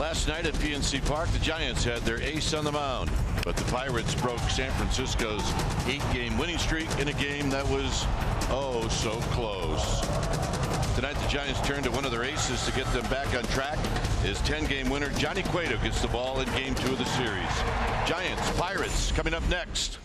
Last night at PNC Park, the Giants had their ace on the mound, but the Pirates broke San Francisco's 8-game winning streak in a game that was oh so close. Tonight the Giants turn to one of their aces to get them back on track. His 10-game winner Johnny Cueto gets the ball in game 2 of the series. Giants Pirates coming up next.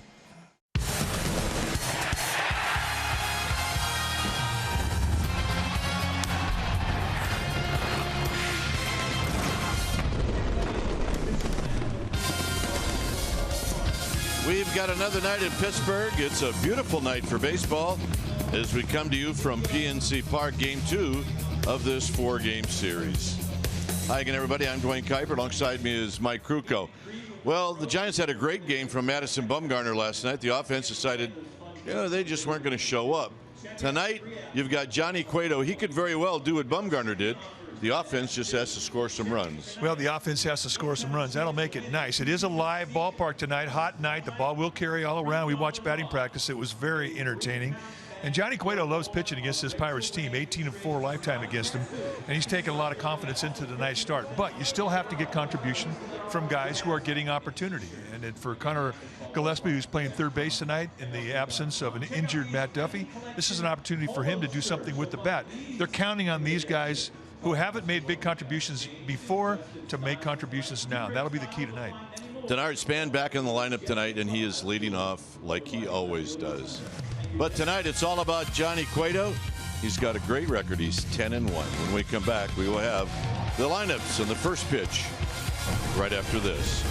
We've got another night in Pittsburgh. It's a beautiful night for baseball as we come to you from PNC Park, game 2 of this 4-game series. Hi again, everybody. I'm Dwayne Kuiper. Alongside me is Mike Krukow. Well, the Giants had a great game from Madison Bumgarner last night. The offense decided, they just weren't going to show up. Tonight, you've got Johnny Cueto. He could very well do what Bumgarner did. The offense just has to score some runs. Well, the offense has to score some runs. That'll make it nice. It is a live ballpark tonight, hot night. The ball will carry all around. We watched batting practice. It was very entertaining. And Johnny Cueto loves pitching against this Pirates team, 18-4 lifetime against him. And he's taken a lot of confidence into the night start. But you still have to get contribution from guys who are getting opportunity. And for Connor Gillespie, who's playing third base tonight in the absence of an injured Matt Duffy, this is an opportunity for him to do something with the bat. They're counting on these guys who haven't made big contributions before to make contributions now. That'll be the key tonight. Denard Span back in the lineup tonight, and he is leading off like he always does. But tonight it's all about Johnny Cueto. He's got a great record. He's 10-1. When we come back, we will have the lineups and the first pitch right after this.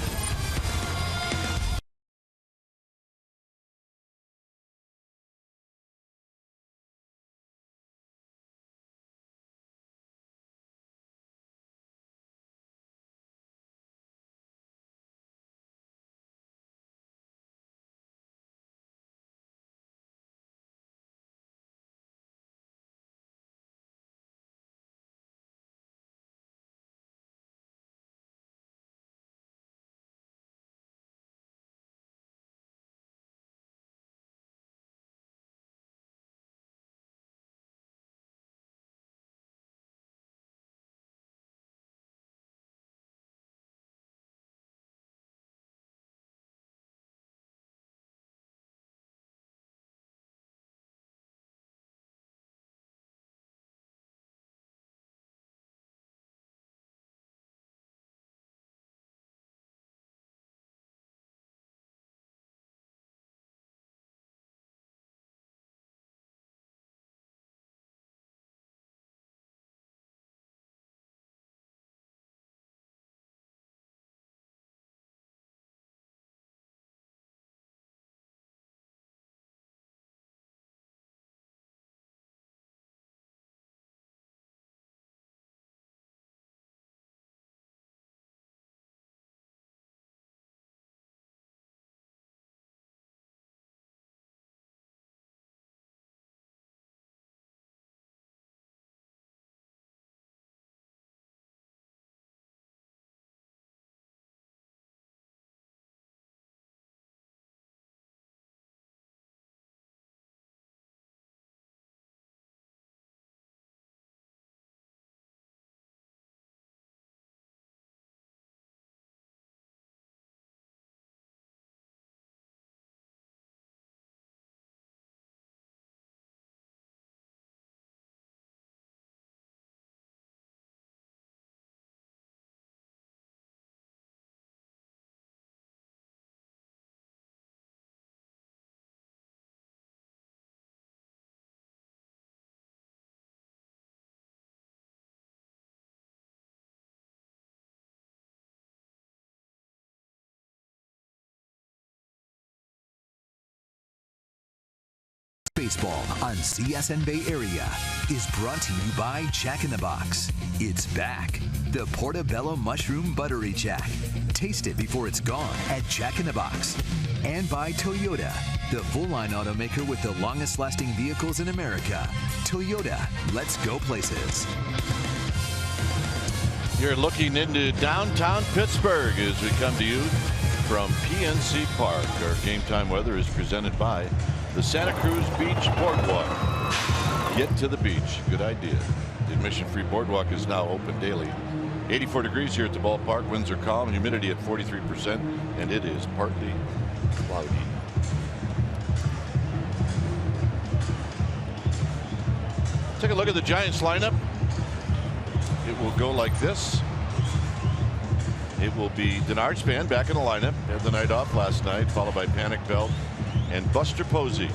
Baseball on CSN Bay Area is brought to you by Jack in the Box. It's back. The Portobello Mushroom Buttery Jack. Taste it before it's gone at Jack in the Box. And by Toyota, the full-line automaker with the longest-lasting vehicles in America. Toyota, let's go places. You're looking into downtown Pittsburgh as we come to you from PNC Park. Our game time weather is presented by the Santa Cruz Beach Boardwalk. Get to the beach. Good idea. The admission-free boardwalk is now open daily 84 degrees here at the ballpark. Winds are calm, humidity at 43%, and it is partly cloudy. Take a look at the Giants lineup. It will go like this. It will be Denard Span back in the lineup. Had the night off last night, followed by Panic Belt and Buster Posey.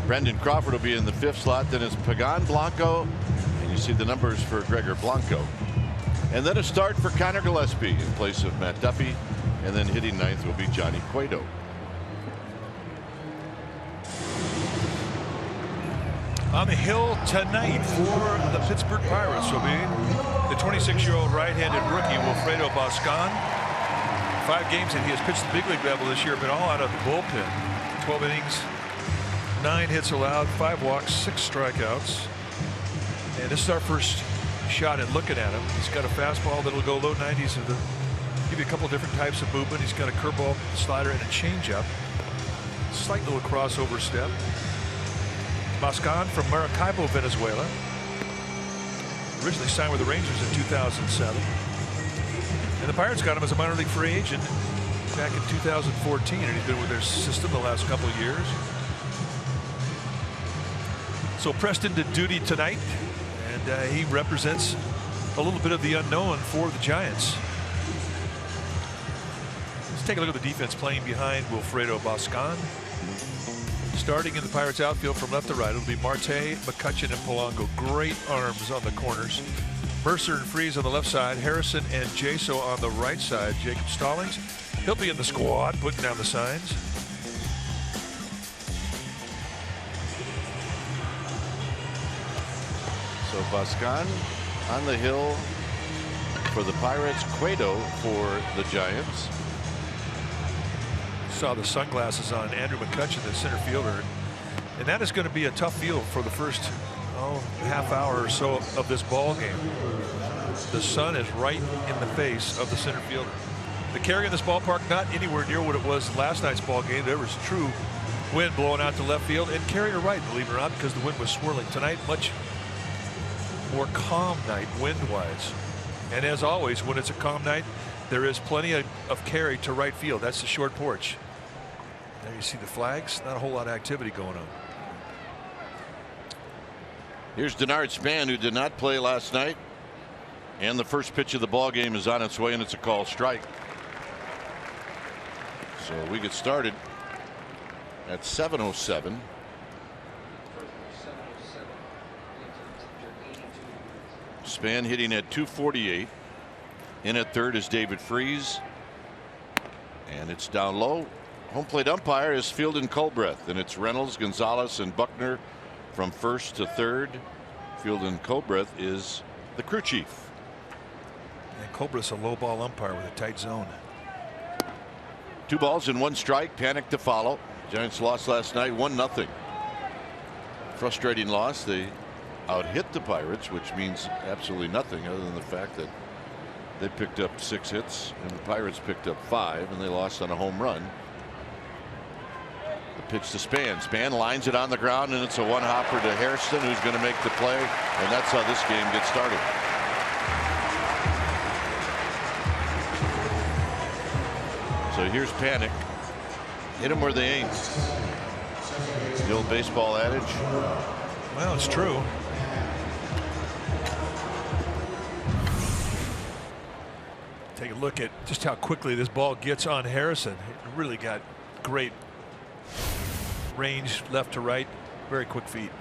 Brendan Crawford will be in the 5th slot. Then it's Pagan Blanco, and you see the numbers for Gregor Blanco. And then a start for Connor Gillespie in place of Matt Duffy, and then hitting 9th will be Johnny Cueto. On the hill tonight for the Pittsburgh Pirates will be the 26-year-old right-handed rookie Wilfredo Boscan. 5 games that he has pitched the big league level this year, but all out of the bullpen. 12 innings, 9 hits allowed, 5 walks, 6 strikeouts. And this is our first shot at looking at him. He's got a fastball that'll go low 90s and give you a couple of different types of movement. He's got a curveball, slider, and a changeup. Slight little crossover step. Boscan from Maracaibo, Venezuela. Originally signed with the Rangers in 2007. And the Pirates got him as a minor league free agent back in 2014, and he's been with their system the last couple of years. So pressed into duty tonight, and he represents a little bit of the unknown for the Giants. Let's take a look at the defense playing behind Wilfredo Boscan. Starting in the Pirates outfield from left to right, it'll be Marte, McCutchen, and Polanco. Great arms on the corners. Mercer and Freese on the left side. Harrison and Jaso on the right side. Jacob Stallings, he'll be in the squad, putting down the signs. So Boscan on the hill for the Pirates. Cueto for the Giants. Saw the sunglasses on Andrew McCutchen, the center fielder, and that is going to be a tough field for the first half hour or so of this ball game. The sun is right in the face of the center fielder. The carry in this ballpark not anywhere near what it was last night's ball game. There was true wind blowing out to left field and carry to right, believe it or not, because the wind was swirling. Tonight, much more calm night wind-wise. And as always, when it's a calm night, there is plenty of carry to right field. That's the short porch. There you see the flags. Not a whole lot of activity going on. Here's Denard Span, who did not play last night. And the first pitch of the ball game is on its way, and it's a call strike. So we get started at 7:07. Span hitting at 248. In at third is David Freese. And it's down low. Home plate umpire is Fielding Colbreth, and it's Reynolds, Gonzalez, and Buckner from first to third. Fielding Colbreth is the crew chief. And Colbreth's a low ball umpire with a tight zone. 2 balls and 1 strike. Panic to follow. Giants lost last night 1-0. Frustrating loss. They out-hit the Pirates, which means absolutely nothing other than the fact that they picked up 6 hits and the Pirates picked up 5, and they lost on a home run. The pitch to Span. Span lines it on the ground, and it's a one-hopper to Hairston, who's going to make the play, and that's how this game gets started. So here's Panic. Hit them where they ain't. The old baseball adage. Well, it's true. Take a look at just how quickly this ball gets on Harrison. It really got great range left to right. Very quick feet.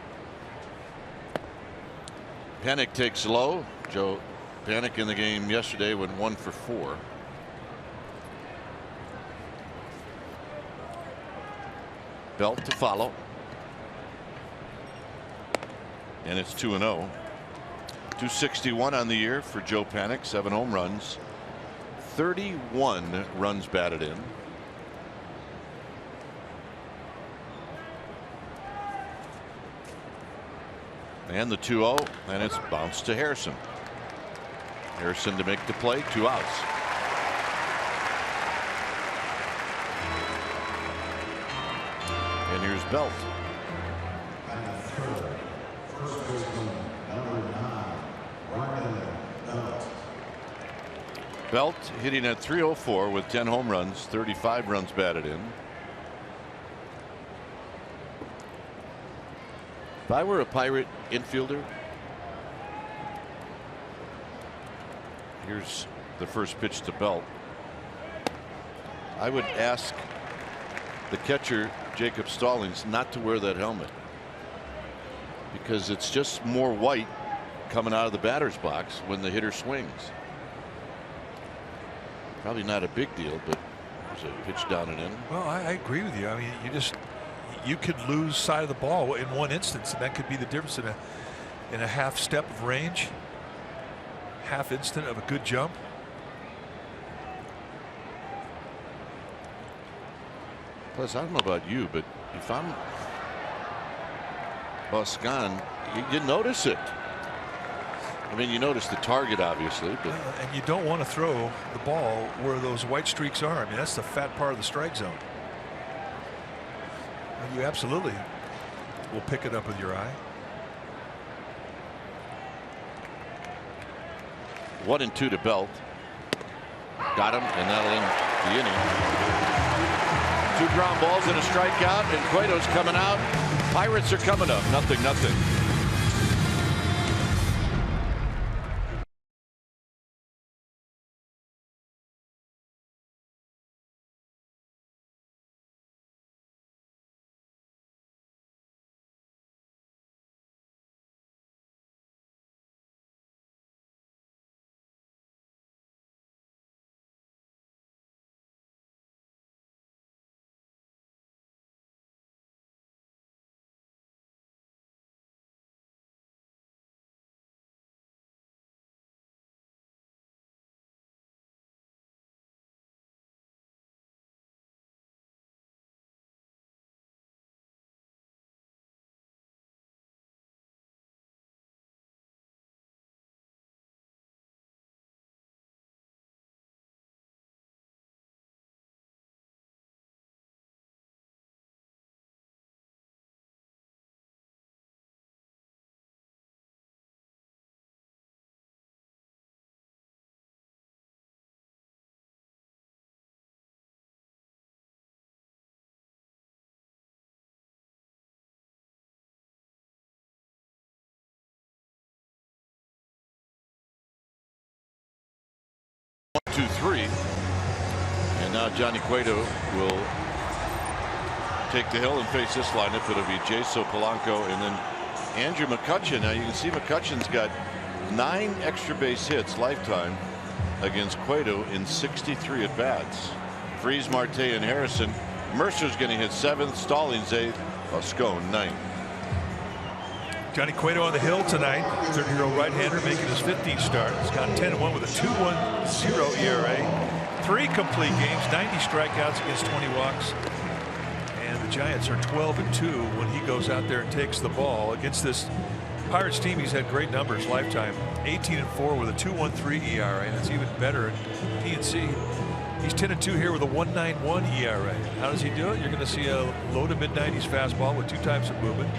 Panic takes low. Joe Panic in the game yesterday went 1 for 4. Belt to follow. And it's 2-0. 261 on the year for Joe Panic. 7 home runs. 31 runs batted in. And the 2-0, and it's bounced to Harrison. Harrison to make the play. 2 outs. And here's Belt. Belt hitting at .304 with 10 home runs, 35 runs batted in. If I were a Pirate infielder, here's the first pitch to Belt. I would ask the catcher, Jacob Stallings, not to wear that helmet, because it's just more white coming out of the batter's box when the hitter swings. Probably not a big deal, but there's a pitch down and in. Well, I agree with you. I mean, you could lose sight of the ball in one instance, and that could be the difference in a half step of range, half instant of a good jump. Plus, I don't know about you, but if I'm Boscan, you notice it. I mean, you notice the target, obviously, but and you don't want to throw the ball where those white streaks are. I mean, that's the fat part of the strike zone. And you absolutely will pick it up with your eye. 1-2 to Belt. Got him, and that'll end the inning. 2 ground balls and a strikeout, and Cueto's coming out. Pirates are coming up. 0-0. Two, three, and now Johnny Cueto will take the hill and face this lineup. It'll be Jaso, Polanco, and then Andrew McCutchen. Now you can see McCutchen's got 9 extra base hits lifetime against Cueto in 63 at bats. Freese, Marte, and Harrison. Mercer's going to hit 7th, Stallings 8th, Oscone 9th. Johnny Cueto on the hill tonight. 30-year-old right-hander making his 15th start. He's gone 10-1 with a 2.10 ERA. 3 complete games, 90 strikeouts against 20 walks. And the Giants are 12-2 when he goes out there and takes the ball. Against this Pirates team, he's had great numbers lifetime. 18-4 with a 2.13 ERA. And that's even better at PNC. He's 10-2 here with a 1.91 ERA. How does he do it? You're going to see a low to mid-90s fastball with 2 types of movement.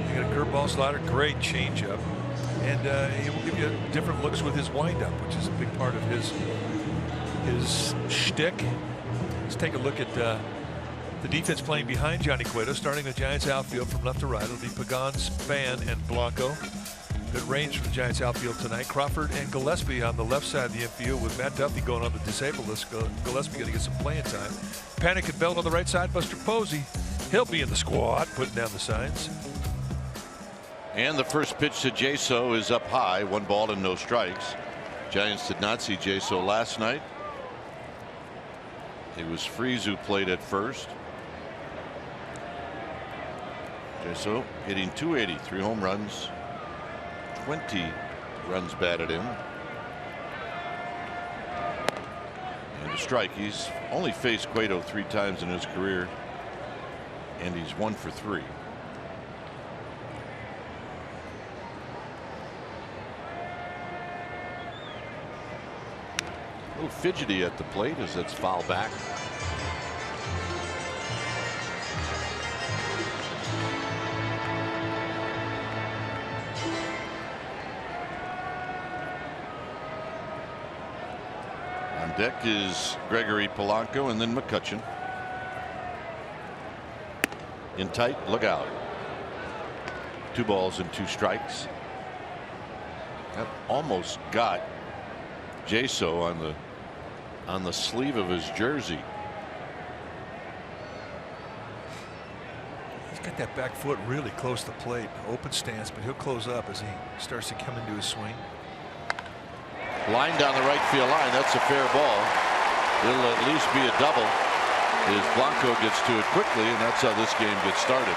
You got a curveball, slider, great changeup, and he will give you different looks with his windup, which is a big part of his shtick. Let's take a look at the defense playing behind Johnny Cueto, starting the Giants outfield from left to right. It'll be Pagan, Span, and Blanco. Good range from the Giants outfield tonight. Crawford and Gillespie on the left side of the infield, with Matt Duffy going on the disabled list. Gillespie going to get some playing time. Panic and Belt on the right side. Buster Posey, he'll be in the squad, putting down the signs. And the first pitch to Jaso is up high, 1 ball and no strikes. Giants did not see Jaso last night. It was Freese who played at first. Jaso hitting .280, 3 home runs, 20 runs batted in. And a strike. He's only faced Cueto 3 times in his career, and he's 1 for 3. A little fidgety at the plate as it's foul back. deck is Gregory Polanco and then McCutchen. In tight, look out. 2 balls and 2 strikes. That almost got Jaso on the sleeve of his jersey. He's got that back foot really close to the plate, open stance, but he'll close up as he starts to come into his swing. Line down the right field line. That's a fair ball. It'll at least be a double as Blanco gets to it quickly, and that's how this game gets started.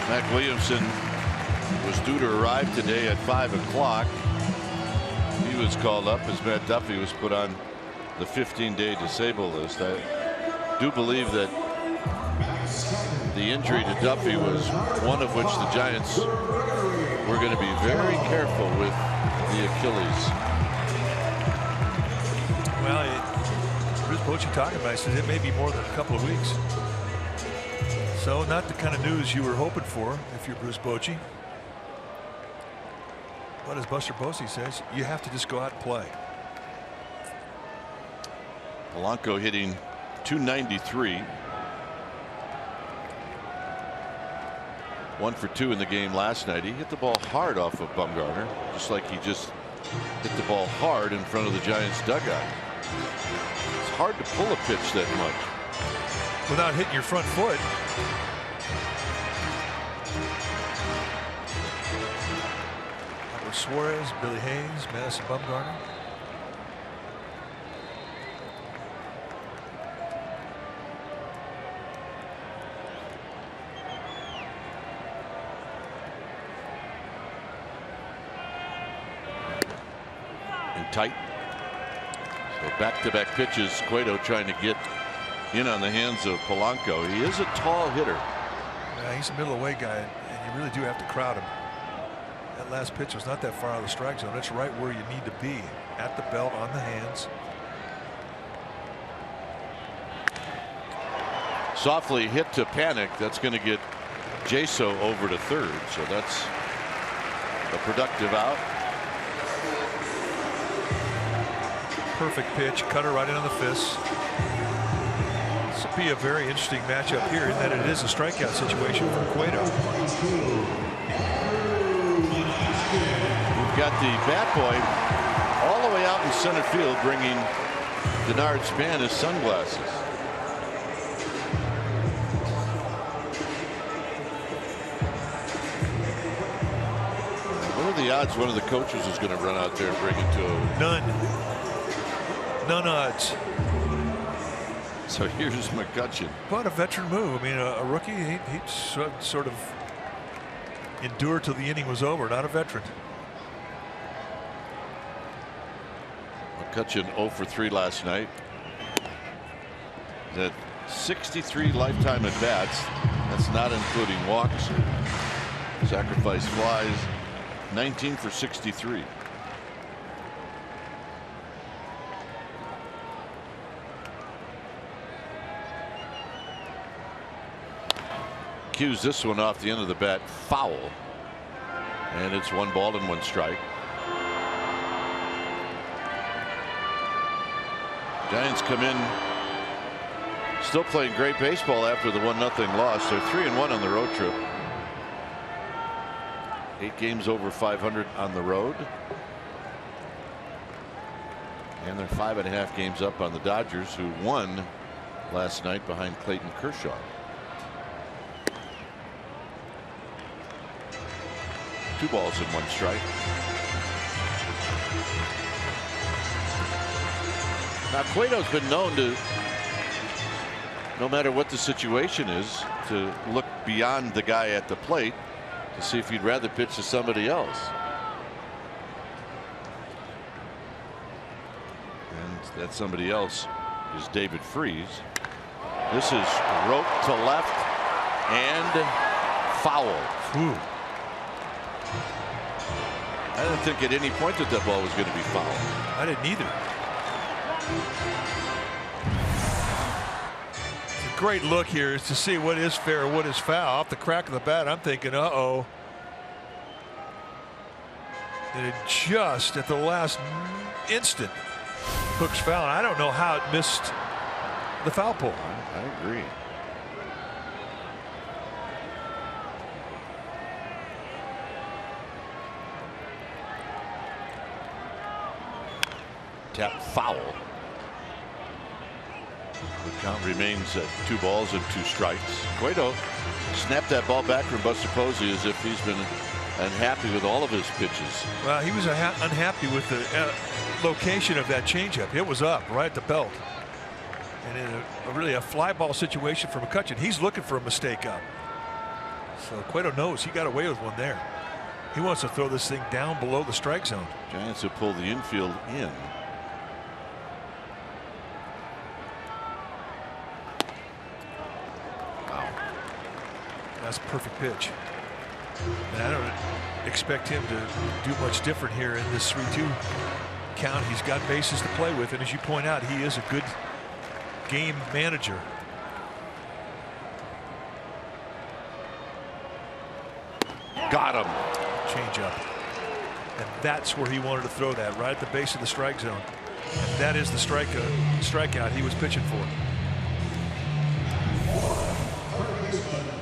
Mac Williamson was due to arrive today at 5 o'clock. He was called up as Matt Duffy was put on the 15-day disabled list. I do believe that the injury to Duffy was one of which the Giants were going to be very careful with the Achilles. Well, Bruce Bochy talking about it says it may be more than a couple of weeks. So not the kind of news you were hoping for if you're Bruce Bochy. But as Buster Posey says, you have to just go out and play. Polanco hitting .293. 1 for 2 in the game last night. He hit the ball hard off of Bumgarner, just like he just hit the ball hard in front of the Giants dugout. It's hard to pull a pitch that much without hitting your front foot. Suarez, Billy Hayes, Madison Bumgarner. And tight. So back-to-back pitches. Cueto trying to get in on the hands of Polanco. He is a tall hitter. Yeah, he's a middle-of-the-way guy, and you really do have to crowd him. That last pitch was not that far out of the strike zone. It's right where you need to be, at the belt, on the hands. Softly hit to Panic. That's going to get Jaso over to third. So that's a productive out. Perfect pitch, cutter right into the fist. This will be a very interesting matchup here in that it is a strikeout situation for Cueto. We've got the bat boy all the way out in center field, bringing Denard Span his sunglasses. What are the odds one of the coaches is going to run out there and bring it to him? None odds. So here's McCutchen. But a veteran move. I mean, a rookie, he sort of endured till the inning was over. Not a veteran. McCutchen 0 for 3 last night. That 63 lifetime at bats. That's not including walks, sacrifice flies. 19 for 63. Cues this one off the end of the bat foul, and it's 1 ball and 1 strike. Giants come in still playing great baseball after the 1-0 loss. They're 3-1 on the road trip. 8 games over 500 on the road, and they're 5.5 games up on the Dodgers, who won last night behind Clayton Kershaw. 2 balls and 1 strike. Now Cueto's been known to, no matter what the situation is, to look beyond the guy at the plate to see if he'd rather pitch to somebody else. And that somebody else is David Freese. This is roped to left and foul. Ooh. I didn't think at any point that that ball was going to be fouled. I didn't either. It's a great look here is to see what is fair, what is foul. Off the crack of the bat, I'm thinking, uh-oh. And it just at the last instant hooks foul. I don't know how it missed the foul pole. I agree. Tap foul. The count remains at 2 balls and 2 strikes. Cueto snapped that ball back from Buster Posey as if he's been unhappy with all of his pitches. Well, he was unhappy with the location of that changeup. It was up right at the belt. And in really a fly ball situation for McCutcheon. He's looking for a mistake up. So Cueto knows he got away with one there. He wants to throw this thing down below the strike zone. Giants have pulled the infield in. That's a perfect pitch. And I don't expect him to do much different here in this 3-2 count. He's got bases to play with, and as you point out, he is a good game manager. Got him. Change up. And that's where he wanted to throw that, right at the base of the strike zone. And that is the strikeout he was pitching for.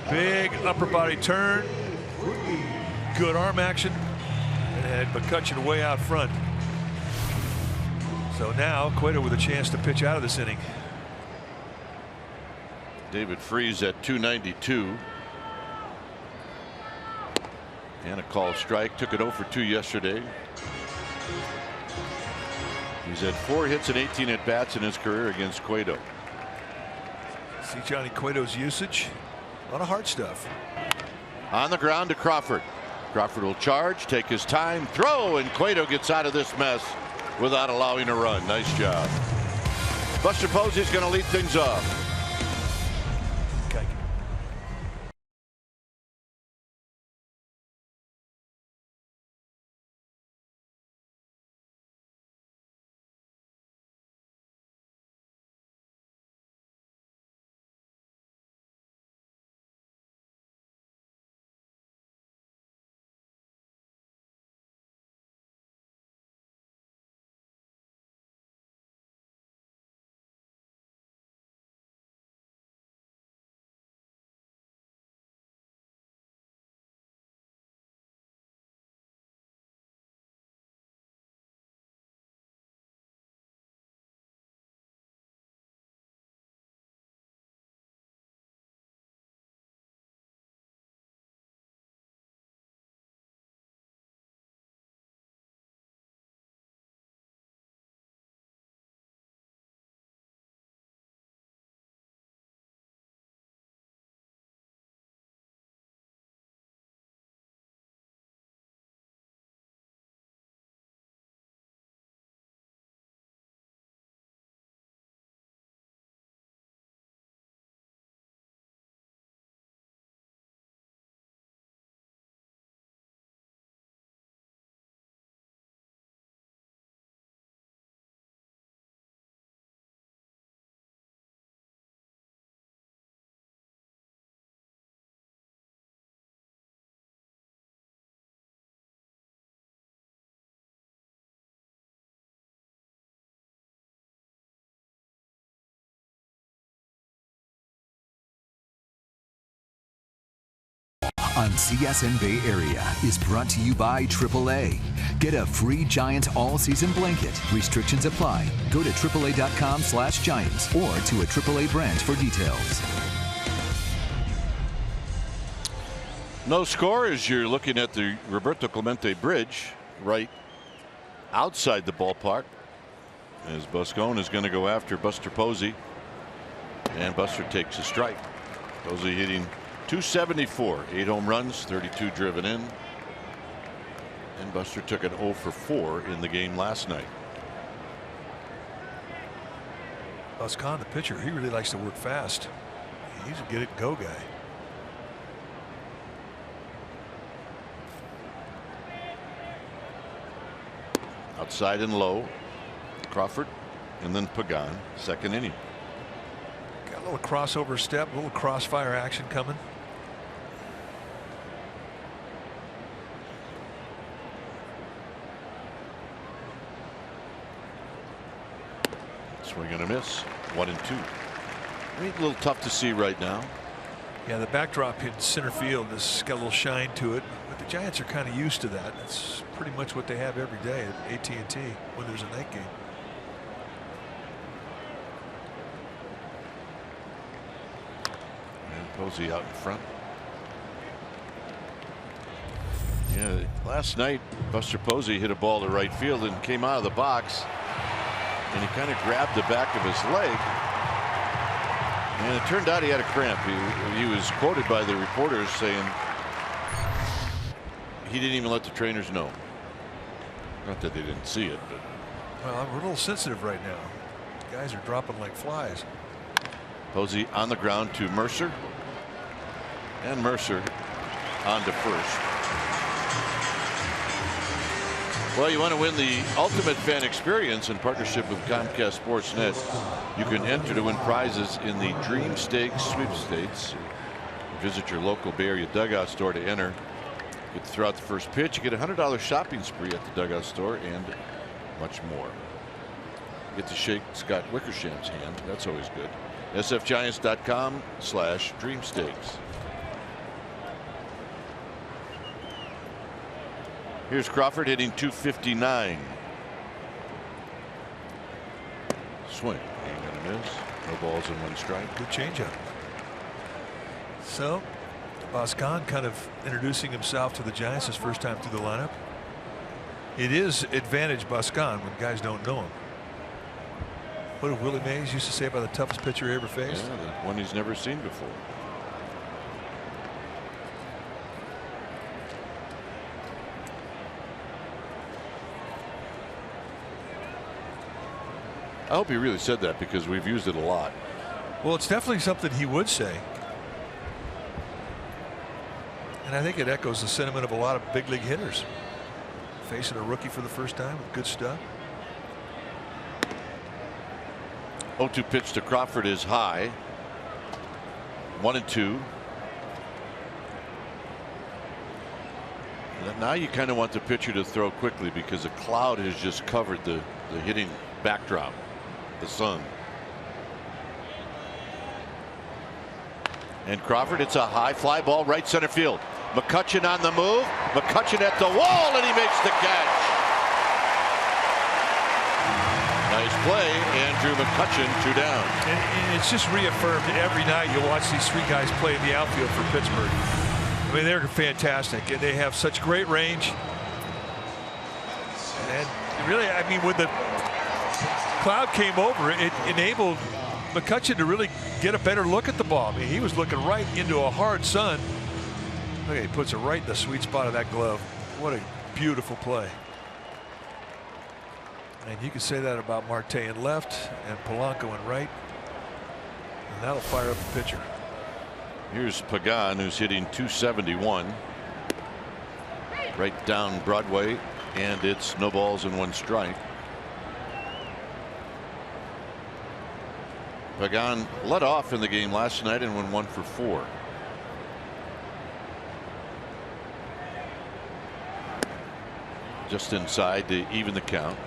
Big upper body turn. Good arm action. And McCutcheon way out front. So now Cueto with a chance to pitch out of this inning. David Freese at 292. And a called strike. Took it 0 for 2 yesterday. He's had 4 hits and 18 at bats in his career against Cueto. See Johnny Cueto's usage. A lot of hard stuff. On the ground to Crawford. Crawford will charge, take his time, throw, and Cueto gets out of this mess without allowing a run. Nice job. Buster Posey's going to lead things off. Okay. On CSN Bay Area is brought to you by AAA. Get a free Giants all-season blanket. Restrictions apply. Go to AAA.com/Giants or to a AAA branch for details. No score as you're looking at the Roberto Clemente Bridge right outside the ballpark as Buscone is going to go after Buster Posey, and Buster takes a strike. Posey hitting .274, 8 home runs, 32 driven in, and Buster took an 0 for 4 in the game last night. Buscone, the pitcher, he really likes to work fast. He's a get it go guy. Outside and low, Crawford, and then Pagan, second inning. Got a little crossover step, a little crossfire action coming. Swing and a miss. 1-2. A little tough to see right now. Yeah, the backdrop in center field has got a little shine to it, but the Giants are kind of used to that. It's pretty much what they have every day at AT&T when there's a night game. And Posey out in front. Yeah, last night Buster Posey hit a ball to right field and came out of the box, and he kind of grabbed the back of his leg, and it turned out he had a cramp. He was quoted by the reporters saying he didn't even let the trainers know. Not that they didn't see it, but well, we're a little sensitive right now. Guys are dropping like flies. Posey on the ground to Mercer, and Mercer on to first. Well, you want to win the ultimate fan experience in partnership with Comcast Sportsnet. You can enter to win prizes in the Dream Stakes sweepstakes. Visit your local Bay Area dugout store to enter. Get to throw out the first pitch. You get a $100 shopping spree at the dugout store and much more. Get to shake Scott Wickersham's hand. That's always good. sfgiants.com/dreamstakes. Here's Crawford hitting .259. Swing. Ain't gonna miss. No balls and 1 strike. Good changeup. So Boscan kind of introducing himself to the Giants his first time through the lineup. It is advantage Boscan when guys don't know him. What did Willie Mays used to say about the toughest pitcher he ever faced? Yeah, the one he's never seen before. I hope he really said that because we've used it a lot. Well, it's definitely something he would say. And I think it echoes the sentiment of a lot of big league hitters. Facing a rookie for the first time with good stuff. 0-2 pitch to Crawford is high. 1-2. Now you kind of want the pitcher to throw quickly because a cloud has just covered the hitting backdrop. The sun. And Crawford, it's a high fly ball right center field. McCutchen on the move. McCutchen at the wall, and he makes the catch. Nice play, Andrew McCutchen, 2 down. And it's just reaffirmed every night you watch these 3 guys play in the outfield for Pittsburgh. I mean, they're fantastic, and they have such great range. And really, I mean, when the cloud came over, it enabled McCutchen to really get a better look at the ball. I mean, he was looking right into a hard sun. Look, he puts it right in the sweet spot of that glove. What a beautiful play. And you can say that about Marte in left and Polanco in right. And that'll fire up the pitcher. Here's Pagan, who's hitting .271. Right down Broadway, and it's no balls and 1 strike. Pagan led off in the game last night and went 1 for 4. Just inside to even the count.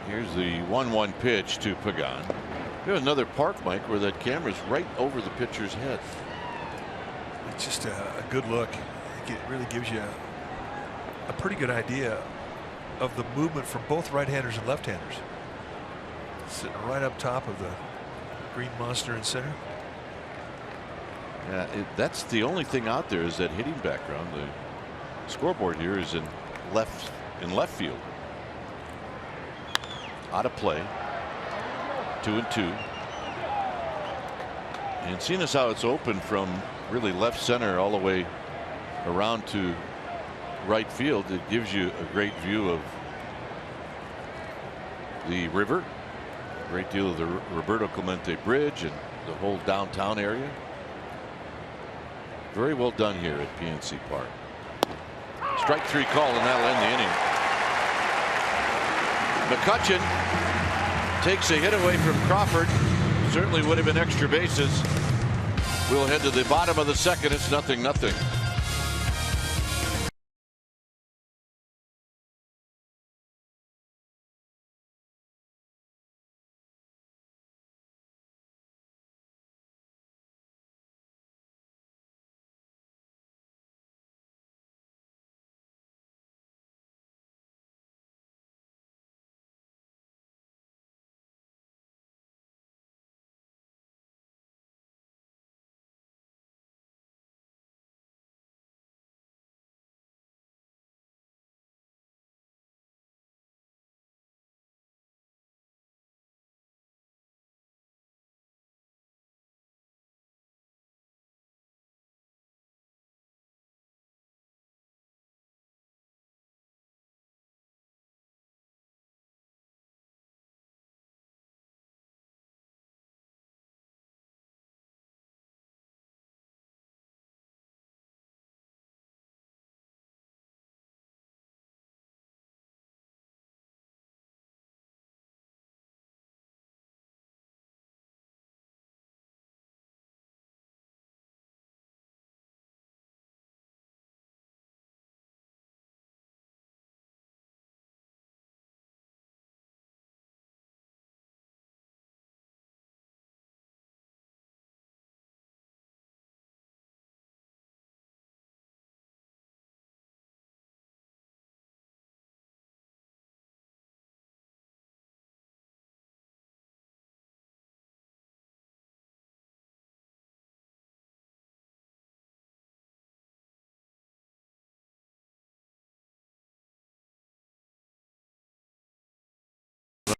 Here's the 1-1 pitch to Pagan. We have another park, Mike, where that camera's right over the pitcher's head. It's just a good look. It really gives you a pretty good idea of the movement from both right-handers and left-handers. Sitting right up top of the green monster in center. Yeah, that's the only thing out there is that hitting background. The scoreboard here is in left field. Out of play. 2-2. And seeing as how it's open from really left center all the way around to right field, it gives you a great view of the river, a great deal of the Roberto Clemente Bridge and the whole downtown area. Very well done here at PNC Park. Strike 3 call, and that'll end the inning. McCutchen takes a hit away from Crawford. Certainly would have been extra bases. We'll head to the bottom of the second. It's 0-0.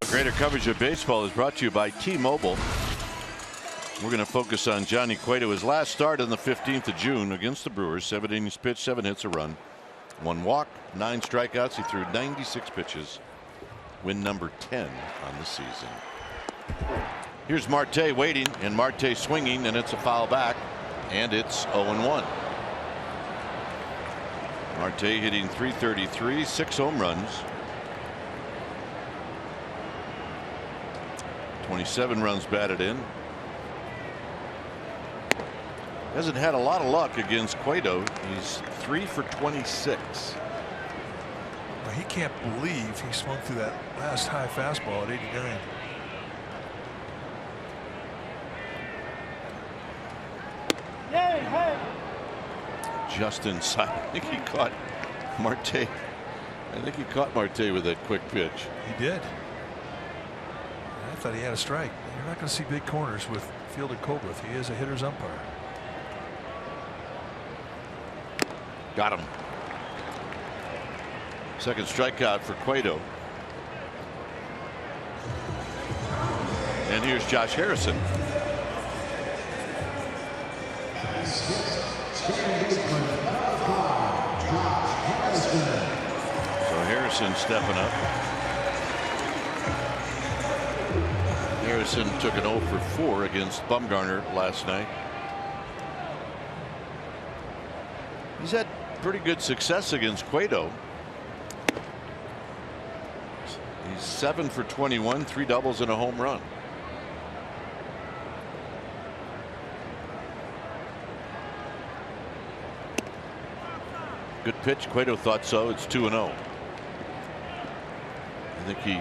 Greater coverage of baseball is brought to you by T-Mobile. We're going to focus on Johnny Cueto. His last start on the 15th of June against the Brewers. 7 innings pitched, 7 hits, a run, 1 walk, 9 strikeouts. He threw 96 pitches. Win number 10 on the season. Here's Marte waiting, and Marte swinging, and it's a foul back, and it's 0-1. Marte hitting .333, 6 home runs. 27 runs batted in. Hasn't had a lot of luck against Cueto. He's 3 for 26. Well, he can't believe he swung through that last high fastball at 89. Just inside. I think he caught Marte. I think he caught Marte with that quick pitch. He did. I thought he had a strike. You're not going to see big corners with Fielder Colbreth. He is a hitter's umpire. Got him. Second strikeout for Cueto. And here's Josh Harrison. So Harrison stepping up. Harrison took an 0 for 4 against Bumgarner last night. He's had pretty good success against Cueto. He's 7 for 21, 3 doubles and a home run. Good pitch. Cueto thought so. It's 2-0. I think he,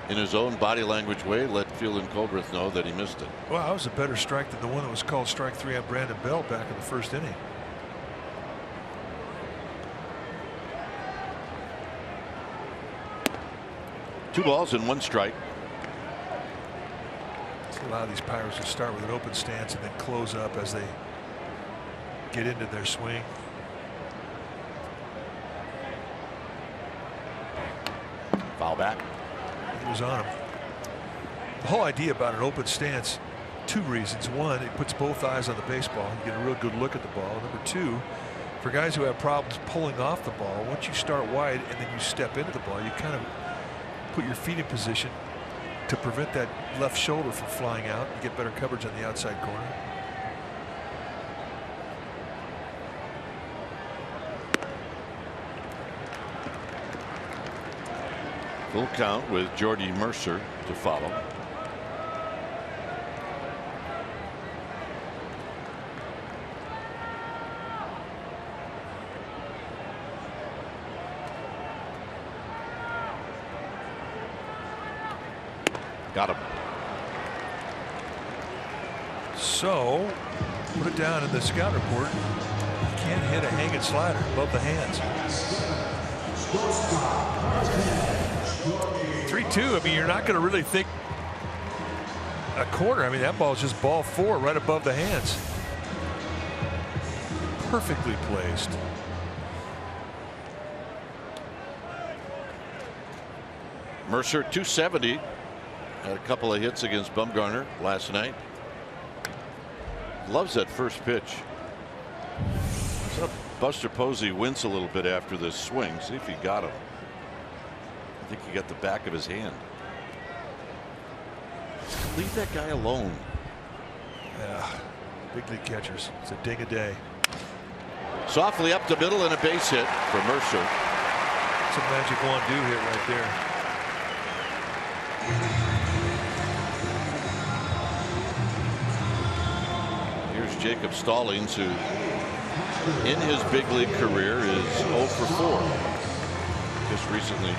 in his own body language way, let Fielder Colbreth know that he missed it. Well, that was a better strike than the one that was called strike 3 on Brandon Bell back in the first inning. Two balls and 1 strike. A lot of these Pirates will start with an open stance and then close up as they get into their swing. Foul back. He was on him. The whole idea about an open stance, 2 reasons. One, it puts both eyes on the baseball. You get a real good look at the ball. Number 2, for guys who have problems pulling off the ball, once you start wide and then you step into the ball, you kind of put your feet in position to prevent that left shoulder from flying out. You get better coverage on the outside corner. Full count with Jordy Mercer to follow. Got him. So, put it down in the scout report. You can't hit a hanging slider above the hands. 3-2. I mean, you're not going to really think a corner. I mean, that ball is just ball 4 right above the hands. Perfectly placed. Mercer 270. Had a couple of hits against Bumgarner last night. Loves that first pitch. So Buster Posey wince a little bit after this swing. See if he got him. I think he got the back of his hand. Leave that guy alone. Yeah, big league catchers. It's a dig a day. Softly up the middle and a base hit for Mercer. It's a magic one-do hit right there. Here's Jacob Stallings, who in his big league career is 0 for 4. Just recently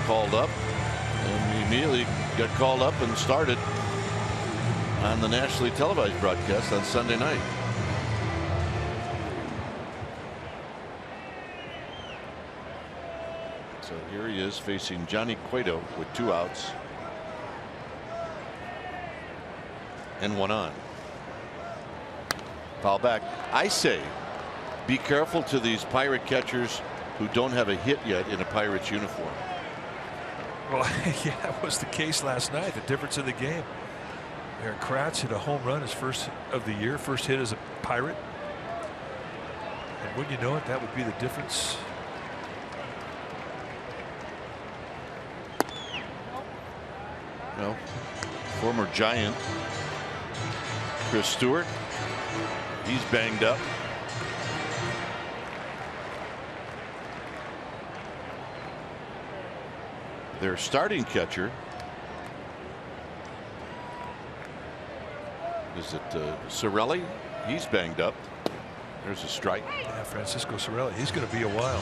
called up and immediately got called up and started on the nationally televised broadcast on Sunday night. So here he is facing Johnny Cueto with 2 outs and 1 on. Foul back. I say be careful to these Pirate catchers who don't have a hit yet in a Pirates uniform. Well, yeah, that was the case last night. The difference in the game. Aaron Kratz hit a home run, his first of the year, first hit as a Pirate. And wouldn't you know it, that would be the difference. No. Former Giant Chris Stewart. He's banged up. Their starting catcher is it Cirelli? He's banged up. There's a strike. Yeah, Francisco Cirelli. He's going to be a while.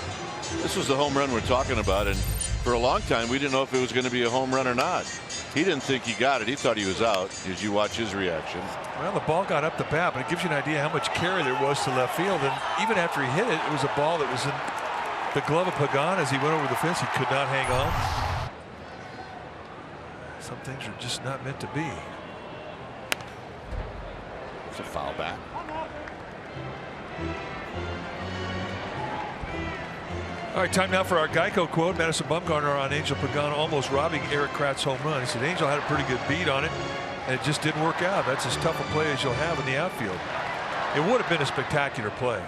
This was the home run we're talking about, and for a long time we didn't know if it was going to be a home run or not. He didn't think he got it. He thought he was out. As you watch his reaction. Well, the ball got up the bat, but it gives you an idea how much carry there was to left field. And even after he hit it, it was a ball that was in the glove of Pagan as he went over the fence. He could not hang on. Some things are just not meant to be. It's a foul back. All right, time now for our Geico quote. Madison Bumgarner on Angel Pagan almost robbing Eric Kratz's home run. He said Angel had a pretty good beat on it, and it just didn't work out. That's as tough a play as you'll have in the outfield. It would have been a spectacular play,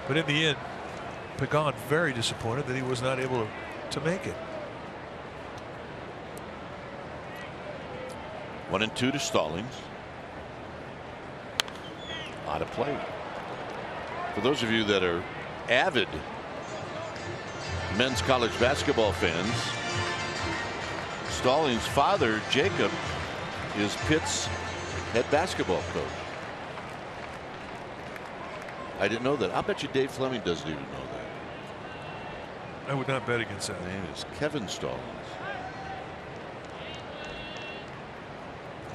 but in the end, Pagan very disappointed that he was not able to make it. 1-2 to Stallings. Out of play. For those of you that are avid men's college basketball fans, Stallings' father, Jacob, is Pitt's head basketball coach. I didn't know that. I'll bet you Dave Fleming doesn't even know that. I would not bet against that. His name is Kevin Stallings.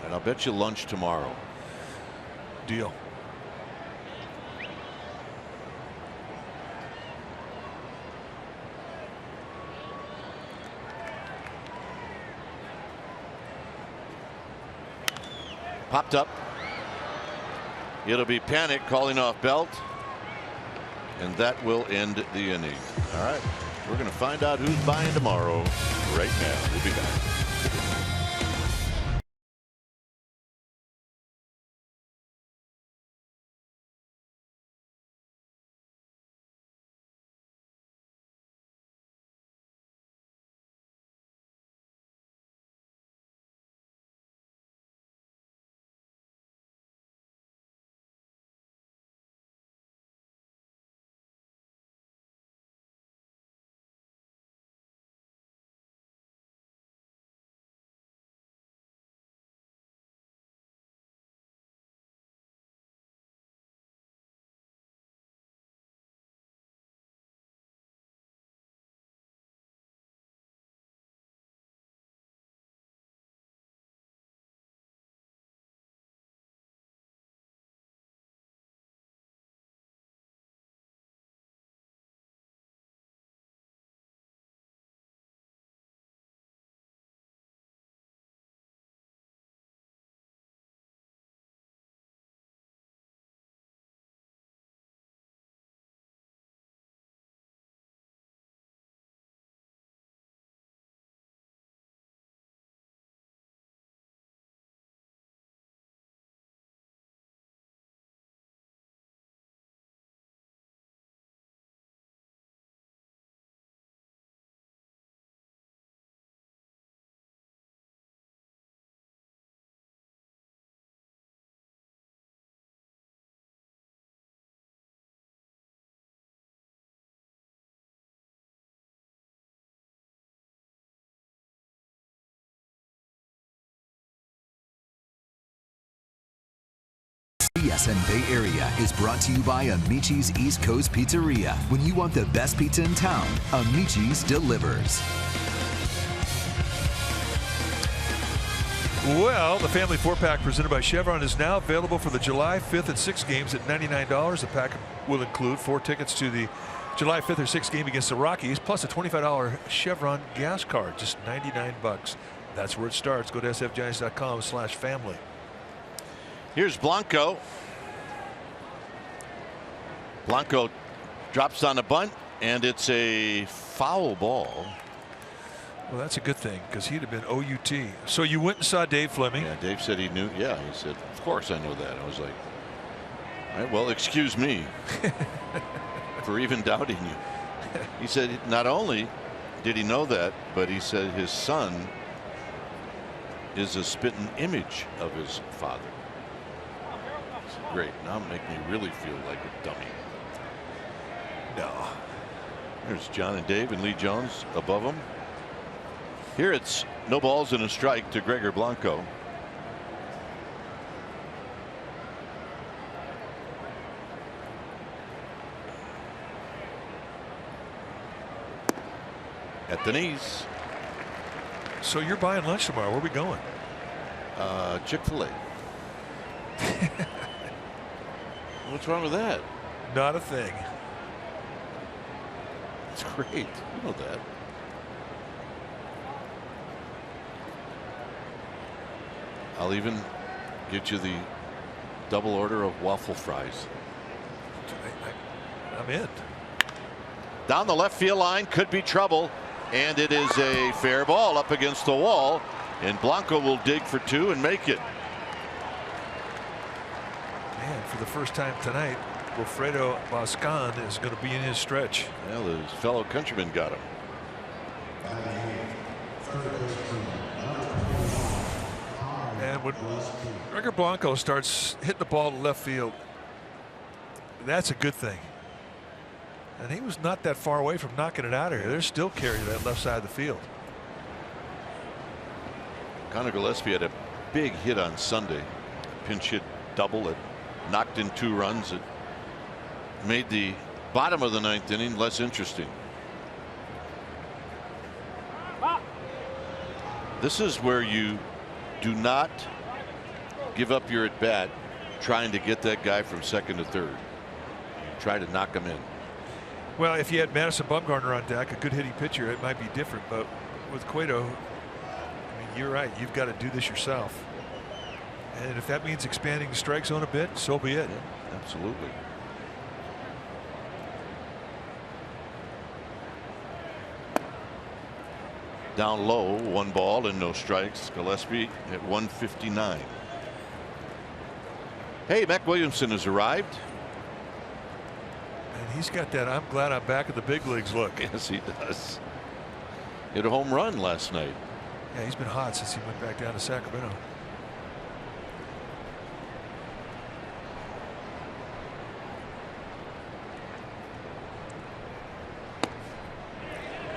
And I'll bet you lunch tomorrow. Deal. Popped up. It'll be Panic calling off Belt, and that will end the inning. All right, we're going to find out who's buying tomorrow right now. We'll be back. SFN Bay Area is brought to you by Amici's East Coast Pizzeria. When you want the best pizza in town, Amici's delivers. Well, the family 4-pack presented by Chevron is now available for the July 5th and 6th games at $99. The pack will include 4 tickets to the July 5th or 6th game against the Rockies, plus a $25 Chevron gas card, just $99. That's where it starts. Go to sfgiants.com/family. Here's Blanco. Blanco drops on a bunt, and it's a foul ball. Well, that's a good thing, because he'd have been OUT. So you went and saw Dave Fleming. Yeah, Dave said he knew. Yeah, he said, of course I know that. I was like, all right, well, excuse me for even doubting you. He said not only did he know that, but he said his son is a spitting image of his father. Great. Now make me really feel like a dummy. No. There's John and Dave and Lee Jones above them. Here it's no balls and a strike to Gregor Blanco. At the knees. So you're buying lunch tomorrow. Where are we going? Chick-fil-A. What's wrong with that? Not a thing. It's great. You know that. I'll even get you the double order of waffle fries. I'm in. Down the left field line, could be trouble, and it is a fair ball up against the wall, and Blanco will dig for 2 and make it. Man, for the first time tonight, Wilfredo Boscan is going to be in his stretch. Well, his fellow countryman got him. And when Gregor Blanco starts hitting the ball to left field, that's a good thing. And he was not that far away from knocking it out of here. They're still carrying that left side of the field. Connor Gillespie had a big hit on Sunday. Pinch hit double that knocked in 2 runs. It made the bottom of the 9th inning less interesting. This is where you do not give up your at bat trying to get that guy from second to third. Try to knock him in. Well, if you had Madison Bumgarner on deck, a good hitting pitcher, it might be different. But with Cueto, I mean, you're right. You've got to do this yourself. And if that means expanding the strike zone a bit, so be it. Yeah, absolutely. Down low, 1 ball and no strikes. Gillespie at 159. Hey, Mac Williamson has arrived. And he's got that I'm glad I'm back at the big leagues look. Yes, he does. Hit a home run last night. Yeah, he's been hot since he went back down to Sacramento.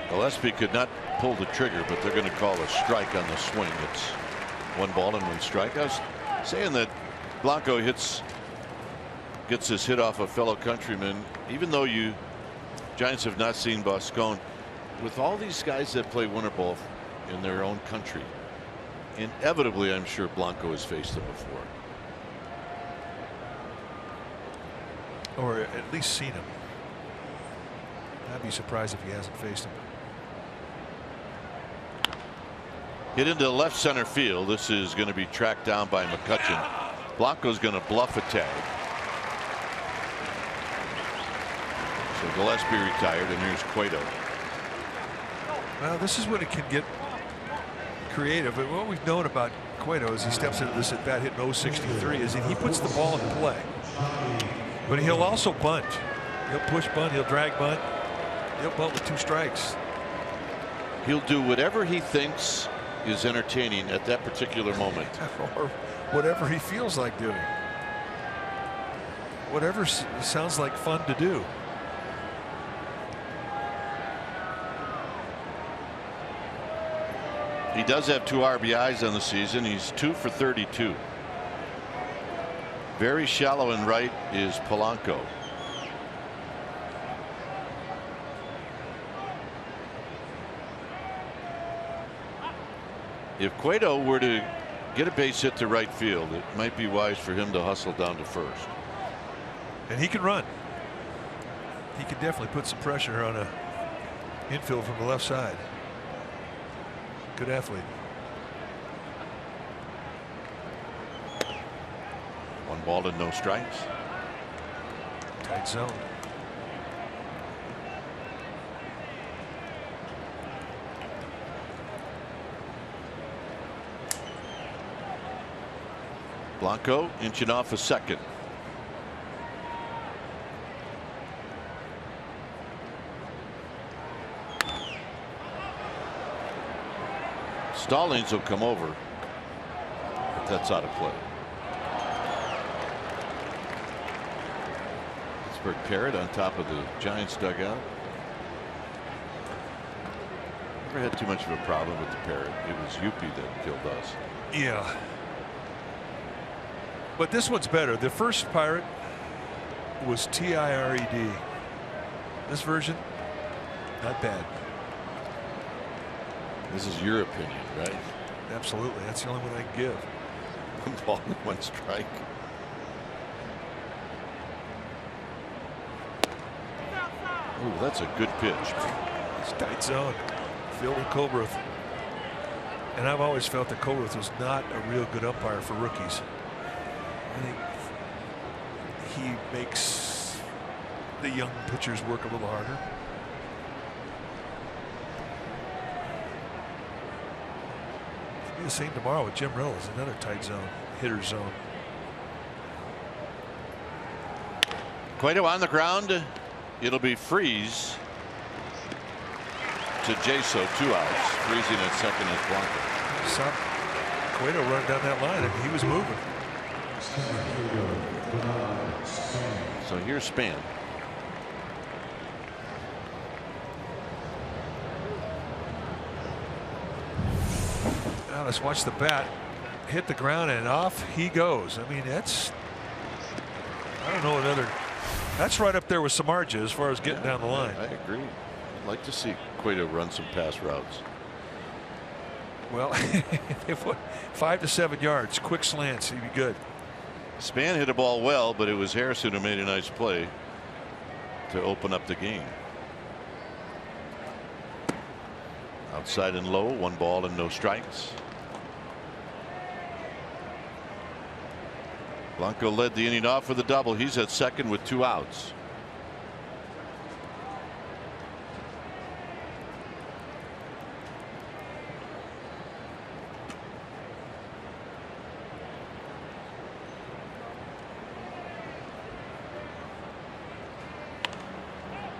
Gillespie could not pull the trigger, but they're going to call a strike on the swing. It's 1 ball and 1 strike. I was saying that Blanco gets this hit off a fellow countryman. Even though you Giants have not seen Boscan, with all these guys that play winter ball in their own country, inevitably I'm sure Blanco has faced them before. Or at least seen him. I'd be surprised if he hasn't faced him. Hit into left center field. This is going to be tracked down by McCutchen. Blanco's going to bluff a tag. So Gillespie retired, and here's Cueto. Well, this is when it can get creative. But what we've known about Cueto as he steps into this at bat hitting 063 is that he puts the ball in play. But he'll also bunt. He'll push bunt. He'll drag bunt. He'll bunt with 2 strikes. He'll do whatever he thinks is entertaining at that particular moment. Or whatever he feels like doing. Whatever sounds like fun to do. He does have 2 RBIs on the season. He's 2 for 32. Very shallow in right is Polanco. If Cueto were to get a base hit to right field, it might be wise for him to hustle down to first. And he can run. He can definitely put some pressure on a infield from the left side. Good athlete. One ball and no strikes. Tight zone. Blanco inching off a second. Stallings will come over, but that's out of play. Pittsburgh Parrot on top of the Giants dugout. Never had too much of a problem with the Parrot. It was Yuppie that killed us. Yeah. But this one's better. The first Pirate was TIRED. This version, not bad. This is your opinion, right? Absolutely. That's the only one I can give. One ball and one strike. Ooh, that's a good pitch. It's tight zone. Fielding Colbreth. And I've always felt that Colbreth was not a real good umpire for rookies. I think he makes the young pitchers work a little harder. It'll be the same tomorrow with Jim Reynolds, another tight zone, hitter zone. Cueto on the ground. It'll be Freeze to Jaso, 2 outs. Freezing at second is Blanco. Saw Cueto run down that line and he was moving. So here's Span. Now let's watch the bat hit the ground and off he goes. I mean, that's, I don't know, another, that's right up there with Samardzija as far as getting down the line. I agree. I'd like to see Cueto run some pass routes. Well, 5 to 7 yards, quick slants, he'd be good. Span hit a ball well, but it was Harrison who made a nice play to open up the game. Outside and low, 1 ball and no strikes. Blanco led the inning off with a double. He's at second with 2 outs.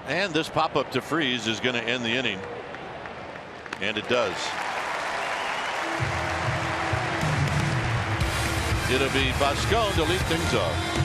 And this pop-up to Freeze is going to end the inning. And it does. It'll be Bascon to lead things off.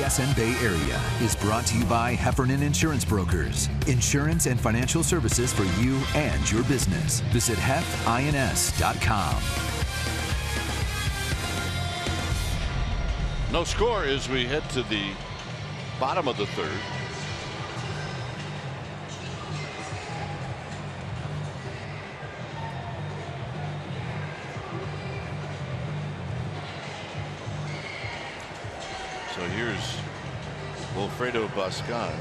BSN Bay Area is brought to you by Heffernan Insurance Brokers. Insurance and financial services for you and your business. Visit hefins.com. No score as we head to the bottom of the third. So here's Wilfredo Boscan.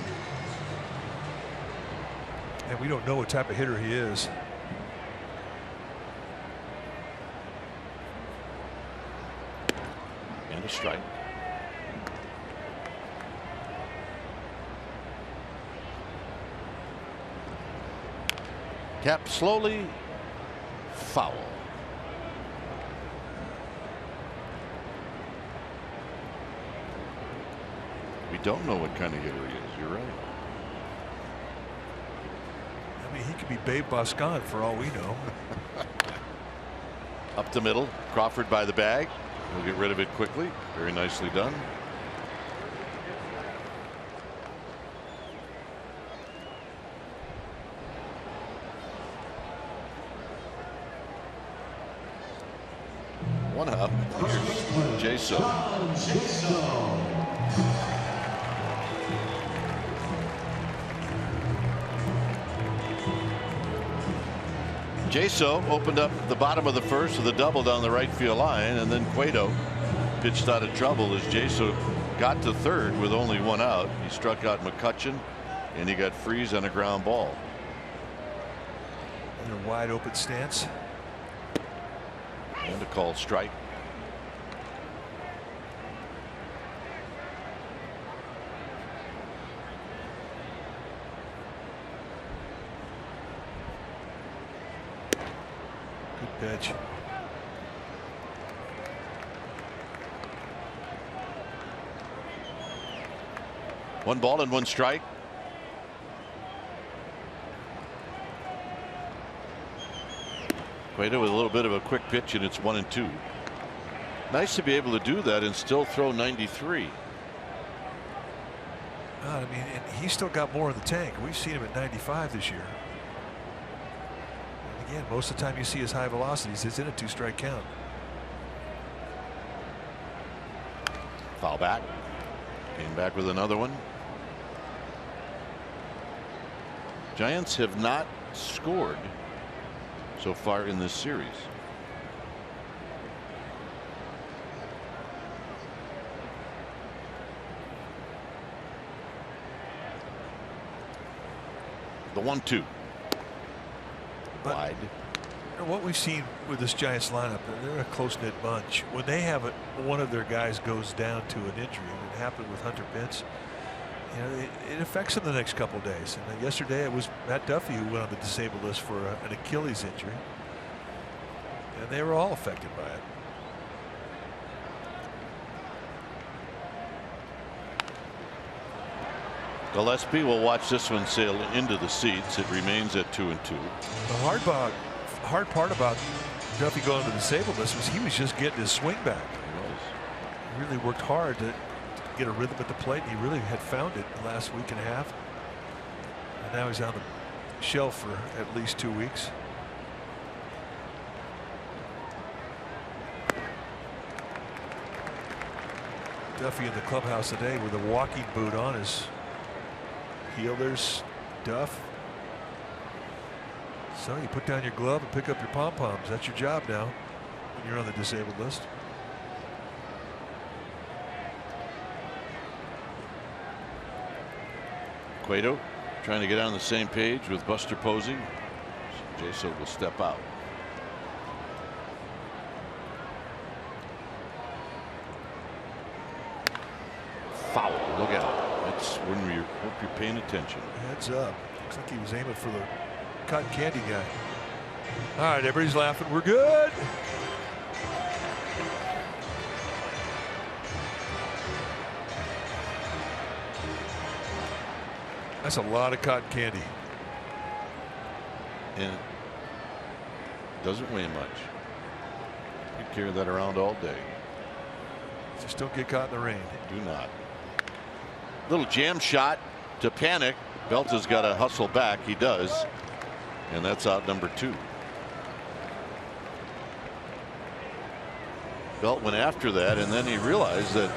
And we don't know what type of hitter he is. And a strike. Cap slowly, foul. We don't know what kind of hitter he is. You're right. I mean, he could be Babe Boscan for all we know. Up the middle, Crawford by the bag. We'll get rid of it quickly. Very nicely done. One out. Here's Jaso. Jaso opened up the bottom of the first with a double down the right field line, and then Cueto pitched out of trouble as Jaso got to third with only one out. He struck out McCutchen, and he got Freese on a ground ball. In a wide open stance. And a called strike. Good pitch. One ball and one strike. Cueto with a little bit of a quick pitch, and it's 1-2. Nice to be able to do that and still throw 93. I mean, and he's still got more in the tank. We've seen him at 95 this year. And again, most of the time you see his high velocities, it's in a 2-strike count. Foul back. Came back with another one. Giants have not scored so far in this series. The 1-2. Wide. What we've seen with this Giants lineup, they're a close-knit bunch. When they have one of their guys goes down to an injury, it happened with Hunter Pence, you know, it affects them the next couple of days. And yesterday it was Matt Duffy who went on the disabled list for an Achilles injury, and they were all affected by it. Gillespie will watch this one sail into the seats. It remains at 2-2. The hard part about Duffy going to the disabled list was he was just getting his swing back. He really worked hard to get a rhythm at the plate. He really had found it the last week and a half. And now he's on the shelf for at least 2 weeks. Duffy in the clubhouse today with a walking boot on his heel. There's Duff. So you put down your glove and pick up your pom-poms. That's your job now when you're on the disabled list. Cueto trying to get on the same page with Buster Posey. Jaso will step out. Foul. Look out. That's when you hope you're paying attention. Heads up. Looks like he was aiming for the cotton candy guy. All right, everybody's laughing. We're good. That's a lot of cotton candy. And it doesn't weigh much. You carry that around all day. Just don't get caught in the rain. Do not. Little jam shot to Panic. Belt has got to hustle back. He does. And that's out number 2. Belt went after that, and then he realized that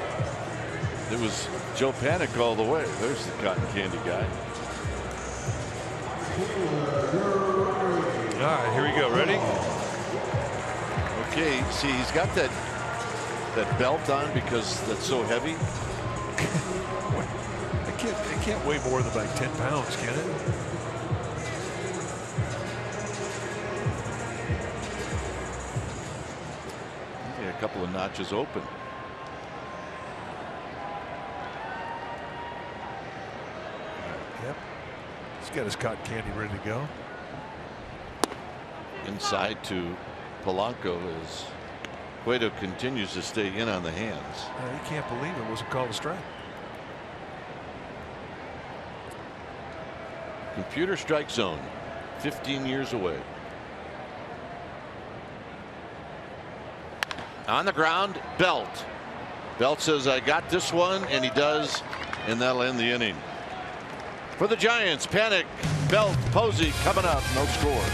it was Joe Panic all the way. There's the cotton candy guy. All right, here we go. Ready? Okay, see, he's got that belt on because that's so heavy. It can't weigh more than like 10 pounds, can it? Yeah, a couple of notches open. Yep. He's got his cotton candy ready to go. Inside to Polanco as Cueto continues to stay in on the hands. You can't believe it wasn't called a strike. Computer strike zone, 15 years away. On the ground, Belt. Belt says, I got this one, and he does, and that'll end the inning. For the Giants, Panic, Belt, Posey coming up, no score.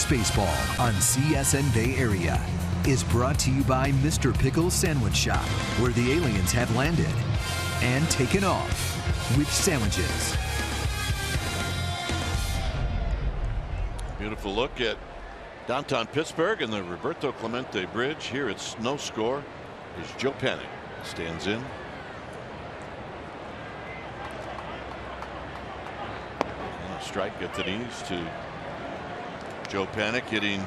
Baseball on CSN Bay Area is brought to you by Mr. Pickle's Sandwich Shop, where the aliens have landed and taken off with sandwiches. Beautiful look at downtown Pittsburgh and the Roberto Clemente Bridge. Here it's no score. There's Joe Panic. Stands in. And a strike at the knees to Joe Panic, hitting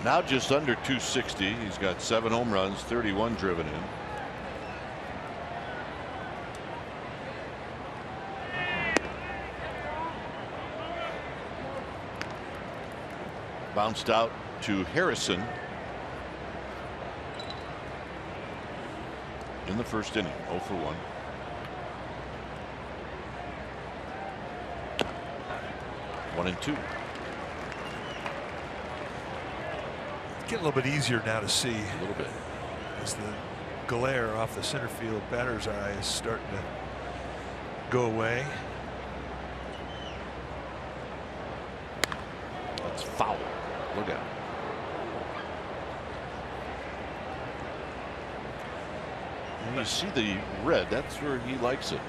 now just under 260. He's got 7 home runs, 31 driven in. Bounced out to Harrison in the first inning. 0 for 1. One and 2. Get a little bit easier now to see. A little bit. As the glare off the center field batter's eye is starting to go away. That's foul. Look out. And you see the red. That's where he likes it.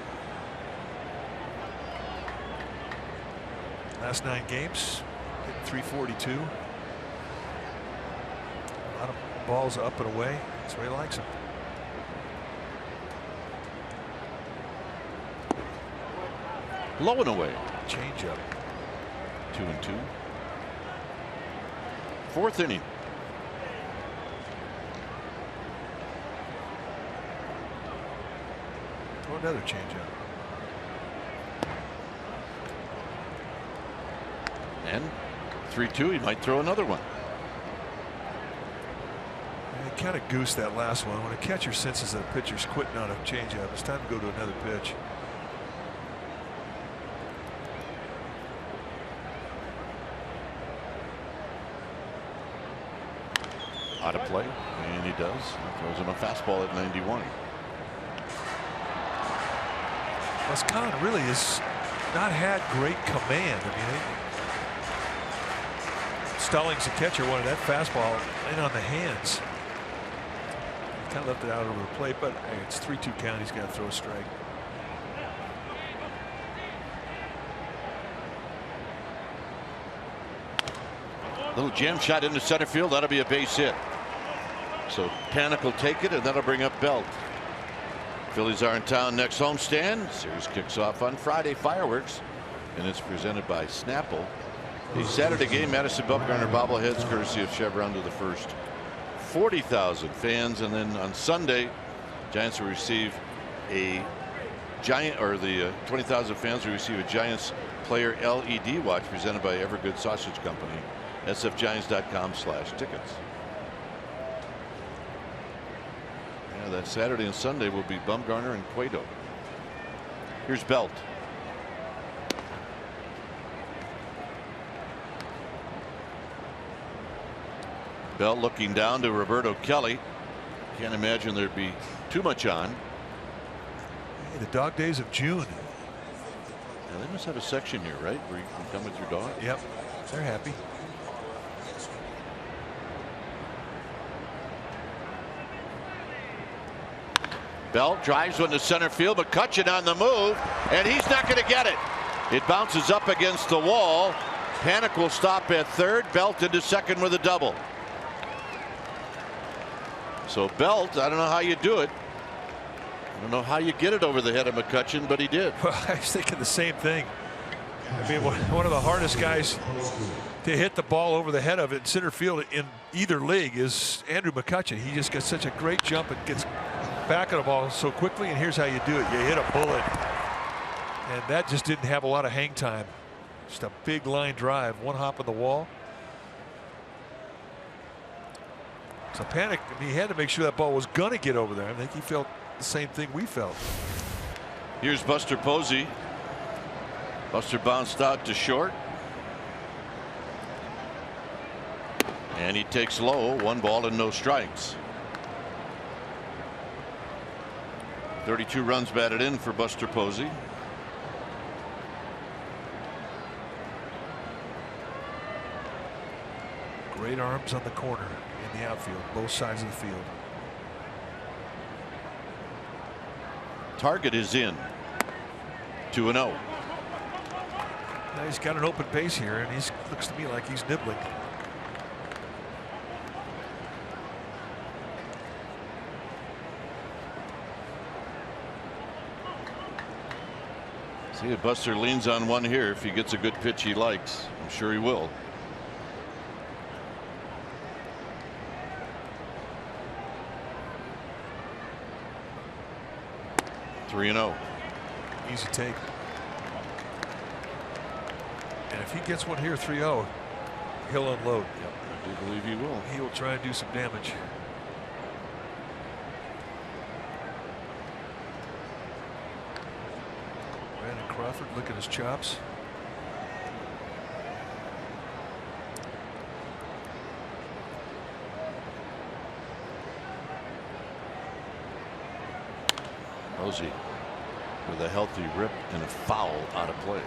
Last 9 games, hitting 342. A lot of balls up and away. That's where he likes them. Low and away. Change up. 2 and 2. 4th inning. Throw another changeup. And 3-2, he might throw another one. And he kind of goosed that last one. When a catcher senses that a pitcher's quitting on a changeup, it's time to go to another pitch. Out of play, and he does. He throws him a fastball at 91. Wisconsin really has not had great command. I mean, Stallings, the catcher, wanted that fastball in on the hands. He kind of left it out over the plate, but hey, it's 3-2 count. He's got to throw a strike. Little jam shot into center field. That'll be a base hit. So Panik will take it, and that'll bring up Belt. Phillies are in town next homestand. Series kicks off on Friday. Fireworks, and it's presented by Snapple. The Saturday game, Madison Bumgarner bobbleheads, courtesy of Chevron, to the first 40,000 fans, and then on Sunday, Giants will receive a giant, or the 20,000 fans will receive a Giants player LED watch presented by Evergood Sausage Company. sfgiants.com/tickets. Yeah, that Saturday and Sunday will be Bumgarner and Cueto. Here's Belt. Belt looking down to Roberto Kelly. Can't imagine there'd be too much on. Hey, the dog days of June. Yeah, they must have a section here, right, where you can come with your dog? Yep, they're happy. Belt drives one to center field. McCutchen on the move, and he's not going to get it. It bounces up against the wall. Panik will stop at third. Belt into second with a double. So Belt, I don't know how you do it. I don't know how you get it over the head of McCutchen, but he did. Well, I was thinking the same thing. I mean, one of the hardest guys to hit the ball over the head of it in center field in either league is Andrew McCutchen. He just gets such a great jump and gets back of the ball so quickly, and here's how you do it. You hit a bullet, and that just didn't have a lot of hang time. Just a big line drive, one hop of the wall. So Panik, I mean, he had to make sure that ball was going to get over there. I think he felt the same thing we felt. Here's Buster Posey. Buster bounced out to short, and he takes low. 1 ball and no strikes. 32 runs batted in for Buster Posey. Great arms on the corner in the outfield, both sides of the field. Target is in. 2-0. Now he's got an open base here, and he looks to me like he's nibbling. See if Buster leans on one here if he gets a good pitch he likes. I'm sure he will. Three and 0. Easy take. And if he gets one here, 3-0, he'll unload. Yep, I do believe he will. He will try and do some damage. Brandon Crawford, look at his chops. Posey with a healthy rip and a foul out of play.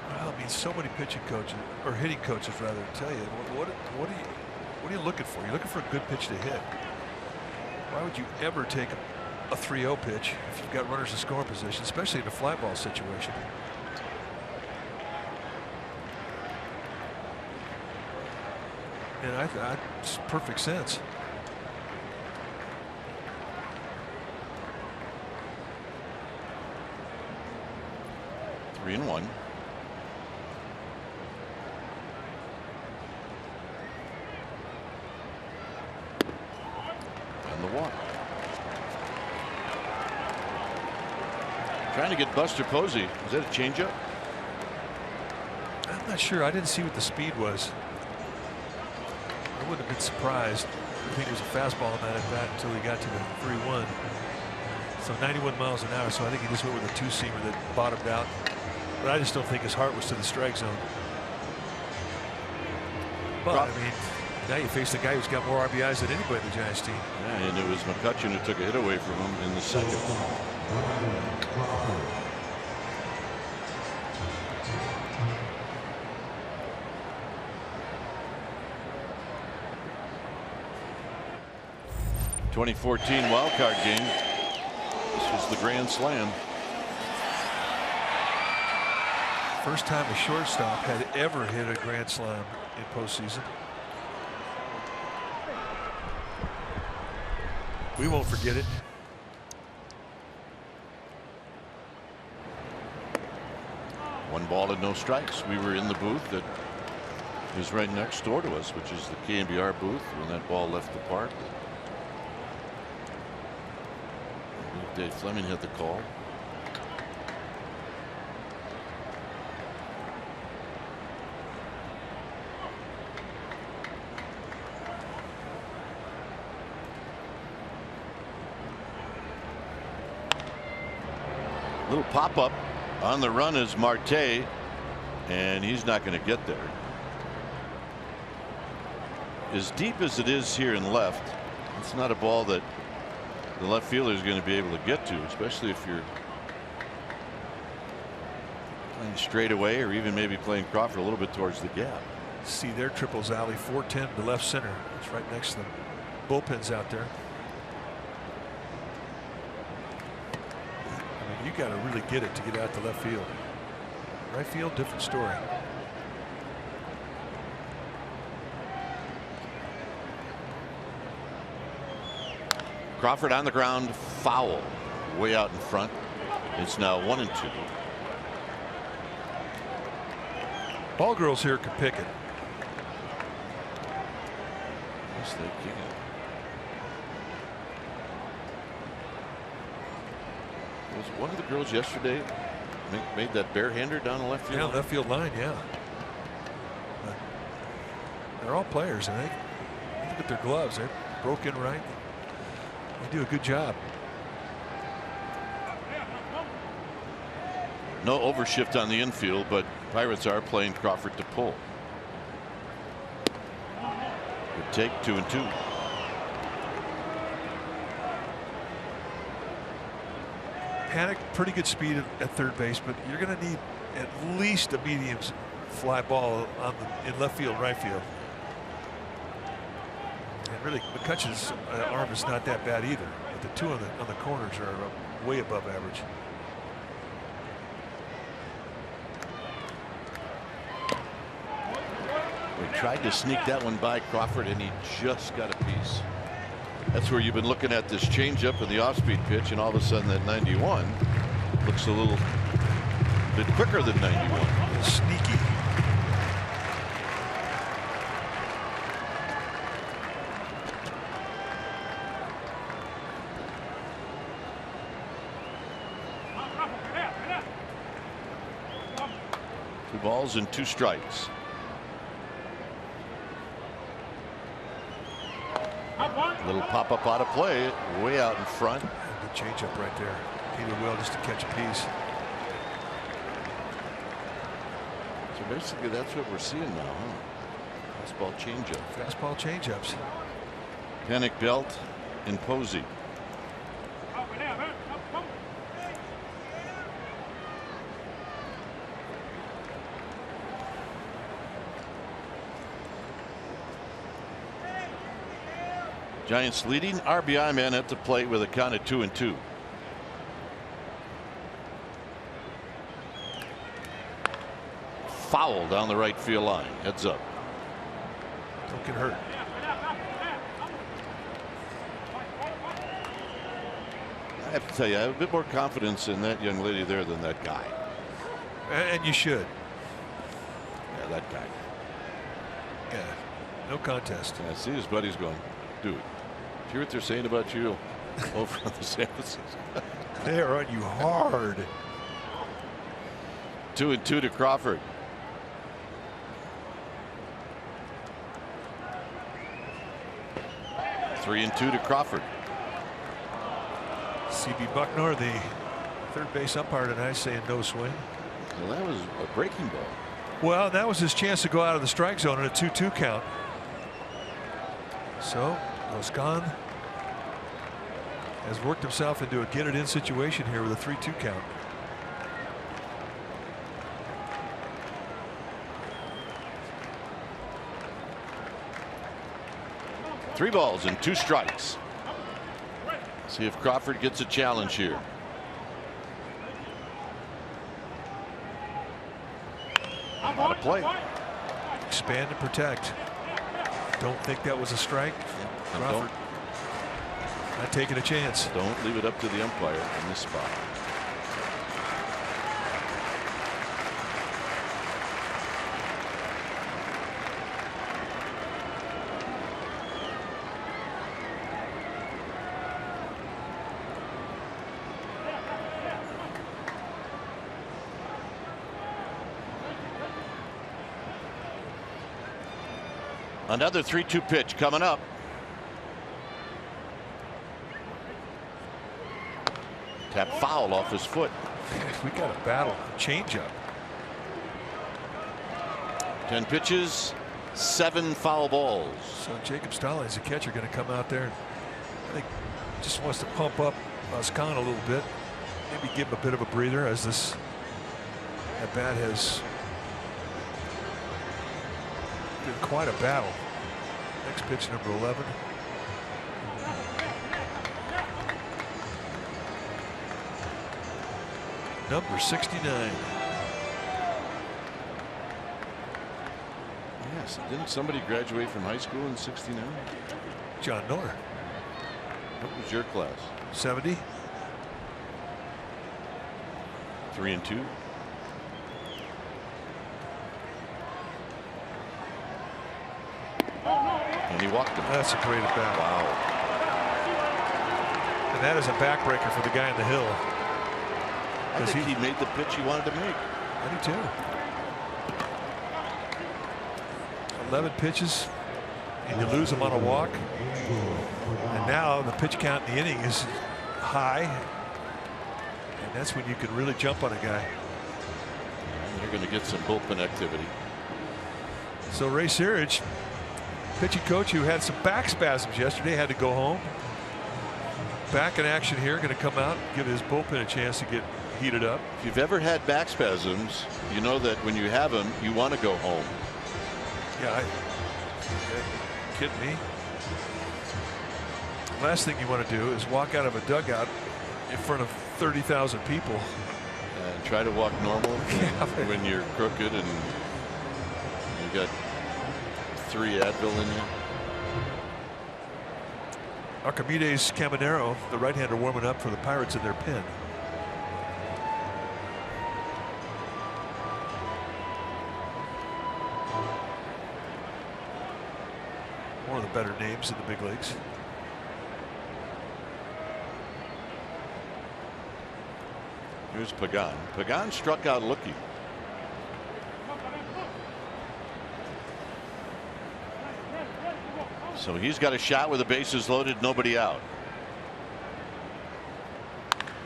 Well, I mean, so many pitching coaches, or hitting coaches rather, tell you what are you looking for? You're looking for a good pitch to hit. Why would you ever take a 3-0 pitch if you've got runners in scoring position, especially in a fly ball situation? And it's perfect sense. Three and 1. And the walk. Trying to get Buster Posey. Is that a changeup? I'm not sure. I didn't see what the speed was. I wouldn't have been surprised. I think it was a fastball on that at bat until he got to the 3-1. So 91 miles an hour. So I think he just went with a two-seamer that bottomed out. But I just don't think his heart was to the strike zone. But I mean, now you face the guy who's got more RBIs than anybody in the Giants team. Yeah, and it was McCutchen who took a hit away from him in the second. '14 wild card game. This was the grand slam. First time a shortstop had ever hit a grand slam in postseason. We won't forget it. One ball and no strikes. We were in the booth that is right next door to us, which is the KNBR booth, when that ball left the park. Dave Fleming had the call. Little pop up on the run is Marte, and he's not going to get there. As deep as it is here in left, it's not a ball that the left fielder is going to be able to get to, especially if you're playing straight away or even maybe playing Crawford a little bit towards the gap. See their triples alley, 410 to left center. It's right next to them. Bullpens out there. I mean, you got to really get it to get out to left field. Right field, different story. Crawford on the ground, foul, way out in front. It's now 1-2. Ball girls here can pick it. Yes, they can. Was one of the girls yesterday made that barehander down the left field line? Left field line, yeah. They're all players, I think. Look at their gloves. They're broken right. They do a good job. No overshift on the infield, but Pirates are playing Crawford to pull. Good take, 2-2. Panic, pretty good speed at third base, but you're going to need at least a medium fly ball in left field, right field. And really, McCutchen's arm is not that bad either. But the two on the corners are way above average. We tried to sneak that one by Crawford, and he just got a piece. That's where you've been looking at this changeup and the off-speed pitch, and all of a sudden that 91 looks a little bit quicker than 91. Sneaky. Two balls and 2 strikes. Little pop up out of play, way out in front. Good changeup right there. He did well just to catch a piece. So basically, that's what we're seeing now, huh? Fastball changeup. Fastball changeups. Panic Belt and Posey. Giants leading RBI man at the plate with a count of 2-2. Foul down the right field line. Heads up. Don't get hurt. I have to tell you, I have a bit more confidence in that young lady there than that guy. And you should. Yeah, that guy. Yeah, no contest. I see his buddies going, dude, hear what they're saying about you? over on the San Francisco. They are on you hard. 2-2 to Crawford. Three and 2 to Crawford. C.B. Bucknor, the third base umpire tonight, saying no swing. Well, that was a breaking ball. Well, that was his chance to go out of the strike zone in a 2-2 count. So Boscan has worked himself into a get it in situation here with a 3-2 count. Three balls and 2 strikes. See if Crawford gets a challenge here. Out of play. Expand and protect. Don't think that was a strike. Crawford not taking a chance. Don't leave it up to the umpire in this spot. Another 3-2 pitch coming up. Tap foul off his foot. We got a battle. Changeup. 10 pitches, 7 foul balls. So Jacob Stallings, the catcher, going to come out there. I think just wants to pump up Boscan a little bit. Maybe give him a bit of a breather as this at bat has been quite a battle. Next pitch, number 11. Number 69. Yes, didn't somebody graduate from high school in '69? John Miller. What was your class? 70. 3 and 2. And he walked him. That's a great at bat. Wow. And that is a backbreaker for the guy in the hill. I think he made the pitch he wanted to make. I do too. 11 pitches and you lose him on a walk. And now the pitch count in the inning is high. And that's when you can really jump on a guy. You're going to get some bullpen activity. So Ray Searage, pitching coach who had some back spasms yesterday, had to go home. Back in action here, going to come out, give his bullpen a chance to get heated up. If you've ever had back spasms, you know that when you have them, you want to go home. Yeah, kidding me? Last thing you want to do is walk out of a dugout in front of 30,000 people. And try to walk normal when you're crooked and you got 3 Advil in you. Archimedes Caminero, the right-hander, warming up for the Pirates in their pen. One of the better names in the big leagues. Here's Pagan. Pagan struck out looking. So he's got a shot with the bases loaded, nobody out.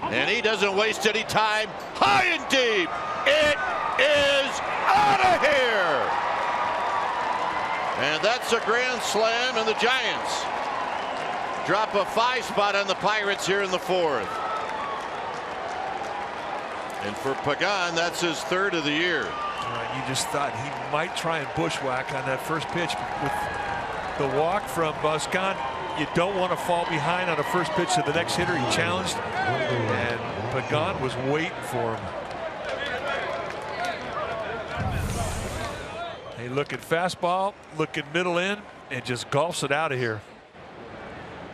And he doesn't waste any time. High and deep. It is out of here. And that's a grand slam, and the Giants drop a 5 spot on the Pirates here in the 4th. And for Pagan, that's his 3rd of the year. You just thought he might try and bushwhack on that first pitch. With the walk from Boscan, you don't want to fall behind on a first pitch to the next hitter. He challenged, and Pagan was waiting for him. Hey, looking fastball, looking middle in, and just golfs it out of here.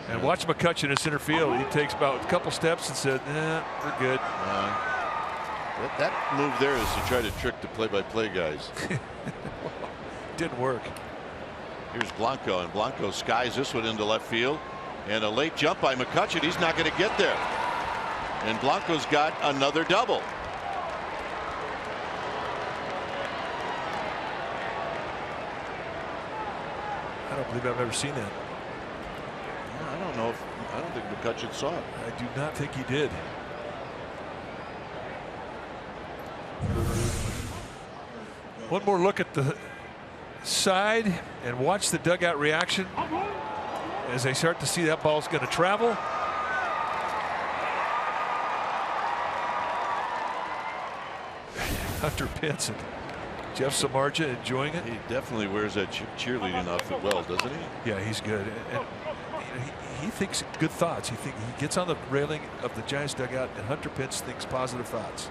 And watch McCutcheon in center field. He takes about a couple steps and said, "Nah, we're good." That move there is to try to trick the play-by-play guys. Didn't work. Here's Blanco, and Blanco skies this one into left field. And a late jump by McCutcheon. He's not going to get there. And Blanco's got another double. I don't believe I've ever seen that. I don't know if I don't think McCutcheon saw it. I do not think he did. One more look at the side and watch the dugout reaction as they start to see that ball's going to travel. Hunter Pence and Jeff Samardzija enjoying it. He definitely wears that cheerleading outfit well, doesn't he? Yeah, he's good. And he thinks good thoughts. He gets on the railing of the Giants dugout, and Hunter Pence thinks positive thoughts.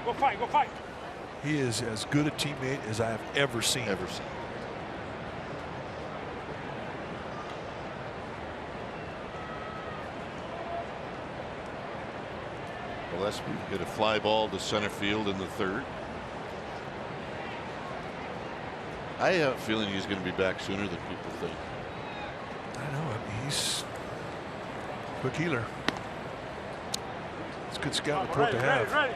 Go fight, go fight. He is as good a teammate as I have ever seen. Gillespie get a fly ball to center field in the third. I have a feeling he's going to be back sooner than people think. I know. I mean, he's a quick healer. It's a good scout report to have. Ready.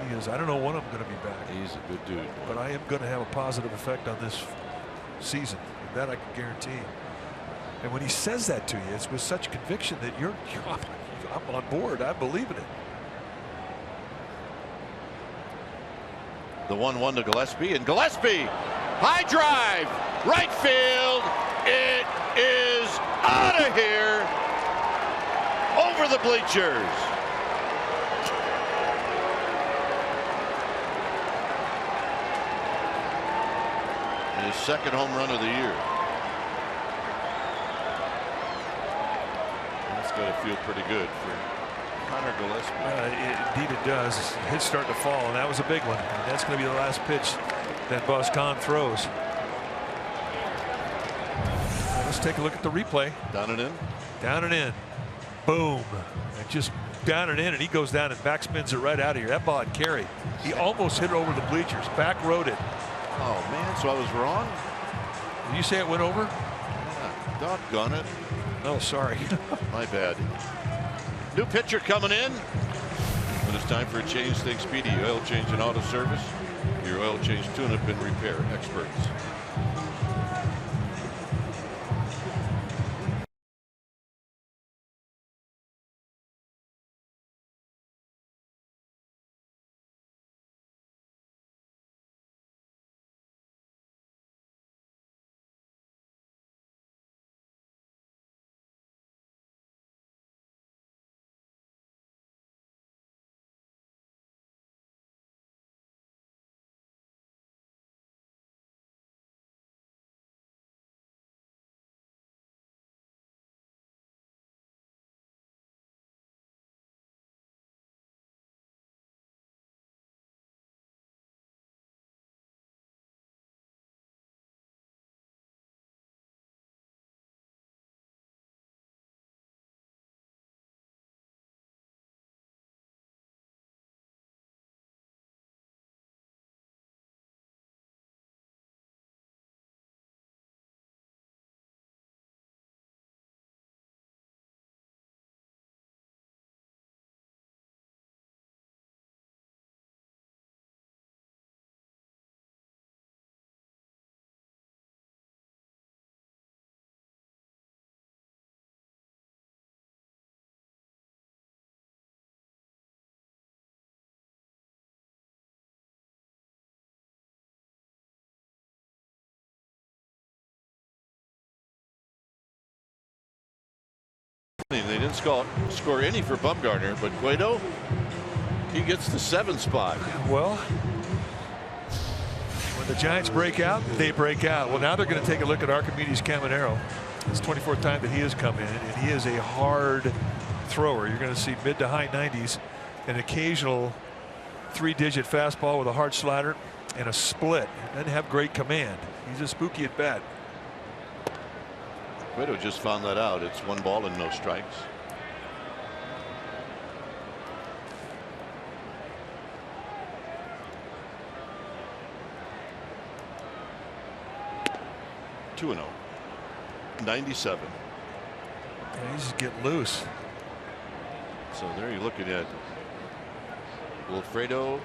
He is. I don't know when I'm going to be back. He's a good dude. But I am going to have a positive effect on this season. That I can guarantee. And when he says that to you, it's with such conviction that I'm on board. I believe in it. The 1-1 to Gillespie, and Gillespie, high drive, right field. It is out of here, over the bleachers. His second home run of the year. That's got to feel pretty good for Connor Gillespie. Indeed it does. His hit's starting to fall, and that was a big one. And that's going to be the last pitch that Boscan throws. Let's take a look at the replay. Down and in. Down and in. Boom. And just down and in, and he goes down and backspins it right out of here. That ball had carry. He almost hit it over the bleachers. Back rode it. Oh man, so I was wrong? Did you say it went over? Yeah, doggone it. Oh, sorry. My bad. New pitcher coming in. When it's time for a change, think Speedy Oil Change and Auto Service. Your oil change tune-up and repair experts. They didn't score any for Bumgarner, but Cueto, he gets the 7 spot. Well, when the Giants break out, they break out. Well, now they're going to take a look at Archimedes Caminero. It's the 24th time that he has come in, and he is a hard thrower. You're going to see mid to high 90s, an occasional 3-digit fastball with a hard slider and a split. He doesn't have great command. He's a spooky at bat. Cueto just found that out. It's 1 ball and no strikes. 2-0. 97. Yeah, he's just getting loose. So there you're looking at Wilfredo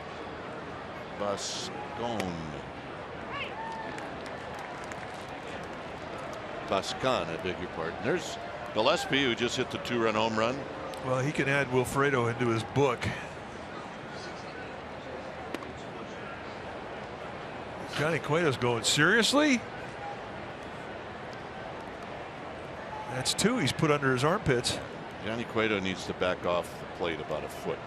Bascon, I beg your pardon. There's Gillespie, who just hit the 2-run home run. Well, he can add Wilfredo into his book. Johnny Cueto's going, seriously? That's 2 he's put under his armpits. Johnny Cueto needs to back off the plate about a foot.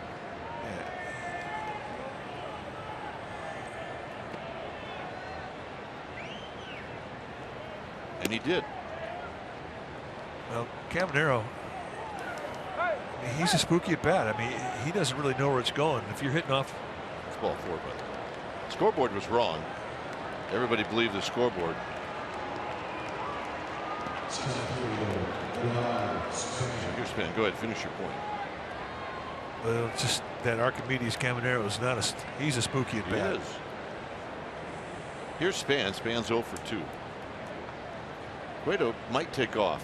And he did. Well, Caminero, he's a spooky at bat. I mean, he doesn't really know where it's going. If you're hitting off, it's ball 4, but the scoreboard was wrong. Everybody believed the scoreboard. Here's Span. Go ahead, finish your point. Well, just that Archimedes Caminero is not he's a spooky at bat. He is. Here's Span. Span's 0 for 2. Cueto might take off.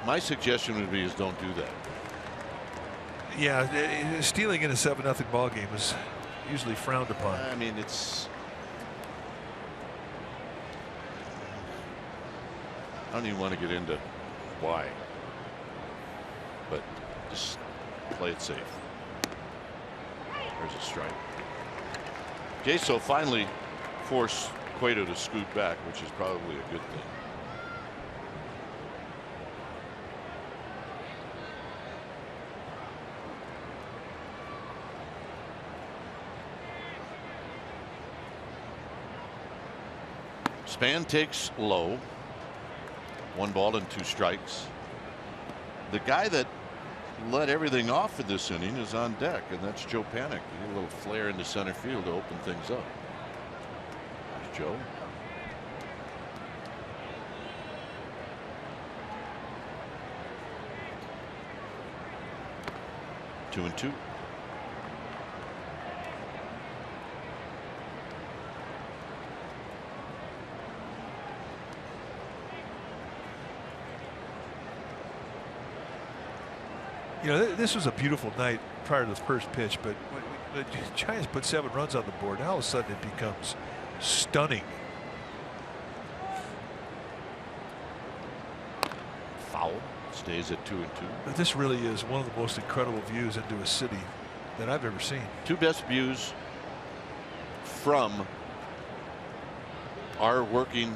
My suggestion would be is don't do that. Yeah, stealing in a 7-0 ball game is usually frowned upon. I mean, it's. I don't even want to get into why, but just play it safe. There's a strike. Jaso finally forced Cueto to scoot back, which is probably a good thing. Span takes low. 1 ball and 2 strikes. The guy that let everything off in this inning is on deck, and that's Joe Panik. He had a little flare into center field to open things up. There's Joe. Two and 2. You know, this was a beautiful night prior to the first pitch, but when the Giants put 7 runs on the board, now all of a sudden it becomes stunning. Foul. Stays at 2 and 2. But this really is one of the most incredible views into a city that I've ever seen. 2 best views from our working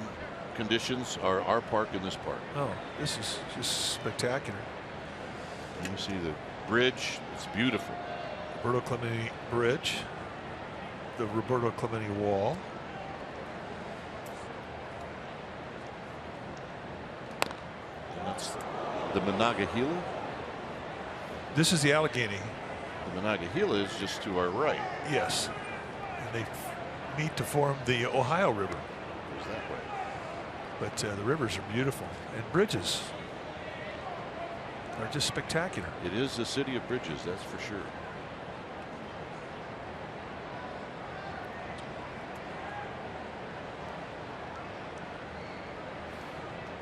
conditions are our park and this park. Oh, this is just spectacular. And you see the bridge. It's beautiful. Roberto Clemente Bridge, the Roberto Clemente Wall. And that's the Monongahela. This is the Allegheny. The Monongahela is just to our right. Yes. And they meet to form the Ohio River. Goes that way. But the rivers are beautiful, and bridges are just spectacular. It is the city of bridges, that's for sure.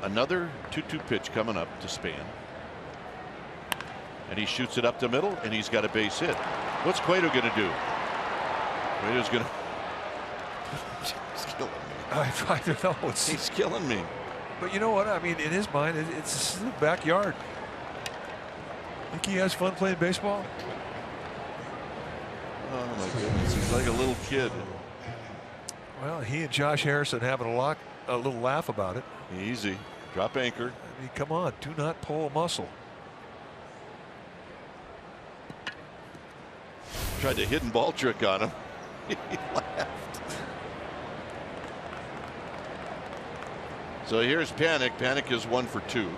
Another 2-2 pitch coming up to Span. And he shoots it up the middle, and he's got a base hit. What's Cueto going to do? Cueto's going to. He's killing me. I don't know. He's killing me. But you know what? I mean, in his mind, it's the backyard. Think he has fun playing baseball? Oh my goodness, he's like a little kid. Well, he and Josh Harrison having a little laugh about it. Easy, drop anchor. I mean, come on, do not pull a muscle. Tried a hidden ball trick on him. He laughed. So here's Panik. Panik is 1 for 2.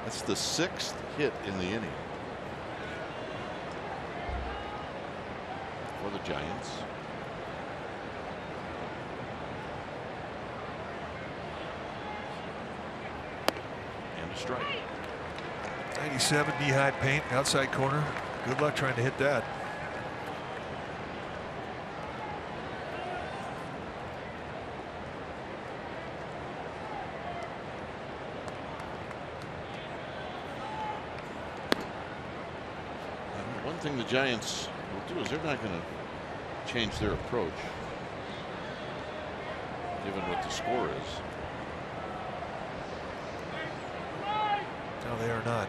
That's the 6th hit in the inning for the Giants. And a strike. 97 knee-high paint, outside corner. Good luck trying to hit that. One thing the Giants will do is they're not going to change their approach, given what the score is. No, they are not.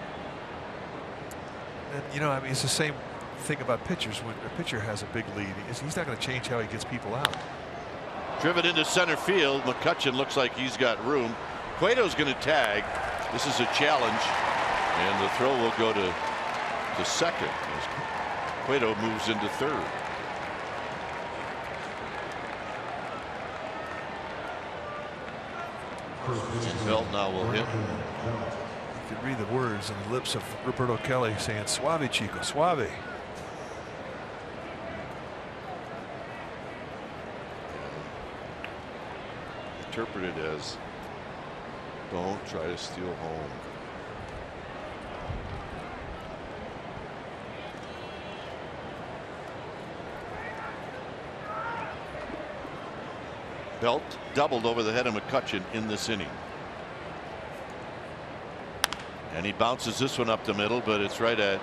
And you know, I mean, it's the same thing about pitchers. When a pitcher has a big lead, he's not going to change how he gets people out. Driven into center field. McCutchen looks like he's got room. Cueto's going to tag. This is a challenge, and the throw will go to second as Cueto moves into third. And Belt now will hit. You can read the words on the lips of Roberto Kelly saying, "Suave, Chico, suave." Interpreted as, "Don't try to steal home." Belt doubled over the head of McCutchen in this inning. And he bounces this one up the middle, but it's right at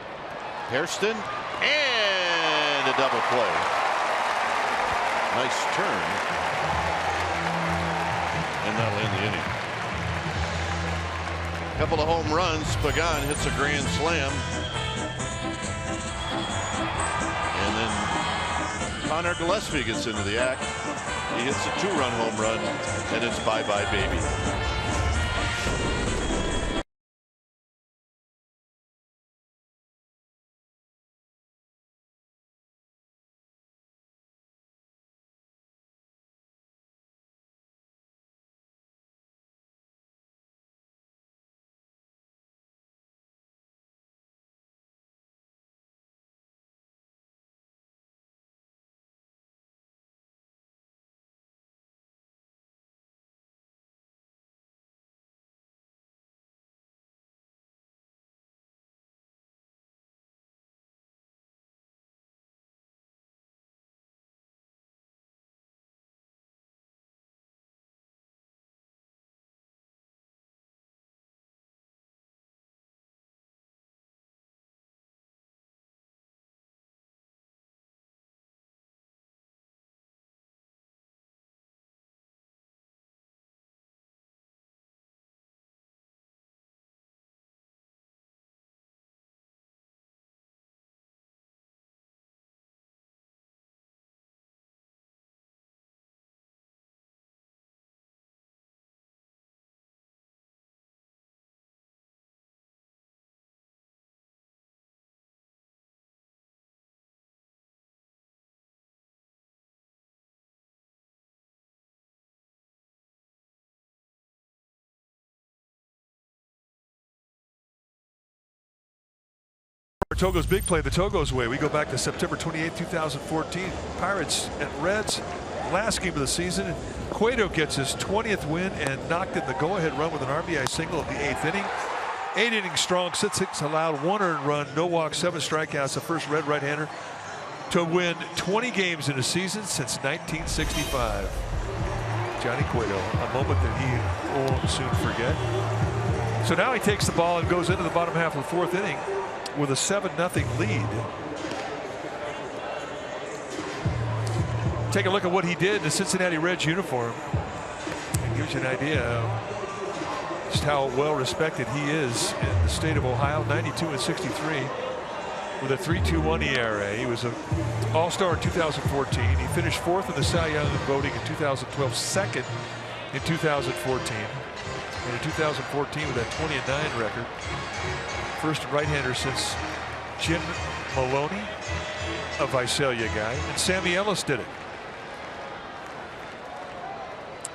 Hairston, and a double play. Nice turn. And that'll end the inning. A couple of home runs. Pagan hits a grand slam. And then Connor Gillespie gets into the act. He hits a 2-run home run, and it's bye-bye, baby. Togo's big play the Togo's way. We go back to September 28, 2014. Pirates and Reds, last game of the season. Cueto gets his 20th win and knocked in the go-ahead run with an RBI single at the 8th inning. 8 innings strong, 6 allowed, 1 earned run, no walks, 7 strikeouts. The first Red right-hander to win 20 games in a season since 1965. Johnny Cueto, a moment that he won't soon forget. So now he takes the ball and goes into the bottom half of the 4th inning with a 7-0 lead. Take a look at what he did in the Cincinnati Reds uniform. It gives you an idea of just how well respected he is in the state of Ohio. 92-63 with a 3.21 ERA. He was an All-Star in 2014. He finished 4th in the Cy Young voting in 2012, 2nd in 2014. And in 2014 with that 20-9 record. First right-hander since Jim Maloney, a Visalia guy, and Sammy Ellis did it.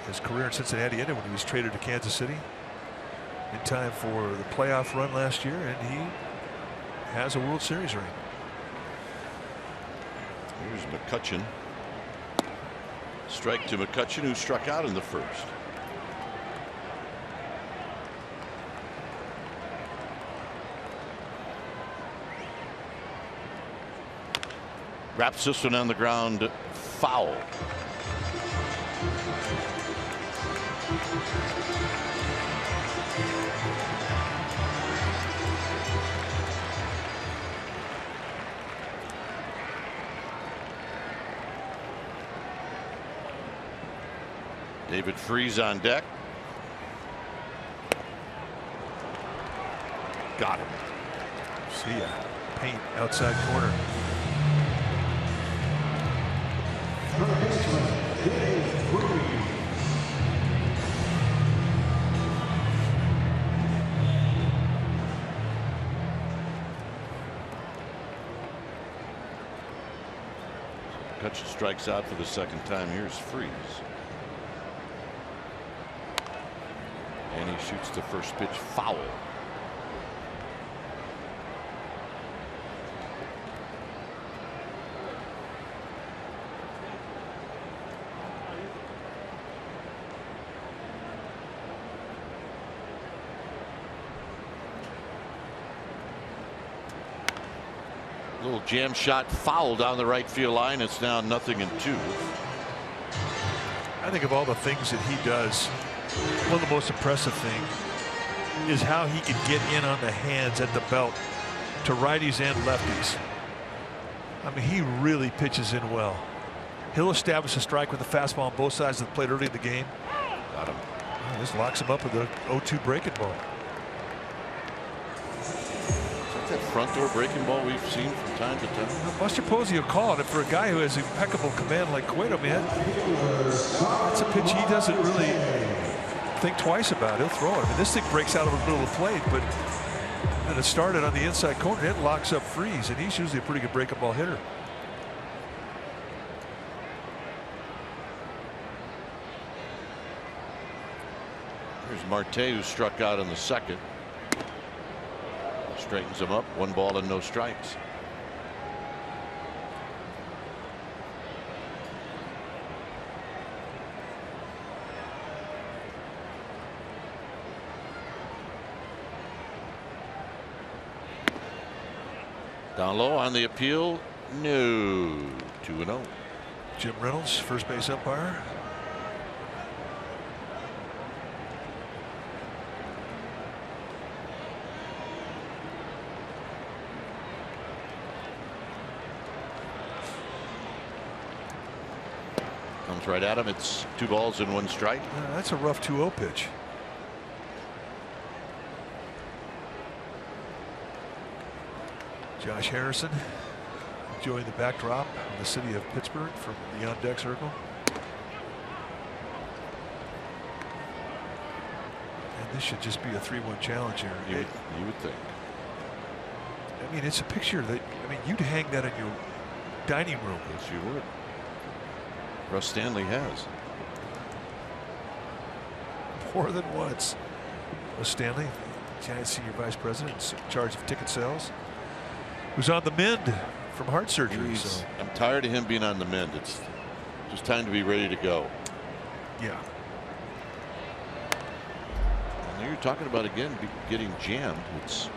His career in Cincinnati ended when he was traded to Kansas City in time for the playoff run last year, and he has a World Series ring. Here's McCutchen. Strike to McCutchen, who struck out in the first. Wraps this one on the ground, foul. David Freese on deck. Got him. See ya. Paint outside corner. Kutch strikes out for the second time. Here's Freese. And he shoots the first pitch foul. Little jam shot foul down the right field line. It's now 0-2. I think of all the things that he does, one of the most impressive things is how he can get in on the hands at the belt to righties and lefties. I mean, he really pitches in well. He'll establish a strike with a fastball on both sides of the plate early in the game. Got him. This locks him up with a 0-2 breaking ball. Is that front door breaking ball we've seen from time to time? Well, Buster Posey will call it. And for a guy who has impeccable command like Cueto, man, that's a pitch he doesn't really think twice about. He'll throw it. I mean, this thing breaks out of the middle of the plate, but then it started on the inside corner. It locks up Freese, and he's usually a pretty good breaking ball hitter. Here's Marte, who struck out in the second. Straightens him up. 1 ball and no strikes. Down low on the appeal. No. 2-0. Jim Reynolds, first base umpire. Comes right at him. It's 2 balls and 1 strike. That's a rough 2-0 pitch. Josh Harrison enjoying the backdrop of the city of Pittsburgh from the on-deck circle. And this should just be a 3-1 challenge here. You would think. I mean, it's a picture that, I mean, you'd hang that in your dining room. Yes, you would. Russ Stanley has. More than once. Russ Stanley, Giants senior vice president in charge of ticket sales, who's on the mend from heart surgery. So I'm tired of him being on the mend. It's just time to be ready to go. Yeah. And you're talking about again getting jammed. It's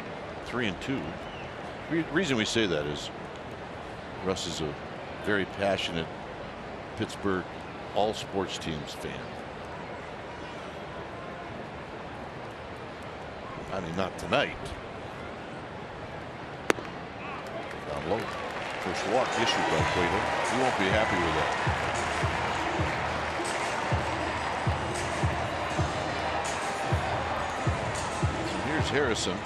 3-2. The reason we say that is Russ is a very passionate Pittsburgh all sports teams fan. I mean, not tonight. Down low. First walk issued by Cueto. He won't be happy with that. And here's Harrison.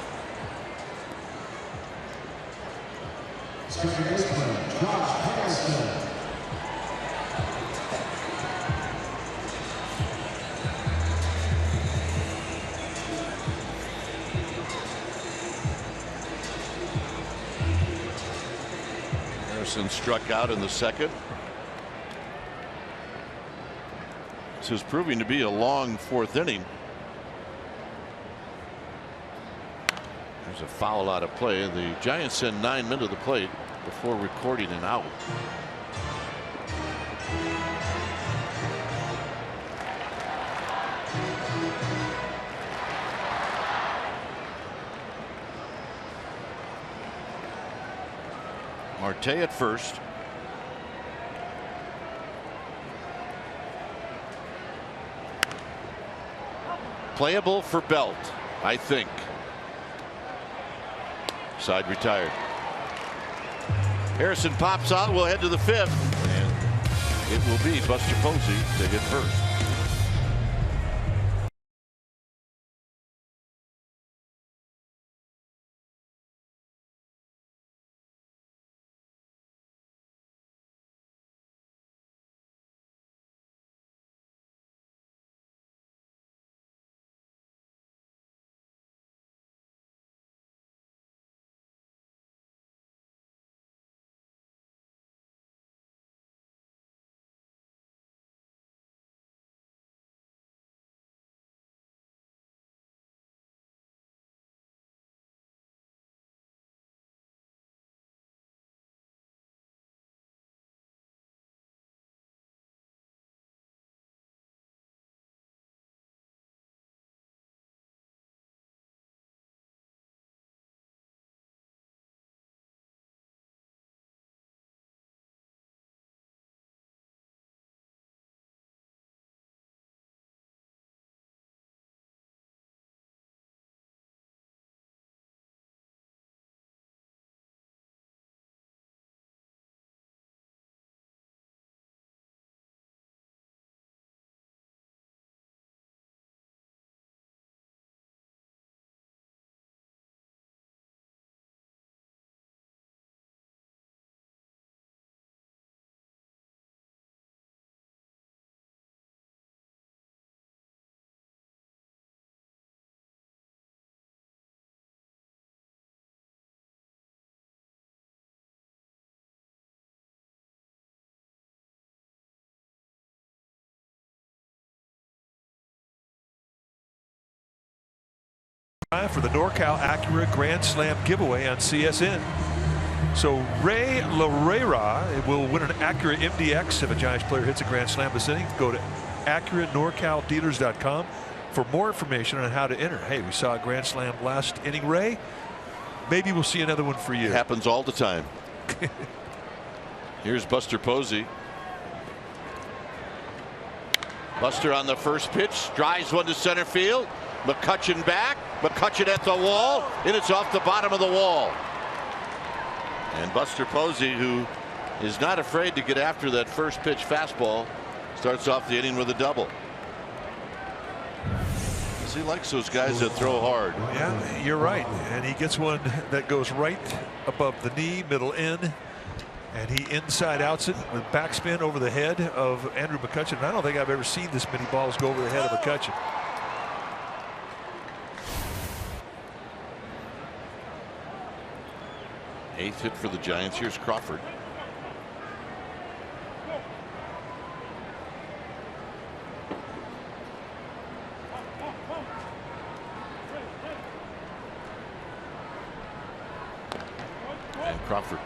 Harrison struck out in the second. This is proving to be a long 4th inning. There's a foul out of play, and the Giants send 9 men to the plate before recording an out. Marte at first. Playable for Belt, I think. Side retired. Harrison pops out. We'll head to the 5th. And it will be Buster Posey to hit first. For the NorCal Acura Grand Slam giveaway on CSN. So Ray Larera will win an Acura MDX if a Giants player hits a Grand Slam this inning. Go to AcuraNorCalDealers.com for more information on how to enter. Hey, we saw a Grand Slam last inning, Ray. Maybe we'll see another one for you. It happens all the time. Here's Buster Posey. Buster on the first pitch, drives one to center field. McCutchen back, McCutchen at the wall, and it's off the bottom of the wall. And Buster Posey, who is not afraid to get after that first pitch fastball, starts off the inning with a double. He likes those guys that throw hard. Yeah, you're right. And he gets one that goes right above the knee, middle in, and he inside outs it with backspin over the head of Andrew McCutchen. And I don't think I've ever seen this many balls go over the head of McCutchen. Eighth hit for the Giants. Here's Crawford. And Crawford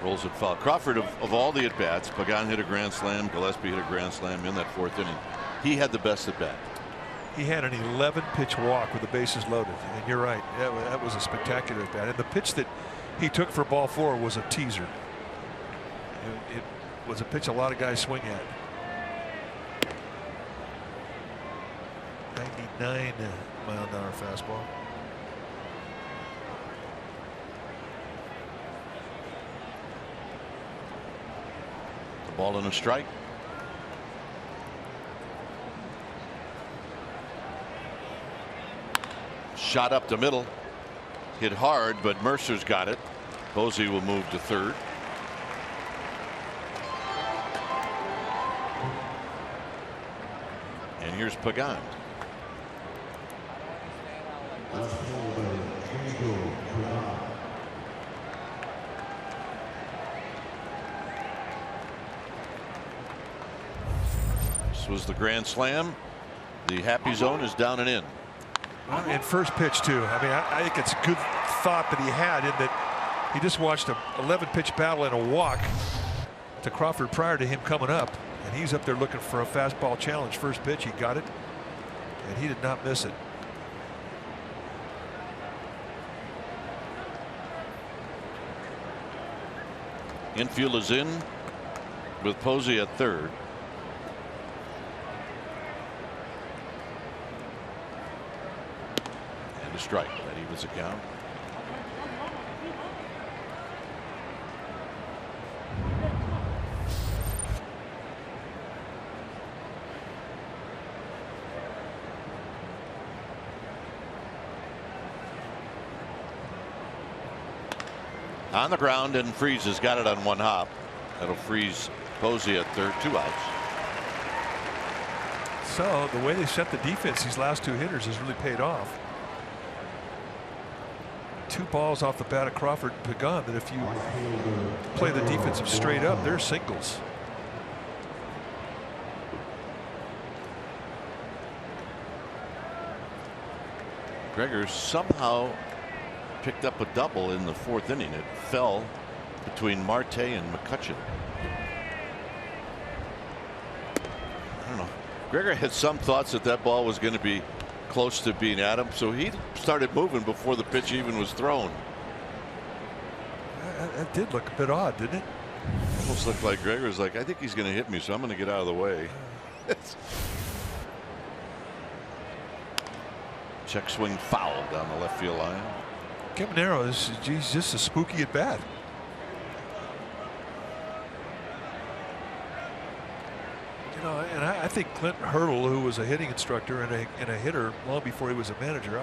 rolls it foul. Crawford, of all the at-bats, Pagan hit a grand slam, Gillespie hit a grand slam in that 4th inning. He had the best at-bat. He had an 11-pitch walk with the bases loaded. And you're right. That was a spectacular at-bat. And the pitch that he took for ball 4 was a teaser. It was a pitch a lot of guys swing at. 99-mile-an-hour fastball. The ball and a strike. Shot up the middle. Hit hard, but Mercer's got it. Posey will move to 3rd. And here's Pagan. This was the grand slam. The happy zone is down and in. And first pitch too. I mean, I think it's a good thought that he had in that he just watched a 11-pitch battle and a walk to Crawford prior to him coming up, and he's up there looking for a fastball challenge. First pitch, he got it, and he did not miss it. Infield is in with Posey at 3rd. a strike. That evens the count. On the ground, and Freese has got it on one hop. That'll freeze Posey at third, 2 outs. So the way they set the defense these last 2 hitters has really paid off. 2 balls off the bat of Crawford and Pagan that if you play the defensive straight up, they're singles. Gregor somehow picked up a double in the 4th inning. It fell between Marte and McCutcheon. I don't know. Gregor had some thoughts that that ball was going to be close to being at him, so he started moving before the pitch even was thrown. That did look a bit odd, didn't it? Almost looked like Gregor's like, I think he's going to hit me, so I'm going to get out of the way. Check swing foul down the left field line. Caminero is just a spooky at bat. You know, and I think Clint Hurdle, who was a hitting instructor and a hitter long before he was a manager,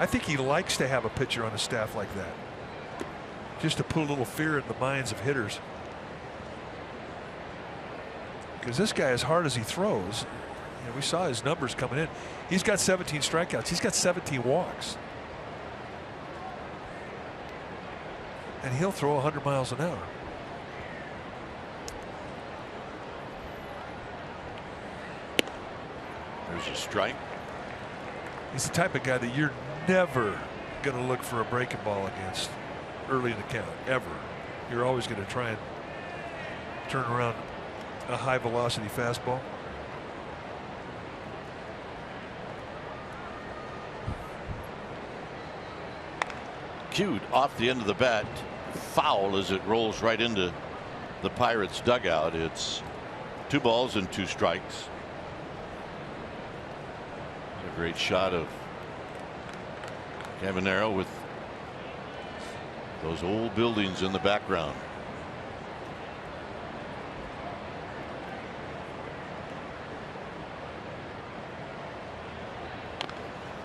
I think he likes to have a pitcher on the staff like that, just to put a little fear in the minds of hitters. Because this guy, as hard as he throws, you know, we saw his numbers coming in. He's got 17 strikeouts. He's got 17 walks. And he'll throw 100 miles an hour. There's a strike. He's the type of guy that you're never going to look for a breaking ball against early in the count, ever. You're always going to try and turn around a high velocity fastball. Cued off the end of the bat, foul as it rolls right into the Pirates dugout. It's 2 balls and 2 strikes. A great shot of Caminero with those old buildings in the background.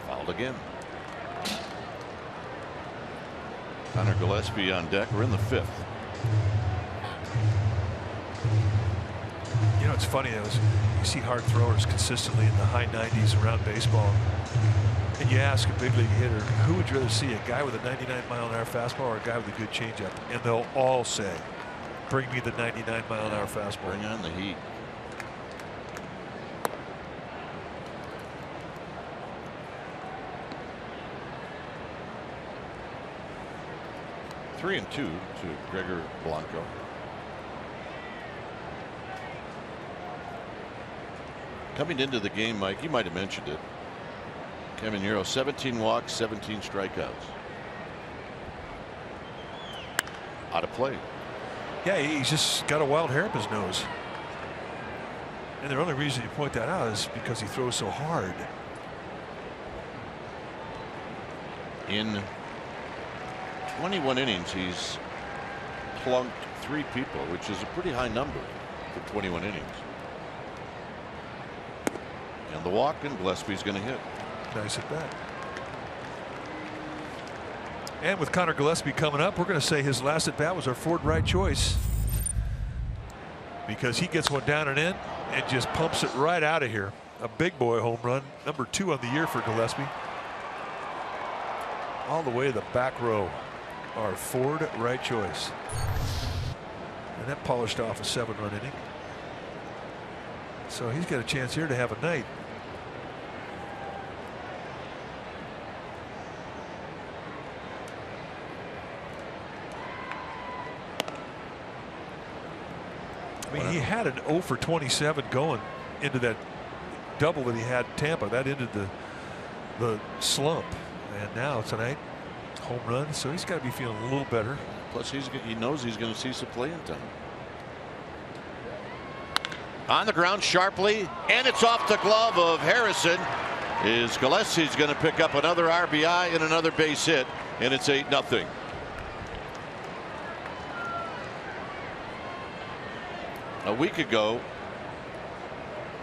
Fouled again. Connor Gillespie on deck. We're in the 5th. You know, it's funny. You see hard throwers consistently in the high 90s around baseball. And you ask a big league hitter, who would you rather see, a guy with a 99-mile-an-hour fastball or a guy with a good changeup? And they'll all say, bring me the 99-mile-an-hour fastball. Bring on the heat. Three and 2 to Gregor Blanco. Coming into the game, Mike, you might have mentioned it. Caminero, 17 walks, 17 strikeouts. Out of play. Yeah, he's just got a wild hair up his nose. And the only reason you point that out is because he throws so hard. In 21 innings, he's plunked 3 people, which is a pretty high number for 21 innings. And the walk, and Gillespie's going to hit. Nice at bat. And with Connor Gillespie coming up, we're going to say his last at bat was our Ford right choice, because he gets one down and in and just pumps it right out of here. A big boy home run, number 2 on the year for Gillespie. All the way to the back row. Our Ford right choice. And that polished off a 7-run inning. So he's got a chance here to have a night. I mean, he had an 0 for 27 going into that double that he had in Tampa. That ended the slump. And now tonight, home run, so he's got to be feeling a little better. Plus, he knows he's going to see some playing time. On the ground sharply, and it's off the glove of Harrison. is Gillespie's going to pick up another RBI and another base hit, and it's 8-0. A week ago,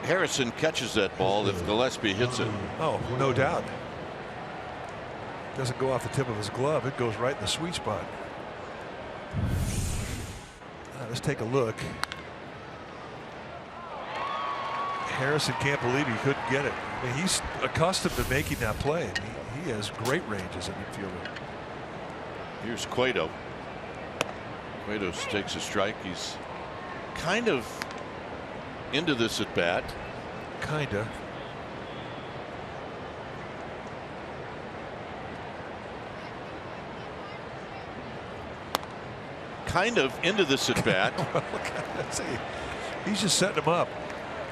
Harrison catches that ball if Gillespie hits it. Oh, no doubt. Doesn't go off the tip of his glove. It goes right in the sweet spot. Let's take a look. Harrison can't believe he couldn't get it. I mean, he's accustomed to making that play. He has great range as an infielder. Here's Cueto. Cueto takes a strike. He's kind of into this at bat. Kinda. Kind of into this at bat. He's just setting him up.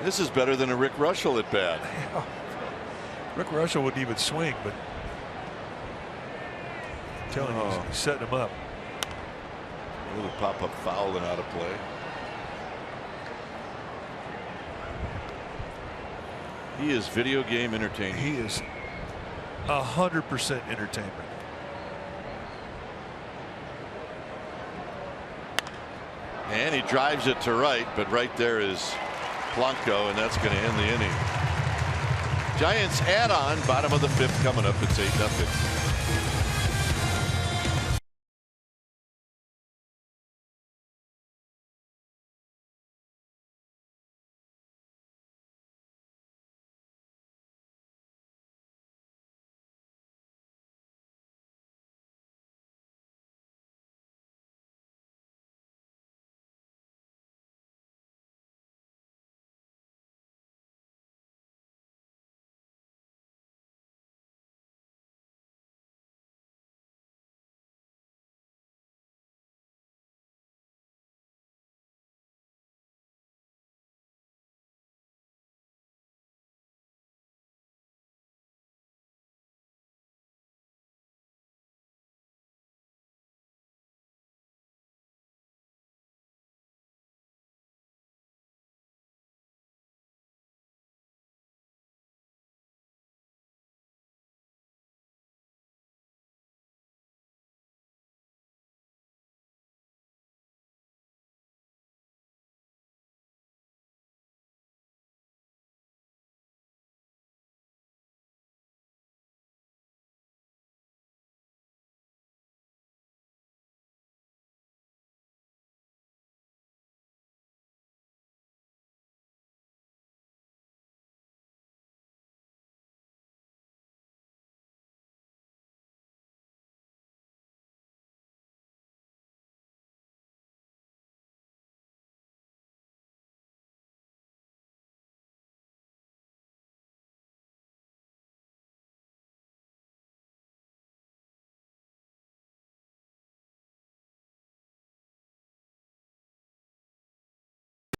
This is better than a Rick Russell at bat. Yeah. Rick Russell wouldn't even swing, but I'm telling you, he's setting him up. A little pop-up foul and out of play. He is video game entertaining. He is 100% entertainment. And he drives it to right, but right there is Blanco, and that's going to end the inning. Giants add on, bottom of the 5th coming up. It's 8-0.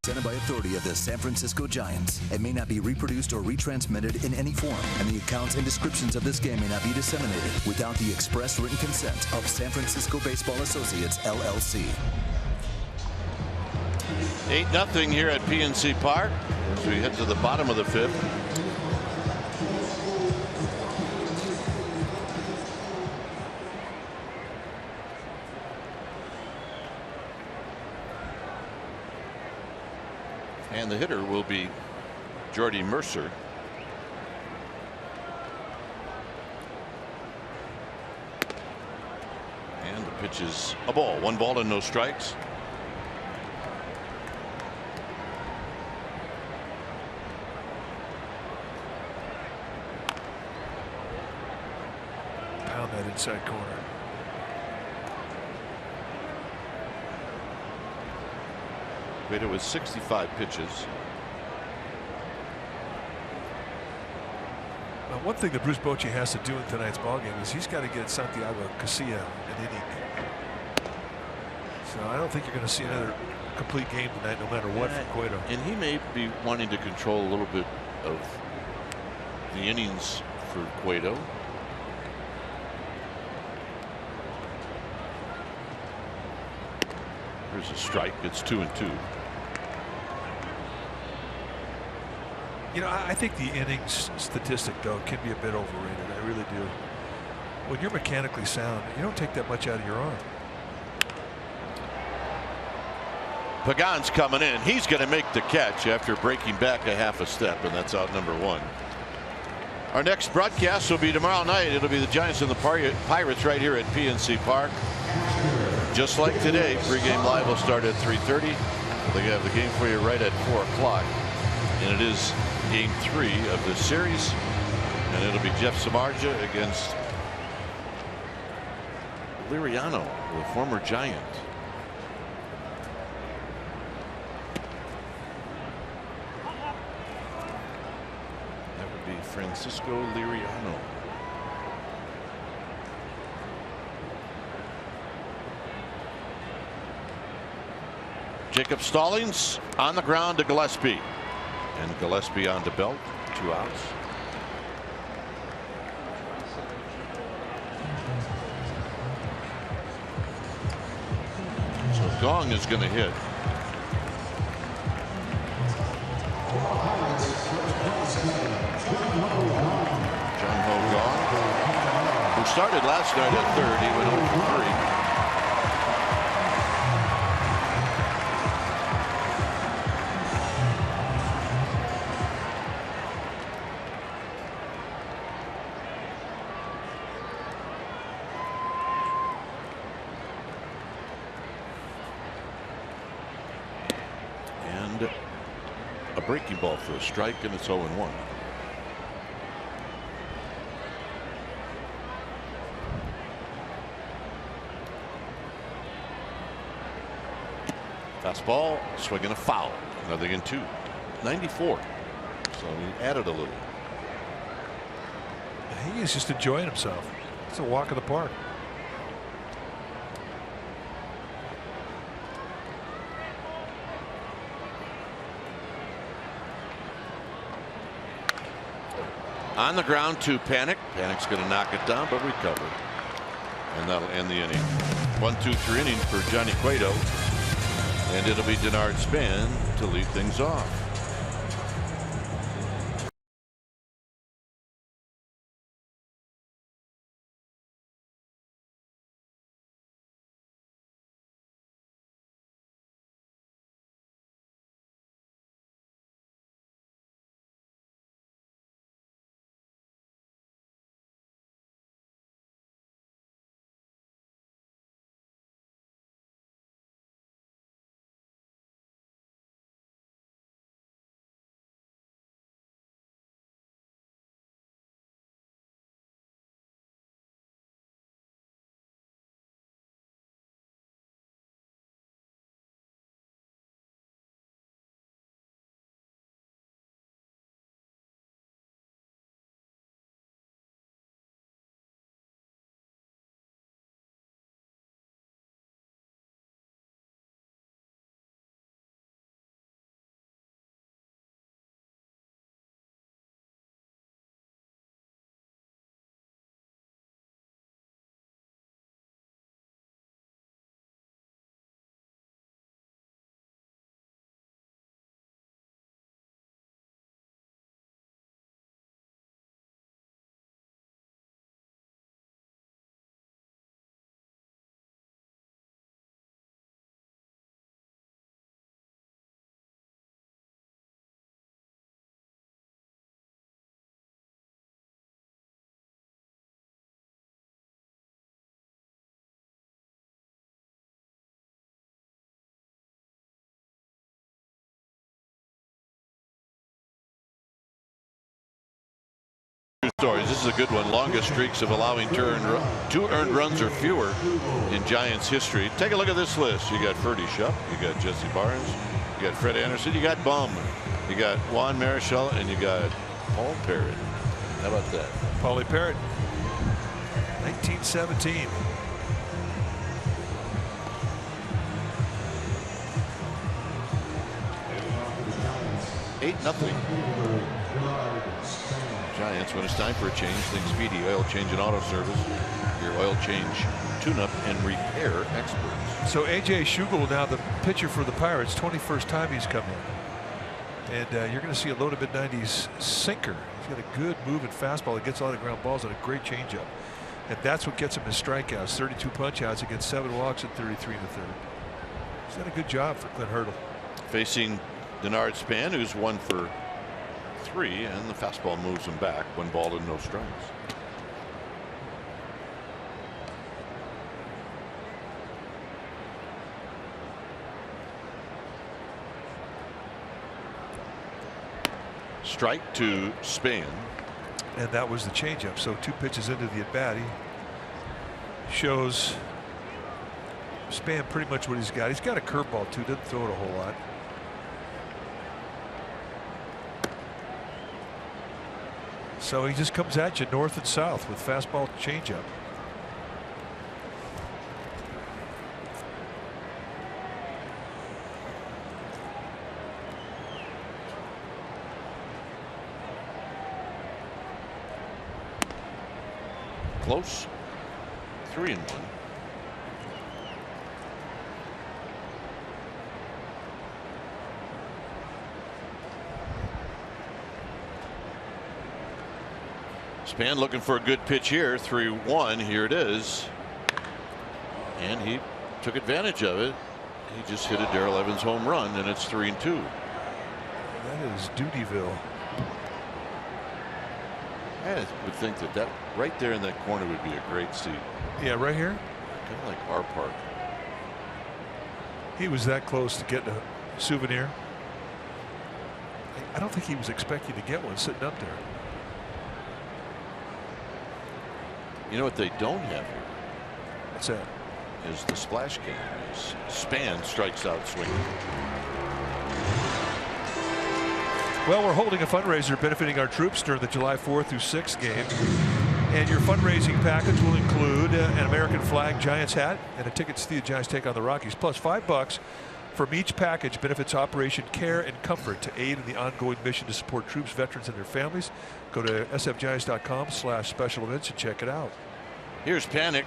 Presented by authority of the San Francisco Giants. It may not be reproduced or retransmitted in any form, and the accounts and descriptions of this game may not be disseminated without the express written consent of San Francisco Baseball Associates, LLC. 8-0 here at PNC Park as we head to the bottom of the 5th. And the hitter will be Jordy Mercer. And the pitch is a ball. 1 ball and no strikes. Pound that inside corner. Cueto with 65 pitches. Now, one thing that Bruce Bochy has to do in tonight's ballgame is he's got to get Santiago Casilla an inning. So I don't think you're going to see another complete game tonight, no matter what, from Cueto. And he may be wanting to control a little bit of the innings for Cueto. Here's a strike. It's 2-2. You know, I think the innings statistic, though, can be a bit overrated. I really do. When you're mechanically sound, you don't take that much out of your arm. Pagan's coming in. He's going to make the catch after breaking back a half a step, and that's out number one. Our next broadcast will be tomorrow night. It'll be the Giants and the Pirates right here at PNC Park. Just like today, pregame live will start at 3:30. They have the game for you right at 4 o'clock. And it is game 3 of this series. And it'll be Jeff Samardzija against Liriano, the former Giant. That would be Francisco Liriano. Jacob Stallings on the ground to Gillespie. And Gillespie on to Belt. 2 outs. So Gong is going to hit. Jung Ho Gong, who started last night at third. He went 0 for 3. A breaking ball for a strike, and it's 0-1. Fastball, swinging a foul. Nothing in 2. 94. So he added a little. He is just enjoying himself. It's a walk in the park. On the ground to Panic. Panic's going to knock it down, but recover. And that'll end the inning. 1-2-3 inning for Johnny Cueto. And it'll be Denard Span to lead things off. Stories. This is a good one. Longest streaks of allowing 2 earned runs or fewer in Giants history. Take a look at this list. You got Ferdy Shupp, you got Jesse Barnes, you got Fred Anderson, you got Bum, you got Juan Marichal, and you got Paul Parrott. How about that? Paulie Parrott, 1917. Nothing. Giants, when it's time for a change, think Speedy Oil Change and Auto Service. Your oil change, tune-up, and repair experts. So A.J. Schugel now the pitcher for the Pirates. 21st time he's come in. And you're going to see a low to mid-90s sinker. He's got a good moving fastball that gets a lot of ground balls and a great changeup. And that's what gets him his strikeouts. 32 punch-outs against 7 walks and 33 in the third. He's done a good job for Clint Hurdle. Facing Denard Span, who's 1 for 3, and the fastball moves him back. 1 ball and no strikes. Strike to Span. And that was the changeup. So 2 pitches into the at-bat, he shows Span pretty much what he's got. He's got a curveball too. Doesn't throw it a whole lot. So he just comes at you north and south with fastball changeup. Close. 3-1. Span looking for a good pitch here. 3-1. Here it is. And he took advantage of it. He just hit a Darrell Evans home run, and it's 3-2. That is Dutyville. I would think that right there in that corner would be a great seat. Yeah, right here. Kind of like our park. He was that close to getting a souvenir. I don't think he was expecting to get one sitting up there. You know what they don't have here? What's that? Is the splash game. Span strikes out swinging. Well, we're holding a fundraiser benefiting our troops during the July 4th through 6th game. And your fundraising package will include an American flag Giants hat and a ticket to see the Giants take on the Rockies, plus $5 from each package benefits Operation Care and Comfort to aid in the ongoing mission to support troops, veterans, and their families. Go to sfgiants.com/special events and check it out. Here's Panic.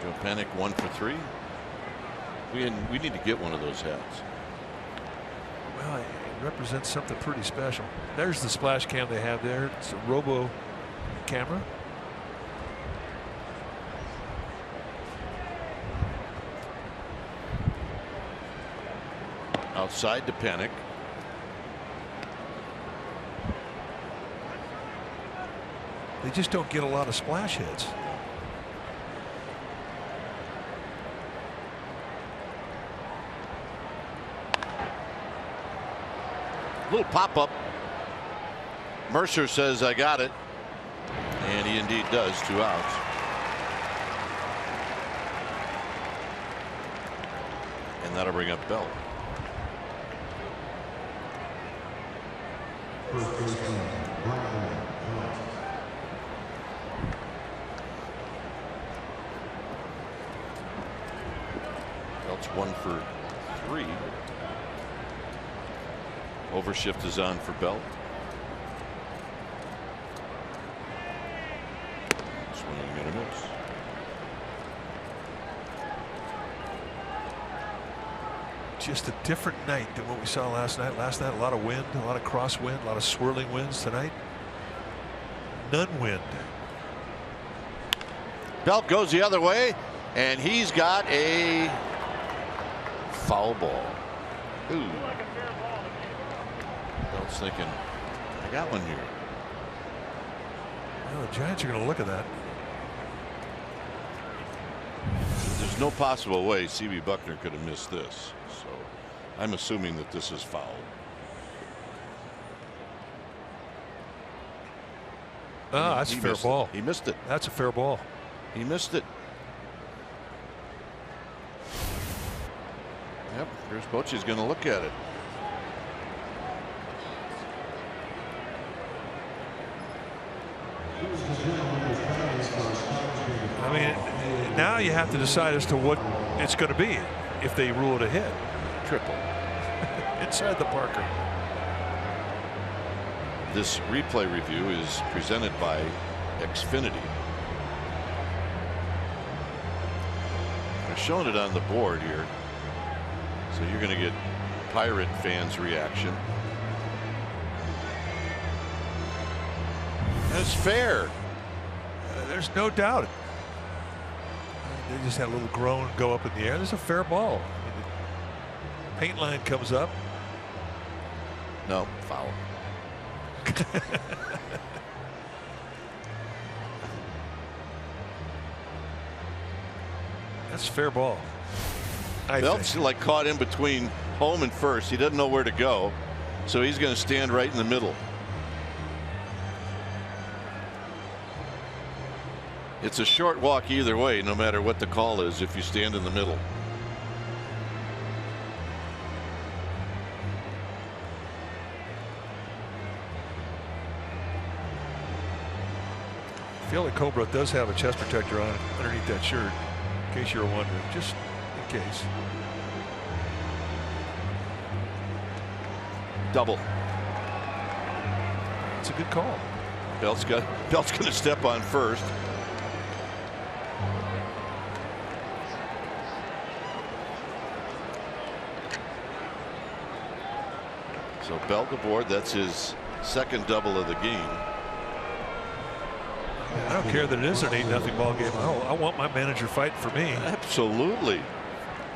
Joe Panic 1 for 3. We need to get one of those hats. Well, it represents something pretty special. There's the splash cam they have there. It's a robo camera. Outside to Panic. They just don't get a lot of splash hits. Little pop up. Mercer says, I got it. And he indeed does. 2 outs. And that'll bring up Bell. Belt's 1 for 3. Overshift is on for Belt. Swinging and a miss. Just a different night than what we saw last night. Last night, a lot of wind, a lot of crosswind, a lot of swirling winds. Tonight, none wind. Belt goes the other way, and he's got a foul ball. Ooh. Belt's thinking, I got one here. Well, the Giants are going to look at that. There's no possible way C.B. Buckner could have missed this. So I'm assuming that this is foul. Ah, that's a fair ball. He missed it. That's a fair ball. He missed it. Yep, here's Bochy's going to look at it. I mean, now you have to decide as to what it's going to be if they rule it a hit. Triple. Inside the Parker. This replay review is presented by Xfinity. They're showing it on the board here. So you're going to get Pirate fans' reaction. it's fair. There's no doubt. They just had a little groan go up in the air. There's a fair ball. I mean, the paint line comes up. No, foul. That's fair ball. Belt's like caught in between home and first. He doesn't know where to go, so he's going to stand right in the middle. It's a short walk either way, no matter what the call is, if you stand in the middle. I feel like Cobra does have a chest protector on underneath that shirt, in case you're wondering, just in case. Double. It's a good call. Belt's going to step on first. So Belt aboard. That's his second double of the game. I don't care that it is an 8-0 ball game. I want my manager fighting for me. Absolutely.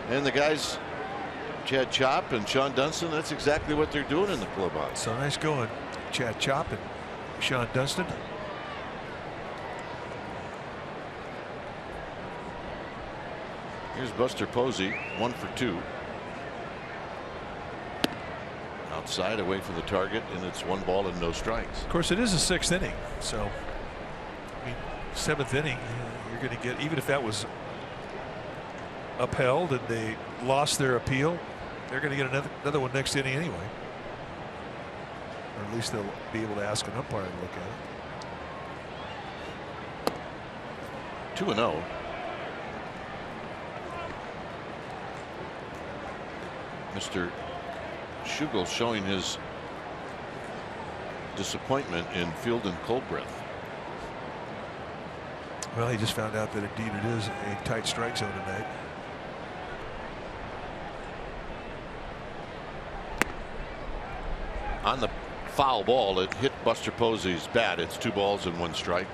And the guys, Chad Chop and Sean Dunston, that's exactly what they're doing in the clubhouse. So nice going, Chad Chop and Sean Dunston. Here's Buster Posey, 1 for 2. Outside, away from the target, and it's 1 ball and no strikes. Of course, it is a 6th inning, so I mean, 7th inning, you're going to get, even if that was upheld and they lost their appeal, they're going to get another one next inning anyway. Or at least they'll be able to ask an umpire to look at it. 2-0. Mr. Schugel showing his disappointment in field and cold breath. Well, he just found out that indeed it is a tight strike zone tonight. On the foul ball, it hit Buster Posey's bat. It's 2 balls and 1 strike.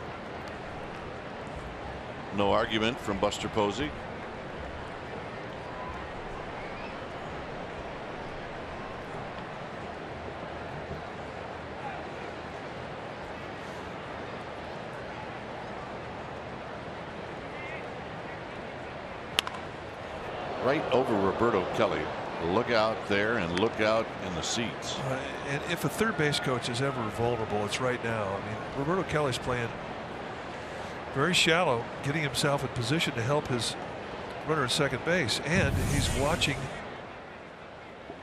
No argument from Buster Posey. Right over Roberto Kelly. Look out there and look out in the seats. And if a third base coach is ever vulnerable, it's right now. I mean, Roberto Kelly's playing very shallow, getting himself in position to help his runner at second base, and he's watching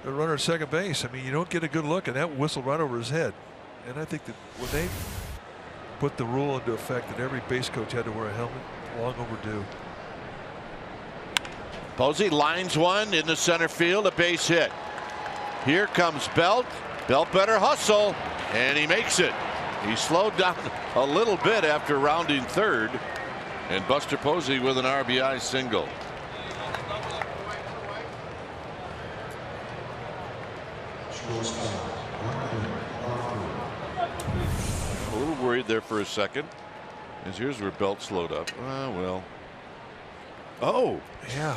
the runner at second base. I mean, you don't get a good look, and that whistled right over his head. And I think that when they put the rule into effect that every base coach had to wear a helmet, long overdue. Posey lines one into center field, a base hit. Here comes Belt. Belt better hustle, and he makes it. He slowed down a little bit after rounding third, and Buster Posey with an RBI single. A little worried there for a second, as here's where Belt slowed up. Well. Oh, yeah,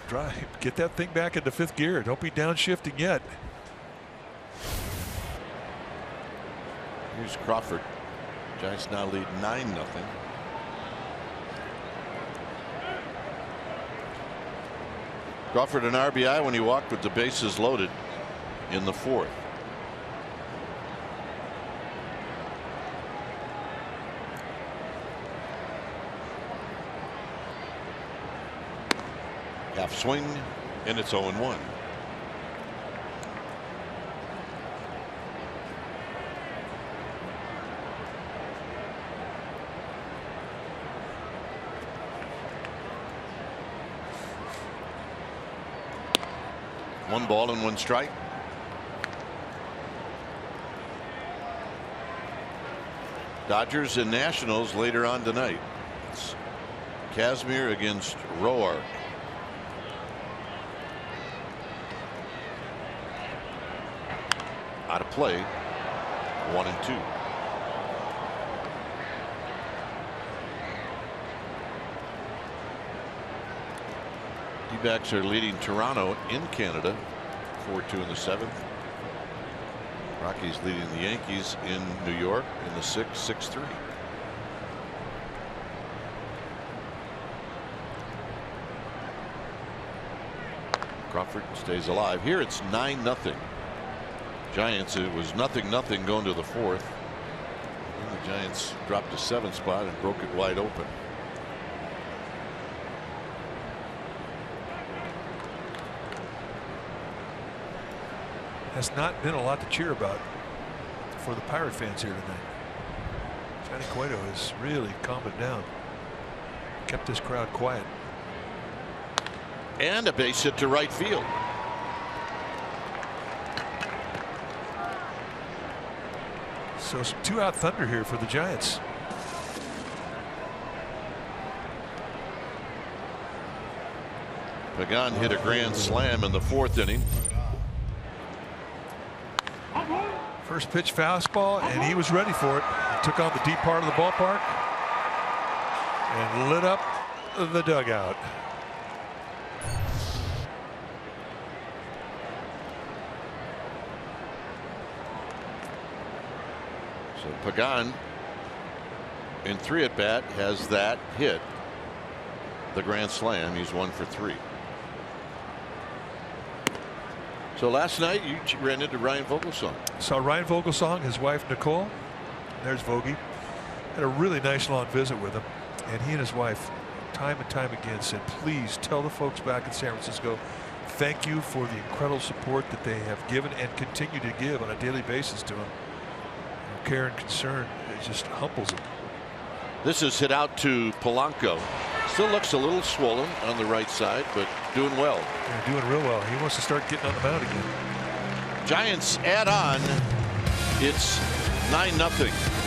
drive. Get that thing back into 5th gear. Don't be downshifting yet. Here's Crawford. Giants now lead 9-0. Crawford an RBI when he walked with the bases loaded in the 4th. Half swing, and it's 0-1. One ball and 1 strike. Dodgers and Nationals later on tonight. It's Kazmir against Roark. Out of play, 1-2. D-backs are leading Toronto in Canada 4-2 in the 7th. Rockies leading the Yankees in New York in the 6th 6-3. Crawford stays alive. Here it's 9-0. Giants, it was 0-0 going to the 4th. And the Giants dropped a 7th spot and broke it wide open. Has not been a lot to cheer about for the Pirate fans here tonight. Johnny Cueto has really calmed it down, kept this crowd quiet. And a base hit to right field. So some 2-out thunder here for the Giants. Pagan hit a grand slam in the 4th inning. First pitch fastball, and he was ready for it. He took on the deep part of the ballpark and lit up the dugout. So Pagan in 3 at bat has that hit, the grand slam. He's 1 for 3. So last night you ran into Ryan Vogelsong. Saw Ryan Vogelsong, his wife Nicole. There's Vogie. Had a really nice long visit with him, and he and his wife time and time again said, please tell the folks back in San Francisco thank you for the incredible support that they have given and continue to give on a daily basis to him. Care and concern, it just humbles him. This is hit out to Polanco. Still looks a little swollen on the right side, but doing well. Yeah, doing real well. He wants to start getting on the mound again. Giants add on. It's 9-0.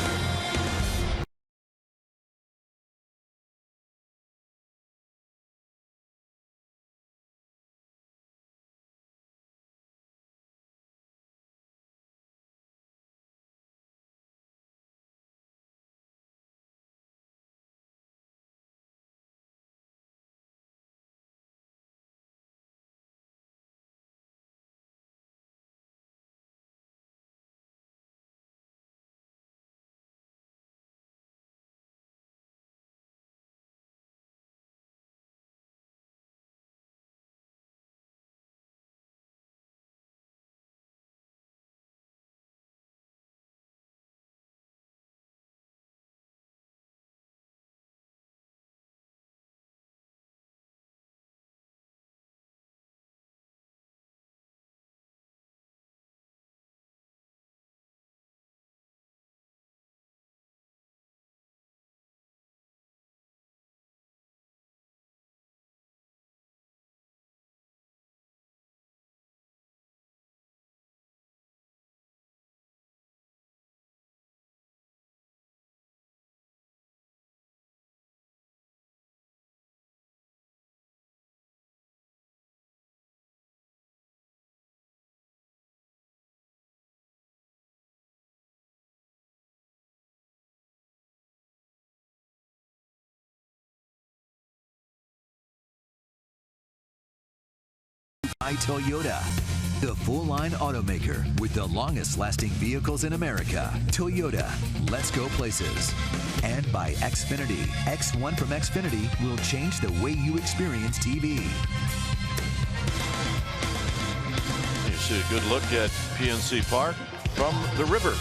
By Toyota, the full-line automaker with the longest-lasting vehicles in America. Toyota, let's go places. And by Xfinity. X1 from Xfinity will change the way you experience TV. You see a good look at PNC Park from the river.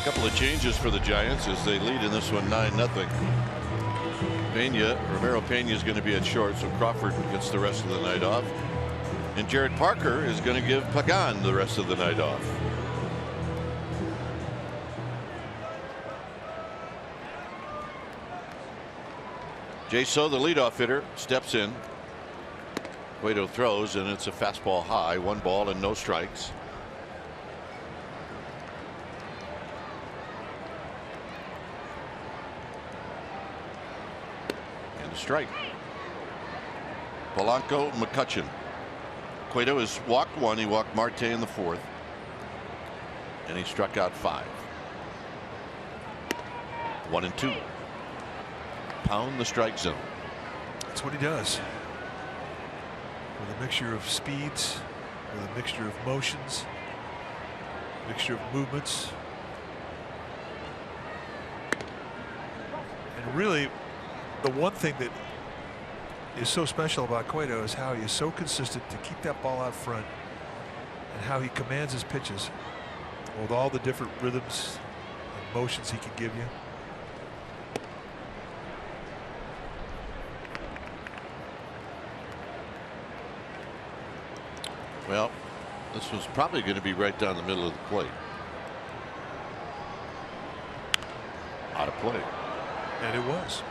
A couple of changes for the Giants as they lead in this one 9-0. Romero Pena is going to be at short, so Crawford gets the rest of the night off. And Jared Parker is going to give Pagan the rest of the night off. Jay So, the leadoff hitter, steps in. Cueto throws, and it's a fastball high, 1 ball and no strikes. Strike. Polanco, McCutcheon. Cueto has walked 1. He walked Marte in the 4th. And he struck out 5. 1-2. Pound the strike zone. That's what he does. With a mixture of speeds, with a mixture of motions, mixture of movements. And really, the one thing that is so special about Cueto is how he is so consistent to keep that ball out front and how he commands his pitches with all the different rhythms and motions he can give you. Well, this was probably going to be right down the middle of the plate. Out of play. And it was.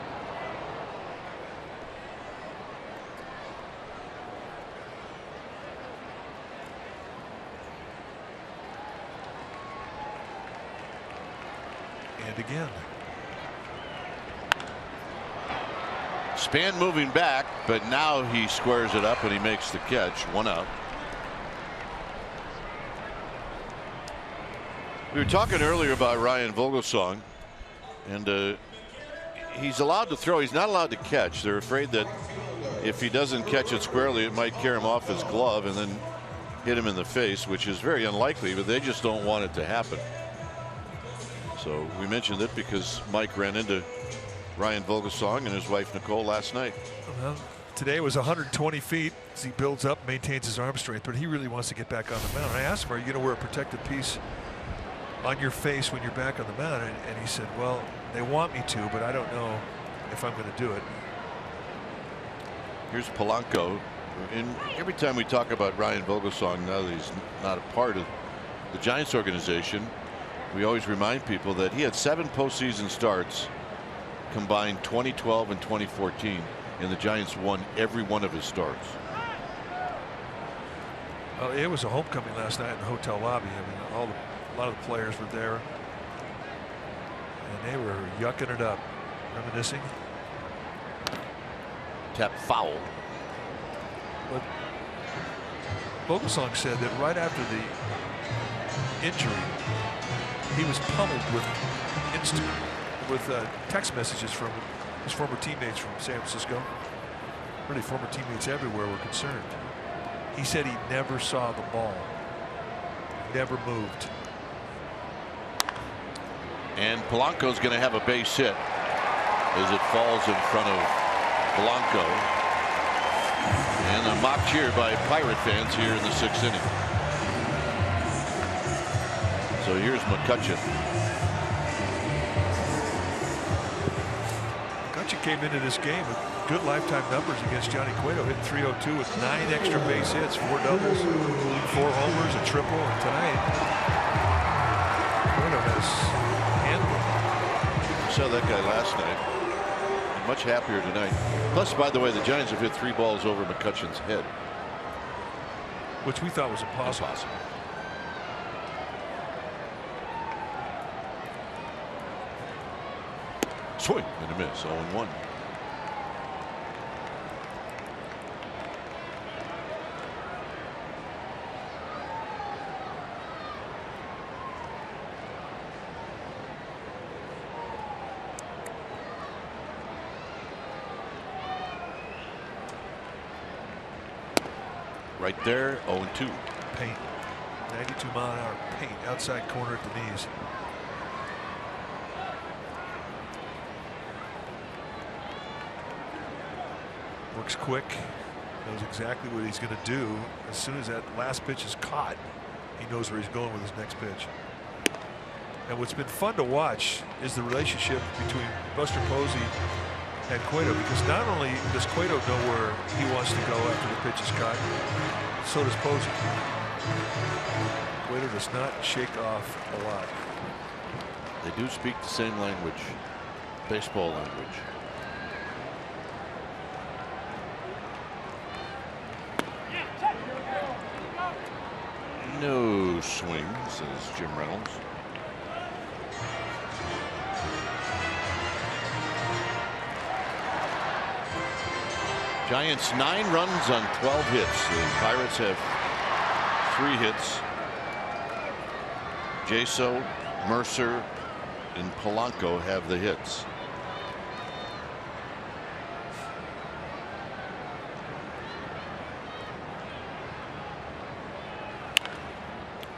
And again. Span moving back, but now he squares it up and he makes the catch. 1 out. We were talking earlier about Ryan Vogelsong, and he's allowed to throw. He's not allowed to catch. They're afraid that if he doesn't catch it squarely, it might carry him off his glove and then hit him in the face, which is very unlikely, but they just don't want it to happen. So we mentioned it because Mike ran into Ryan Vogelsong and his wife Nicole last night. Well, today was 120 feet as he builds up, maintains his arm strength, but he really wants to get back on the mound. I asked him, are you going to wear a protective piece on your face when you're back on the mound? And he said, well, they want me to, but I don't know if I'm going to do it. Here's Polanco. And every time we talk about Ryan Vogelsong, now that he's not a part of the Giants organization, we always remind people that he had 7 postseason starts combined 2012 and 2014, and the Giants won every one of his starts. Well, it was a homecoming last night in the hotel lobby. I mean, a lot of the players were there, and they were yucking it up, reminiscing. Tap foul. But Vogelsong said that right after the injury, he was pummeled with text messages from his former teammates from San Francisco. Really, former teammates everywhere were concerned. He said he never saw the ball, never moved. And Polanco's going to have a base hit as it falls in front of Polanco. And a mock cheer by Pirate fans here in the 6th inning. So here's McCutchen. McCutchen came into this game with good lifetime numbers against Johnny Cueto, hitting .302 with 9 extra base hits, 4 doubles, 4 homers, a triple, and tonight Cueto has handled. Saw that guy last night. Much happier tonight. Plus, by the way, the Giants have hit 3 balls over McCutchen's head, which we thought was impossible. Swing and a miss. 0-1. Right there, 0-2. Paint. 92-mile-an-hour paint outside corner at the knees. Works quick. Knows exactly what he's going to do. As soon as that last pitch is caught, he knows where he's going with his next pitch. And what's been fun to watch is the relationship between Buster Posey and Cueto, because not only does Cueto know where he wants to go after the pitch is caught, so does Posey. Cueto does not shake off a lot. They do speak the same language, baseball language. No swing, says Jim Reynolds. Giants 9 runs on 12 hits. The Pirates have 3 hits. Jaso, Mercer, and Polanco have the hits.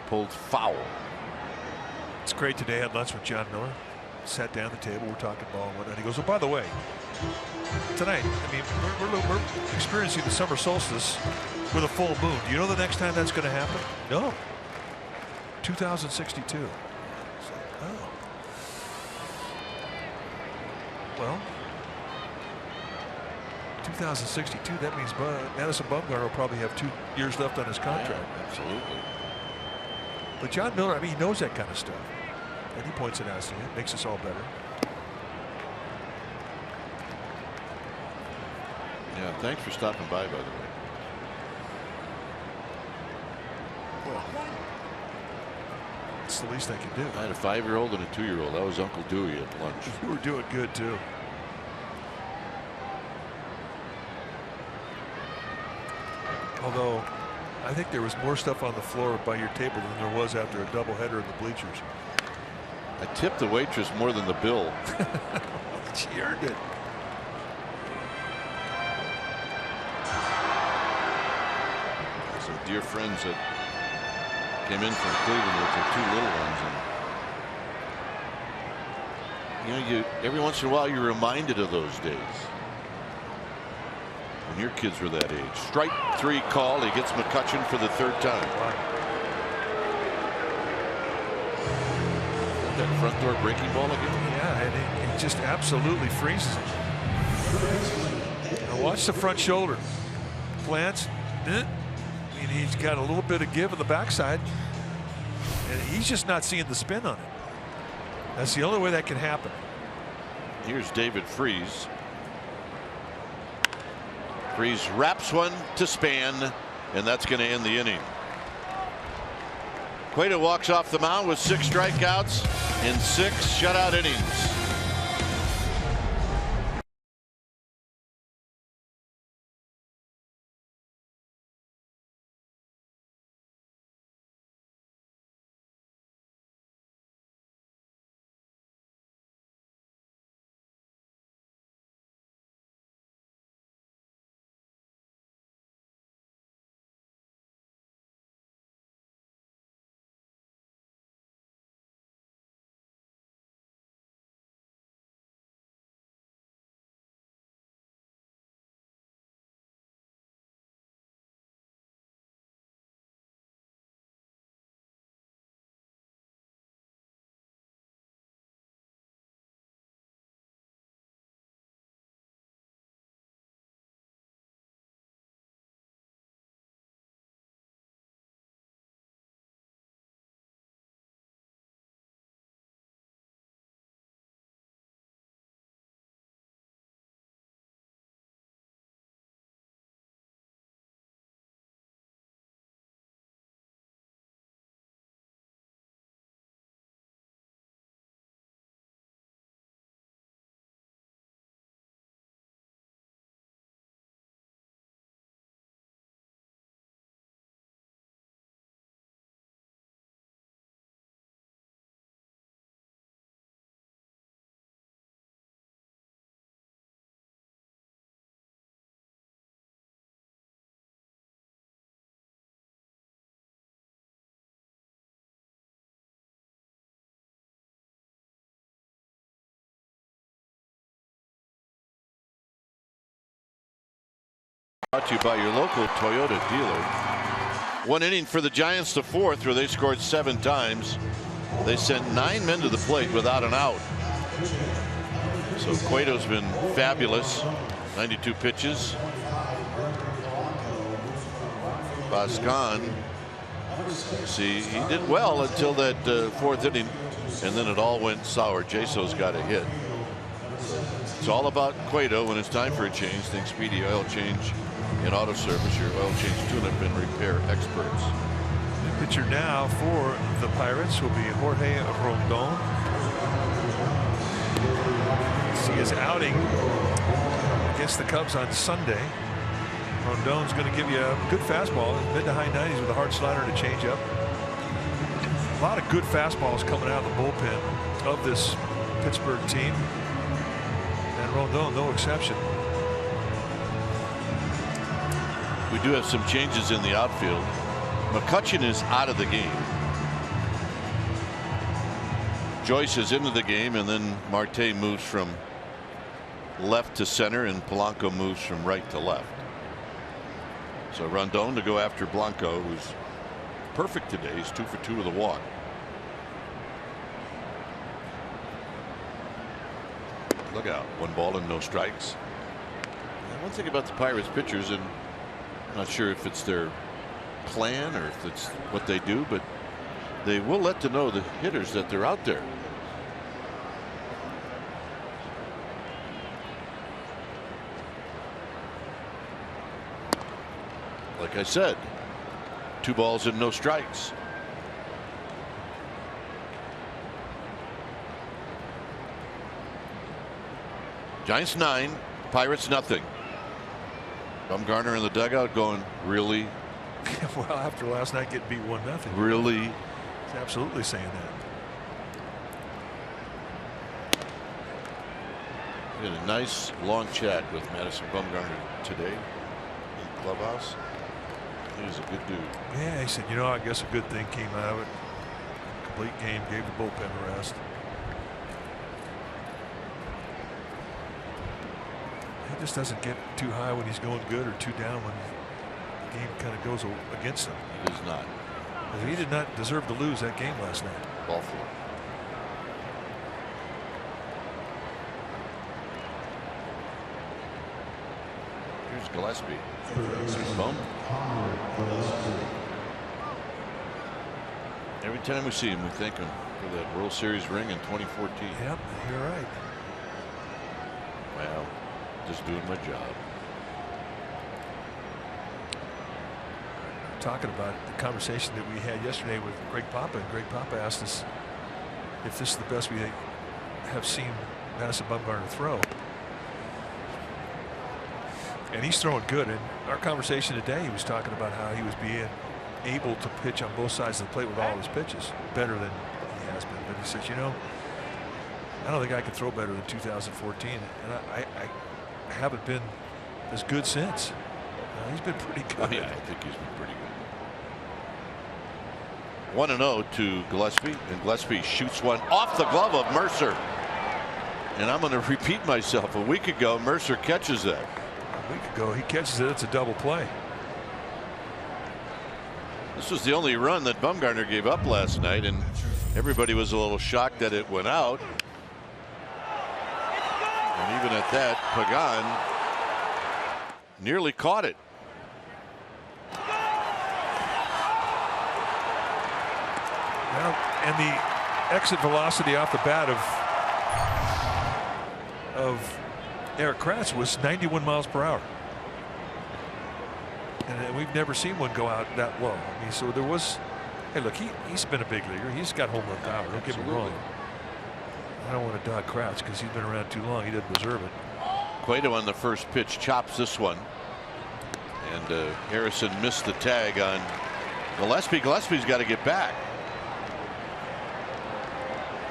pulled foul. It's great today. I had lunch with John Miller. Sat down at the table. We're talking ball and whatnot. He goes, "Oh, by the way, tonight, I mean, we're experiencing the summer solstice with a full moon. Do you know the next time that's going to happen?" "No. 2062. Oh. Well, 2062, that means Madison Bumgarner will probably have 2 years left on his contract. Yeah, absolutely. But John Miller, I mean, he knows that kind of stuff. And he points it out to you. It makes us all better. Yeah, thanks for stopping by the way. Well, it's the least I can do. I had a 5-year-old and a 2-year-old. That was Uncle Dewey at lunch. You were doing good, too. Although, I think there was more stuff on the floor by your table than there was after a doubleheader in the bleachers. I tipped the waitress more than the bill. She earned it. Some dear friends that came in from Cleveland with their 2 little ones, and you know, every once in a while you're reminded of those days when your kids were that age. Strike 3 call. He gets McCutchen for the 3rd time. Wow. That front door breaking ball again? Yeah, and it just absolutely freezes it. Now watch the front shoulder. Glance. I mean, he's got a little bit of give on the backside, and he's just not seeing the spin on it. That's the only way that can happen. Here's David Freese. Freese wraps one to Span, and that's going to end the inning. Cueto walks off the mound with 6 strikeouts in 6 shutout innings. Brought to you by your local Toyota dealer. 1 inning for the Giants to 4th, where they scored 7 times. They sent 9 men to the plate without an out. So Cueto's been fabulous. 92 pitches. Boscan, see, he did well until that 4th inning, and then it all went sour. Jaso's got a hit. It's all about Cueto when it's time for a change. Think Speedy Oil Change in auto service, your oil change tune-up and repair experts. The pitcher now for the Pirates will be Jorge Rondon. See his outing against the Cubs on Sunday. Rondon's going to give you a good fastball, mid to high 90s with a hard slider and a changeup. A lot of good fastballs coming out of the bullpen of this Pittsburgh team, and Rondon no exception. We do have some changes in the outfield. McCutchen is out of the game. Joyce is into the game, and then Marte moves from left to center, and Polanco moves from right to left. So Rondon to go after Blanco, who's perfect today. He's 2 for 2 with a walk. Look out. 1 ball and no strikes. And one thing about the Pirates pitchers, and I'm not sure if it's their plan or if it's what they do, but they will let to know the hitters that they're out there. Like I said, 2 balls and no strikes. Giants 9, Pirates nothing. Bumgarner in the dugout going, really? Well, after last night getting beat 1-0. Really? He's absolutely saying that. We had a nice long chat with Madison Bumgarner today in the clubhouse. He was a good dude. Yeah, he said, you know, I guess a good thing came out of it. Complete game, gave the bullpen a rest. He just doesn't get too high when he's going good or too down when the game kind of goes against him. He does not. He did not deserve to lose that game last night. Ball 4. Here's Gillespie. Boom. Every time we see him, we thank him for that World Series ring in 2014. Yep, you're right. Well, just doing my job. Talking about the conversation that we had yesterday with Greg Papa, and Greg Papa asked us if this is the best we have seen Madison Bumgarner throw. And he's throwing good. And our conversation today, he was talking about how he was being able to pitch on both sides of the plate with all his pitches better than he has been. But he says, you know, I don't think I can throw better than 2014, and I haven't been as good since. He's been pretty good. Oh, yeah, I think he's been pretty good. 1-0 to Gillespie, and Gillespie shoots one off the glove of Mercer. And I'm going to repeat myself. A week ago, Mercer catches that. A week ago, he catches it. It's a double play. This was the only run that Bumgarner gave up last night, and everybody was a little shocked that it went out. And even at that, Pagan nearly caught it. Well, and the exit velocity off the bat of Eric Kratz was 91 miles per hour. And we've never seen one go out that low. I mean, so there was. Hey, look, he's been a big leaguer. He's got home run power. Don't get me wrong. I don't want to dog Kratz because he's been around too long. He doesn't deserve it. Cueto on the first pitch chops this one. And Harrison missed the tag on Gillespie. Gillespie's got to get back.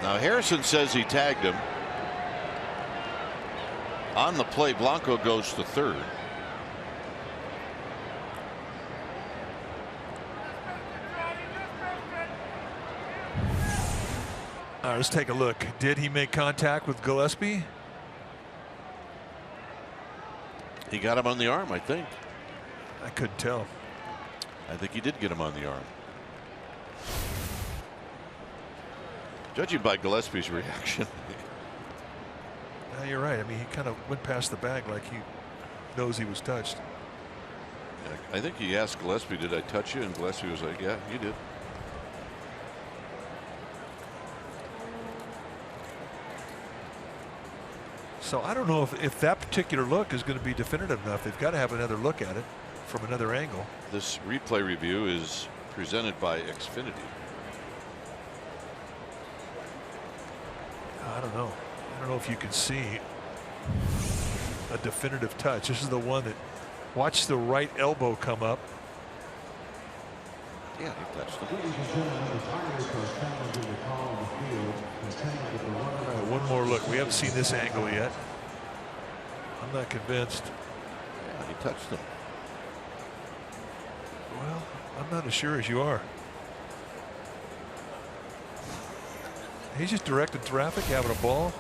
Now Harrison says he tagged him. On the play, Blanco goes to third. All right, let's take a look. Did he make contact with Gillespie? He got him on the arm, I think. I couldn't tell. I think he did get him on the arm. Judging by Gillespie's reaction. No, you're right. I mean, he kind of went past the bag like he knows he was touched. I think he asked Gillespie, did I touch you? And Gillespie was like, yeah, you did. So I don't know if that particular look is going to be definitive enough. They've got to have another look at it from another angle. This replay review is presented by Xfinity. I don't know. I don't know if you can see a definitive touch. This is the one that, watch the right elbow come up. Yeah, he touched him. All right, one more look. We haven't seen this angle yet. I'm not convinced. Yeah, he touched him. Well, I'm not as sure as you are. He's just directing traffic, having a ball.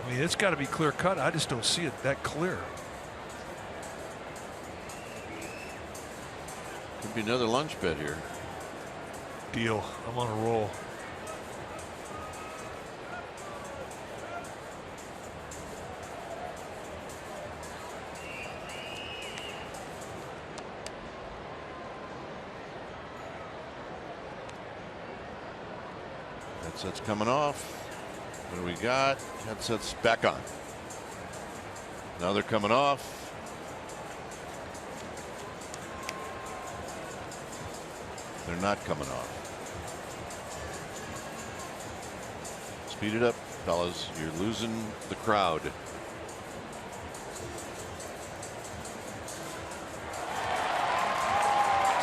I mean, it's got to be clear cut. I just don't see it that clear. Could be another lunch bet here. Deal. I'm on a roll. Headset's coming off. What do we got? Headset's back on. Now they're coming off. They're not coming off. Speed it up, fellas. You're losing the crowd.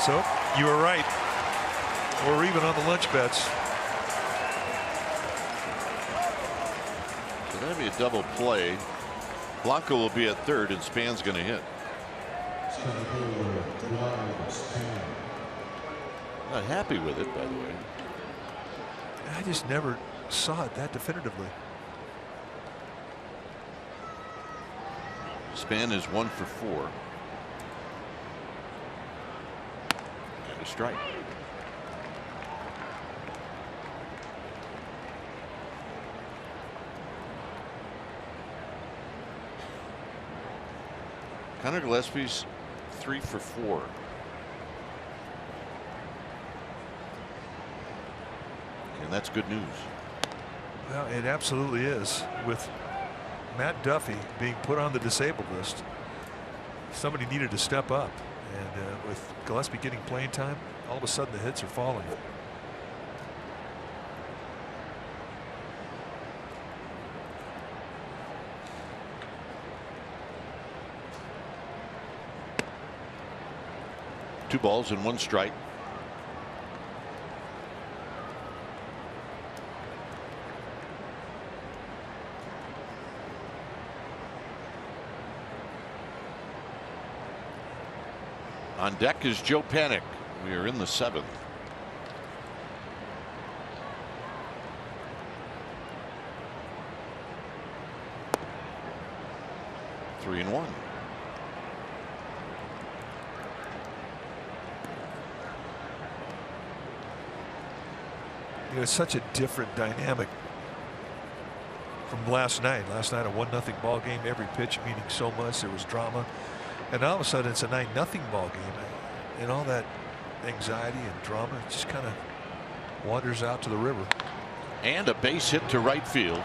So you were right. We're even on the lunch bets. So that'd be a double play. Blanco will be at third, and Span's going to hit. Not happy with it, by the way. I just never saw it that definitively. Span is 1 for 4. And a strike. Connor Gillespie's 3 for 4. And that's good news. Well, it absolutely is. With Matt Duffy being put on the disabled list, somebody needed to step up. And with Gillespie getting playing time, all of a sudden the hits are falling. Two balls and 1 strike. On deck is Joe Panik. We are in the 7th. Three and 1. You know, it's such a different dynamic from last night. Last night, a 1-0 ball game, every pitch meaning so much. There was drama. And all of a sudden it's a 9-0 ball game, and all that anxiety and drama just kind of wanders out to the river. And a base hit to right field,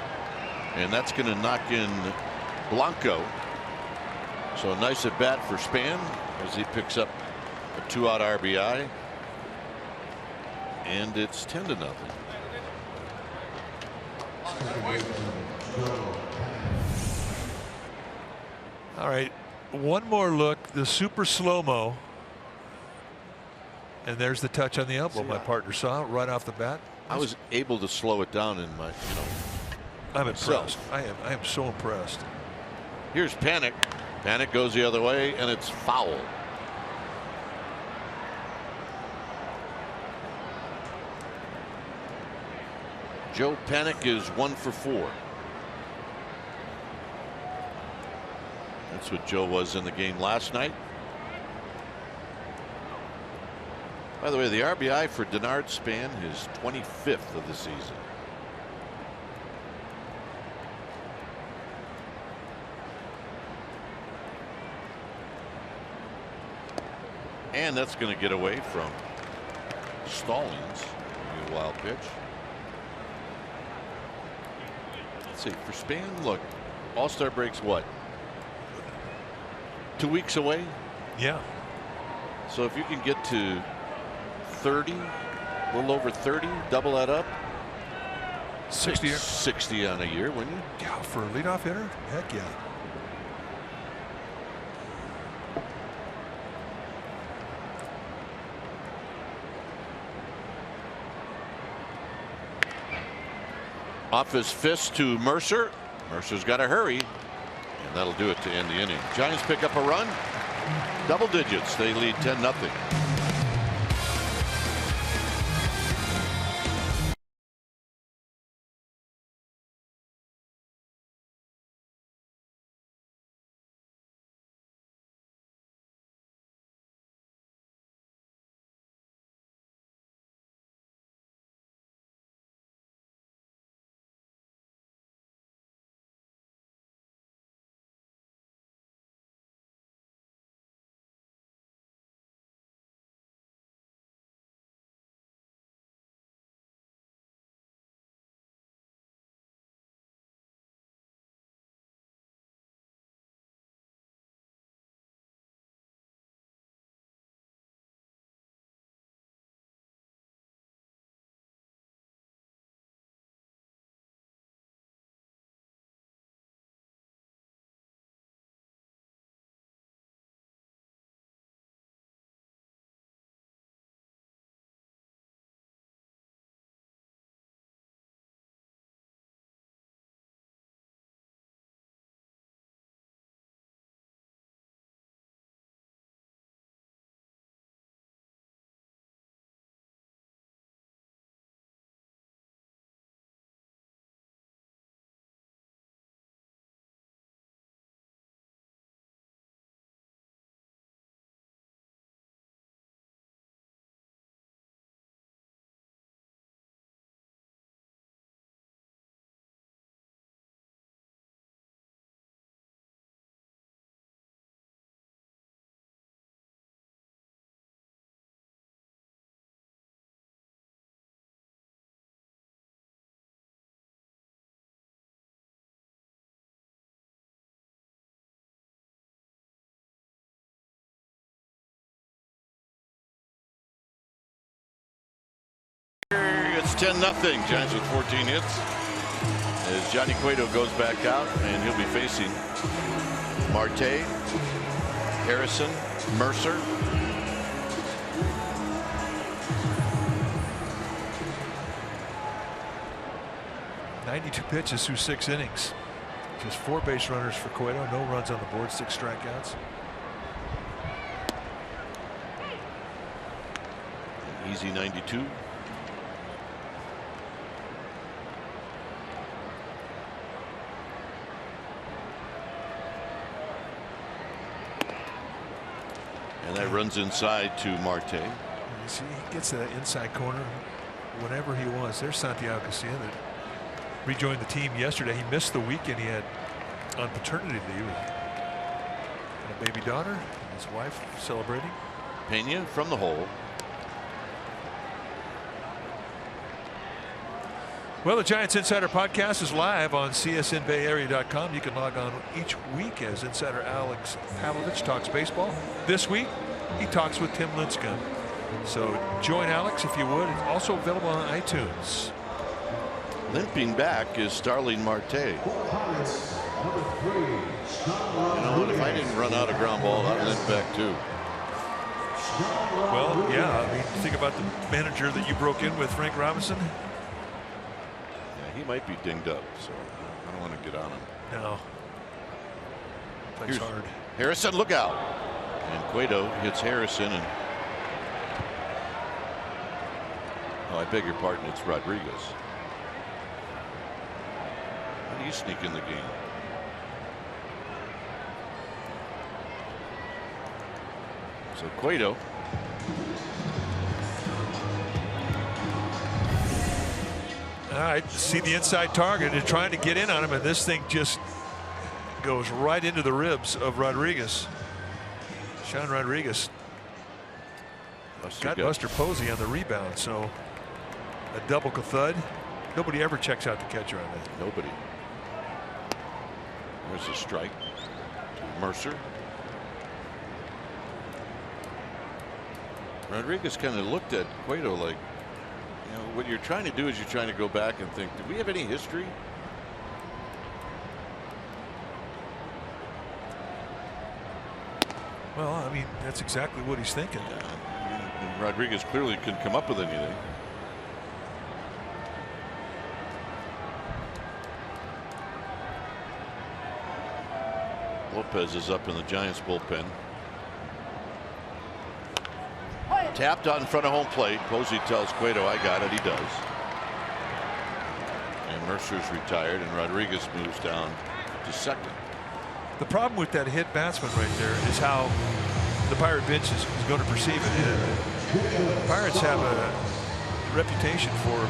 and that's going to knock in Blanco. So a nice at bat for Span as he picks up a 2-out RBI, and it's 10-0. All right. One more look, the super slow-mo, and there's the touch on the elbow. My partner saw it right off the bat. I was able to slow it down in my, I'm impressed. I am so impressed. Here's Panik. Panik goes the other way, and it's foul. Joe Panik is 1 for 4. That's what Joe was in the game last night. By the way, the RBI for Denard Span, his 25th of the season. And that's going to get away from Stallings. A wild pitch. Let's see, for Span, look, All-Star breaks what? 2 weeks away. Yeah. So if you can get to 30, a little over 30, double that up. 60 on a year, wouldn't you? Yeah, for a leadoff hitter, heck yeah. Off his fist to Mercer. Mercer's got to hurry. And That'll do it to end the inning. Giants pick up a run. Double digits. They lead 10-0. It's 10-0. Giants with 14 hits. As Johnny Cueto goes back out, and he'll be facing Marte, Harrison, Mercer. .92 pitches through 6 innings. Just 4 base runners for Cueto. No runs on the board. 6 strikeouts. An easy 92. And that runs inside to Marte. You see, he gets to that inside corner whenever he wants. There's Santiago Casilla that rejoined the team yesterday. He missed the weekend he had on paternity leave. And a baby daughter, his wife celebrating. Pena from the hole. Well, the Giants Insider Podcast is live on csnbayarea.com. You can log on each week as Insider Alex Pavlovich talks baseball. This week, he talks with Tim Lincecum. So join Alex if you would. It's also available on iTunes. Limping back is Starling Marte. You know what? If I didn't run out of ground ball, I'd limp back too. Well, yeah. I mean, think about the manager that you broke in with, Frank Robinson. He might be dinged up, so I don't want to get on him. No. Plays hard. Harrison, look out. And Cueto hits Harrison. And oh, I beg your pardon, it's Rodriguez. How do you sneak in the game? So Cueto. All right, see the inside target and trying to get in on him, and this thing just goes right into the ribs of Rodriguez. Sean Rodriguez got Buster Posey on the rebound, so a double thud. Nobody ever checks out the catcher on that. Nobody. There's a strike to Mercer. Rodriguez kind of looked at Cueto like, you know, what you're trying to do is you're trying to go back and think, do we have any history? Well, I mean, that's exactly what he's thinking. Yeah. Rodriguez clearly couldn't come up with anything. Lopez is up in the Giants bullpen. Tapped out in front of home plate. Posey tells Cueto, I got it. He does. And Mercer's retired, and Rodriguez moves down to second. The problem with that hit batsman right there is how the Pirate bench is going to perceive it. The Pirates have a reputation for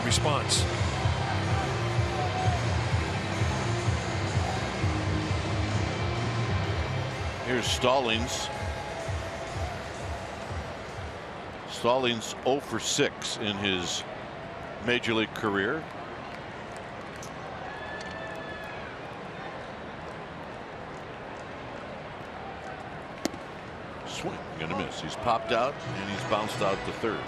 response. Here's Stallings. Stallings 0 for 6 in his major league career. Swing, gonna miss. He's popped out and he's bounced out to third.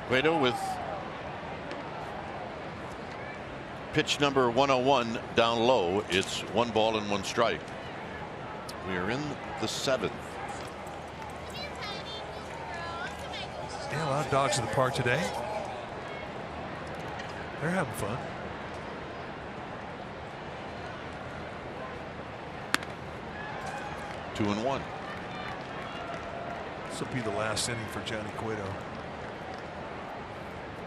Cueto with pitch number 101 down low. It's 1 ball and 1 strike. We are in the 7th. Yeah, a lot of dogs in the park today. They're having fun. Two and 1. This will be the last inning for Johnny Cueto.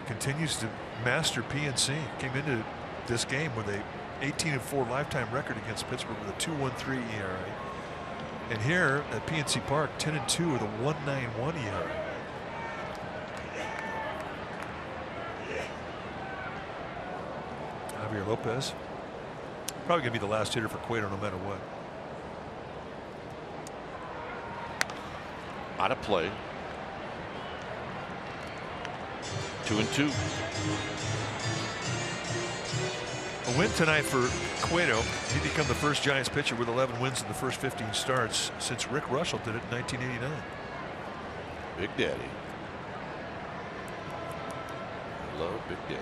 Continues to master PNC. Came into this game with a 18-4 lifetime record against Pittsburgh with a 2.13 ERA. And here at PNC Park, 10-2 with a 1.91 ERA. Javier Lopez. Probably going to be the last hitter for Cueto no matter what. Out of play. 2-2. A win tonight for Cueto. He become the first Giants pitcher with 11 wins in the first 15 starts since Rick Russell did it in 1989. Big Daddy. Love Big Daddy.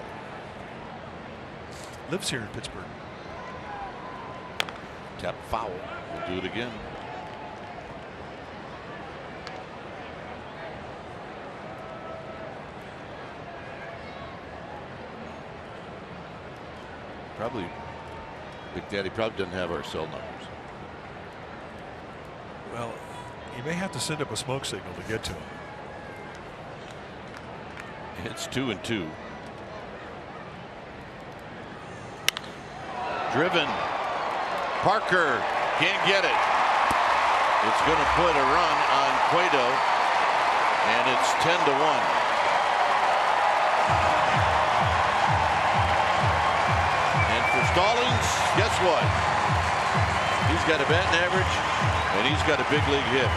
Lives here in Pittsburgh. Tap foul. We'll do it again. Probably Big Daddy probably doesn't have our cell numbers. Well, you may have to send up a smoke signal to get to him. It's 2-2. Driven. Parker can't get it. It's going to put a run on Cueto, and it's 10-1. Stallings, guess what? He's got a batting average and he's got a big league hit.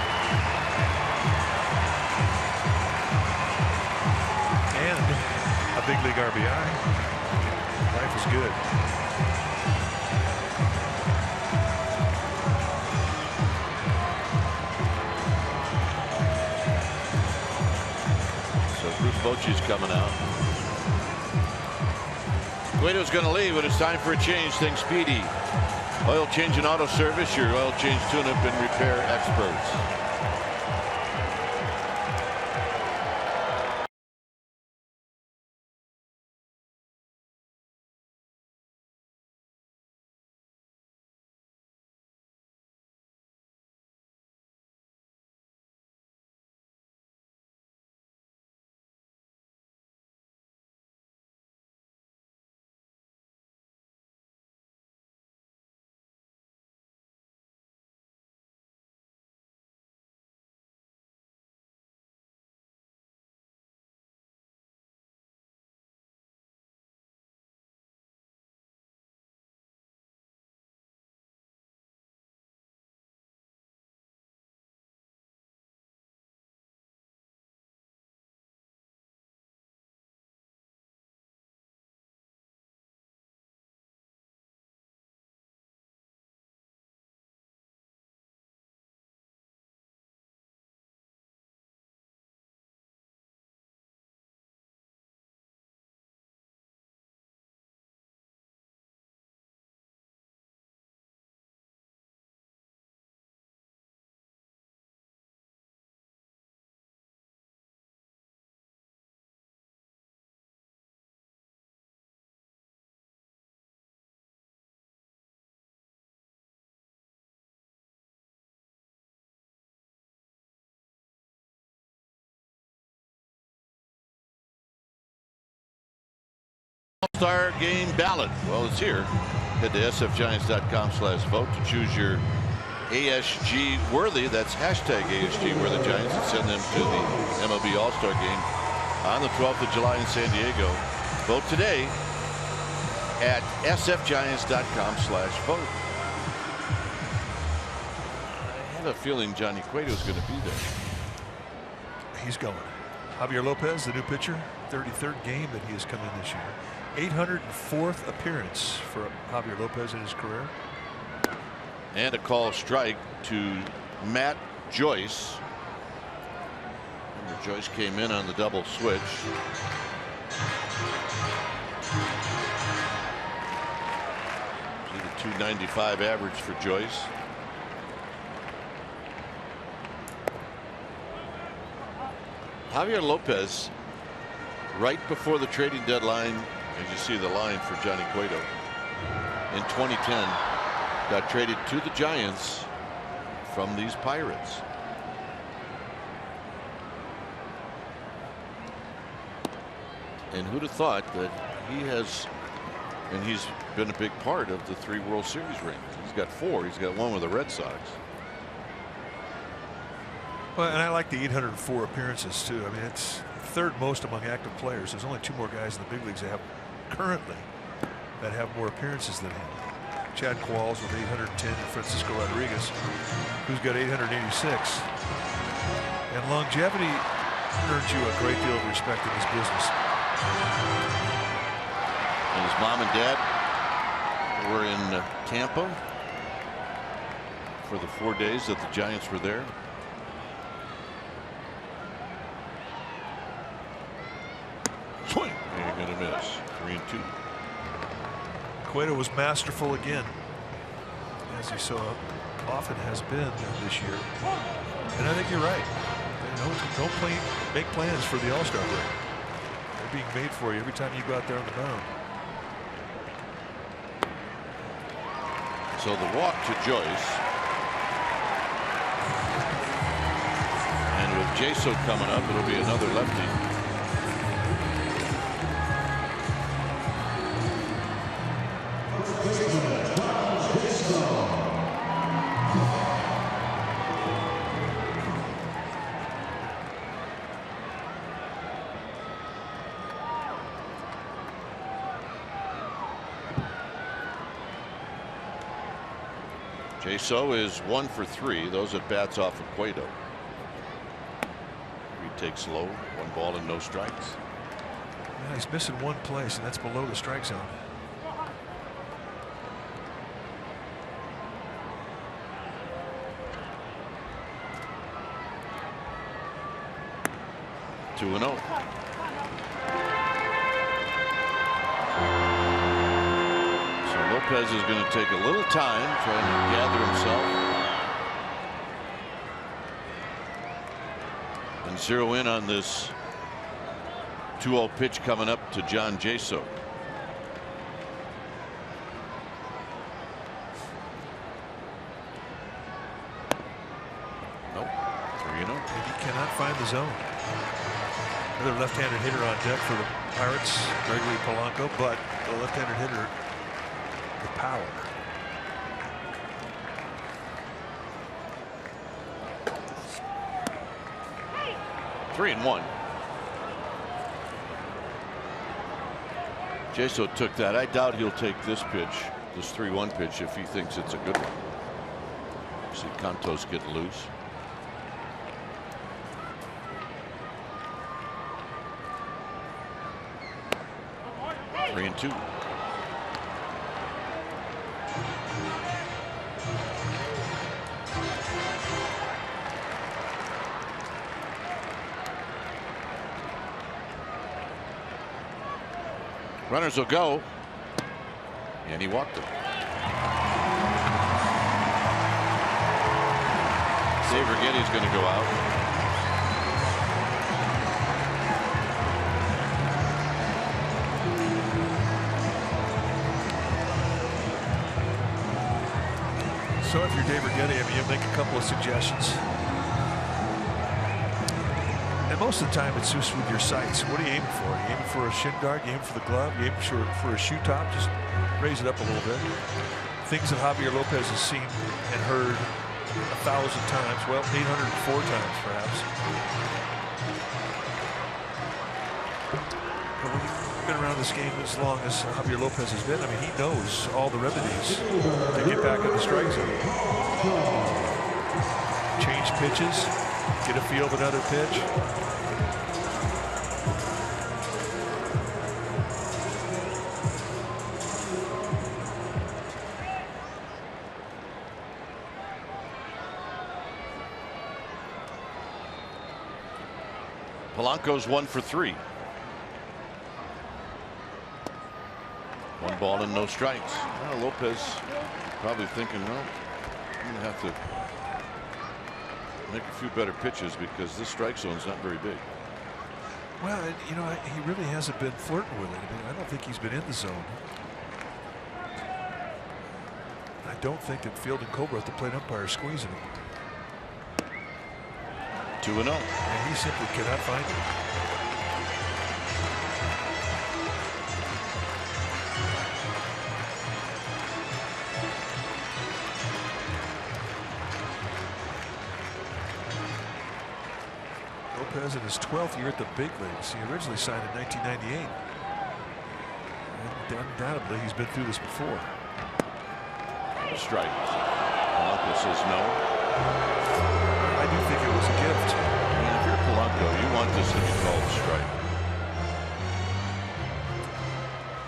And a big league RBI. Life is good. So Bruce Bochy's coming out. Cueto's going to leave, but it's time for a change. Think Speedy. Oil change and auto service. Your oil change tune-up and repair experts. All-Star Game ballot. Well, it's here. Head to sfgiants.com/vote to choose your ASG worthy. That's hashtag ASG worthy Giants, and send them to the MLB All-Star Game on the 12th of July in San Diego. Vote today at sfgiants.com/vote. I have a feeling Johnny Cueto's going to be there. He's going. Javier Lopez, the new pitcher, 33rd game that he has come in this year. 804th appearance for Javier Lopez in his career. And a call strike to Matt Joyce. Remember, Joyce came in on the double switch. See the 295 average for Joyce. Javier Lopez, right before the trading deadline, as you see the line for Johnny Cueto, in 2010, got traded to the Giants from these Pirates. And who'd have thought that he's been a big part of the 3 World Series rings. He's got 4. He's got 1 with the Red Sox. Well, and I like the 804 appearances too. I mean, it's third most among active players. There's only 2 more guys in the big leagues that have currently that have more appearances than him. Chad Qualls with 810, and Francisco Rodriguez, who's got 886. And longevity earns you a great deal of respect in this business. And his mom and dad were in Tampa for the 4 days that the Giants were there. Swing. You're going to miss. 3-2. Cueto was masterful again, as he so often has been this year. And I think you're right. Don't make plans for the All-Star break. They're being made for you every time you go out there on the mound. So the walk to Joyce. And with Jaso coming up, it'll be another lefty. Jaso is 1 for 3. Those at bats off of Cueto. He takes low. 1 ball and no strikes. Yeah, he's missing one place, and that's below the strike zone. Two and 0. Lopez is going to take a little time trying to gather himself and zero in on this 2-0 pitch coming up to John Jaso. Nope. 3-0. And he cannot find the zone. Another left-handed hitter on deck for the Pirates, Gregory Polanco, but the left-handed hitter, the power. Three and 1. Jaso took that. I doubt he'll take this pitch, this 3-1 pitch, if he thinks it's a good one. See Cantos get loose. Three and 2. Runners will go, and he walked him. Dave Righetti's going to go out. So if you're Dave Righetti, I mean, you make a couple of suggestions. And most of the time it's just with your sights. What are you aiming for? Are you aiming for a shin guard? You aiming for the glove? You aiming for a shoe top? Just raise it up a little bit. Things that Javier Lopez has seen and heard 1,000 times. Well, 804 times perhaps. But when you've been around this game as long as Javier Lopez has been, I mean, he knows all the remedies to get back in the strike zone. Change pitches, get a feel of another pitch. Polanco's 1 for 3. 1 ball and no strikes. Well, Lopez probably thinking, well, I'm going to have to make a few better pitches because this strike zone's not very big. Well, you know, he really hasn't been flirting with it. I mean, I don't think he's been in the zone. I don't think that Field and Colbert, the plate umpire, are squeezing him. 2-0. And he simply cannot find it. Lopez in his 12th year at the big leagues. He originally signed in 1998. And undoubtedly, he's been through this before. Strike. Polanco says no. I do think it was a gift. I mean, if you're Polanco, you want this to be called strike.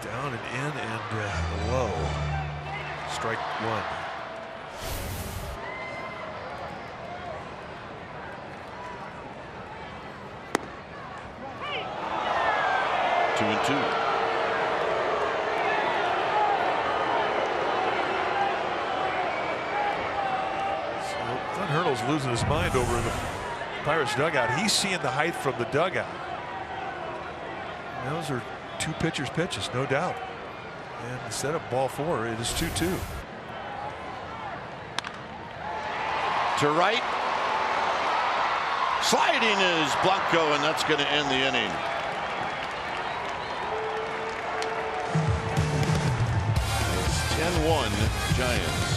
Down and in and low. Strike 1. Two and two. Glenn Hurdle's losing his mind over in the Pirates dugout. He's seeing the height from the dugout. And those are two pitchers' pitches, no doubt. And instead of ball 4, it is 2-2. To right. Sliding is Blanco, and that's going to end the inning. It's 10-1 Giants.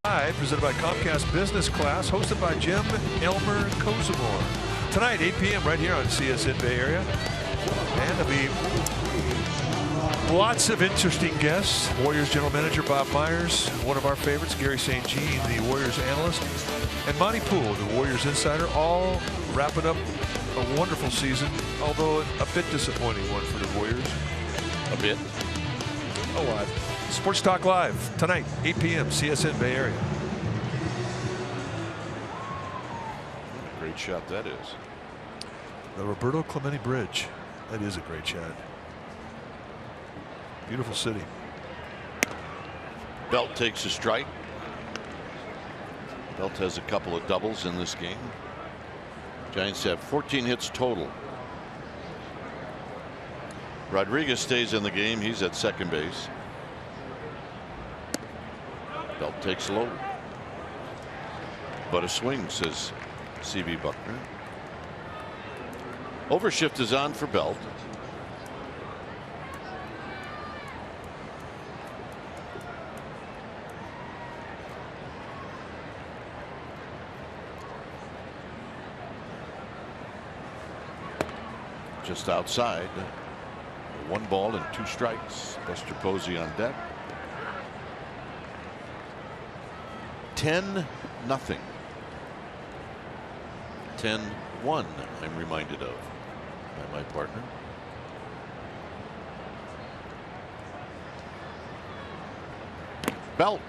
Live, presented by Comcast Business Class, hosted by Jim Elmer Kozimor. Tonight, 8 p.m. right here on CSN Bay Area. And there'll be lots of interesting guests. Warriors General Manager Bob Myers, one of our favorites, Gary St. Jean, the Warriors analyst, and Monty Poole, the Warriors insider, all wrapping up a wonderful season, although a bit disappointing one for the Warriors. A bit. A lot. Sports Talk Live tonight, 8 p.m. CSN Bay Area. great shot that is. The Roberto Clemente Bridge. That is a great shot. Beautiful city. Belt takes a strike. Belt has a couple of doubles in this game. Giants have 14 hits total. Rodriguez stays in the game. He's at second base. Belt takes low. But a swing, says C.B. Buckner. Overshift is on for Belt. Just outside. 1 ball and 2 strikes. Buster Posey on deck. 10-0. 10-1. I'm reminded of by my partner. Belt.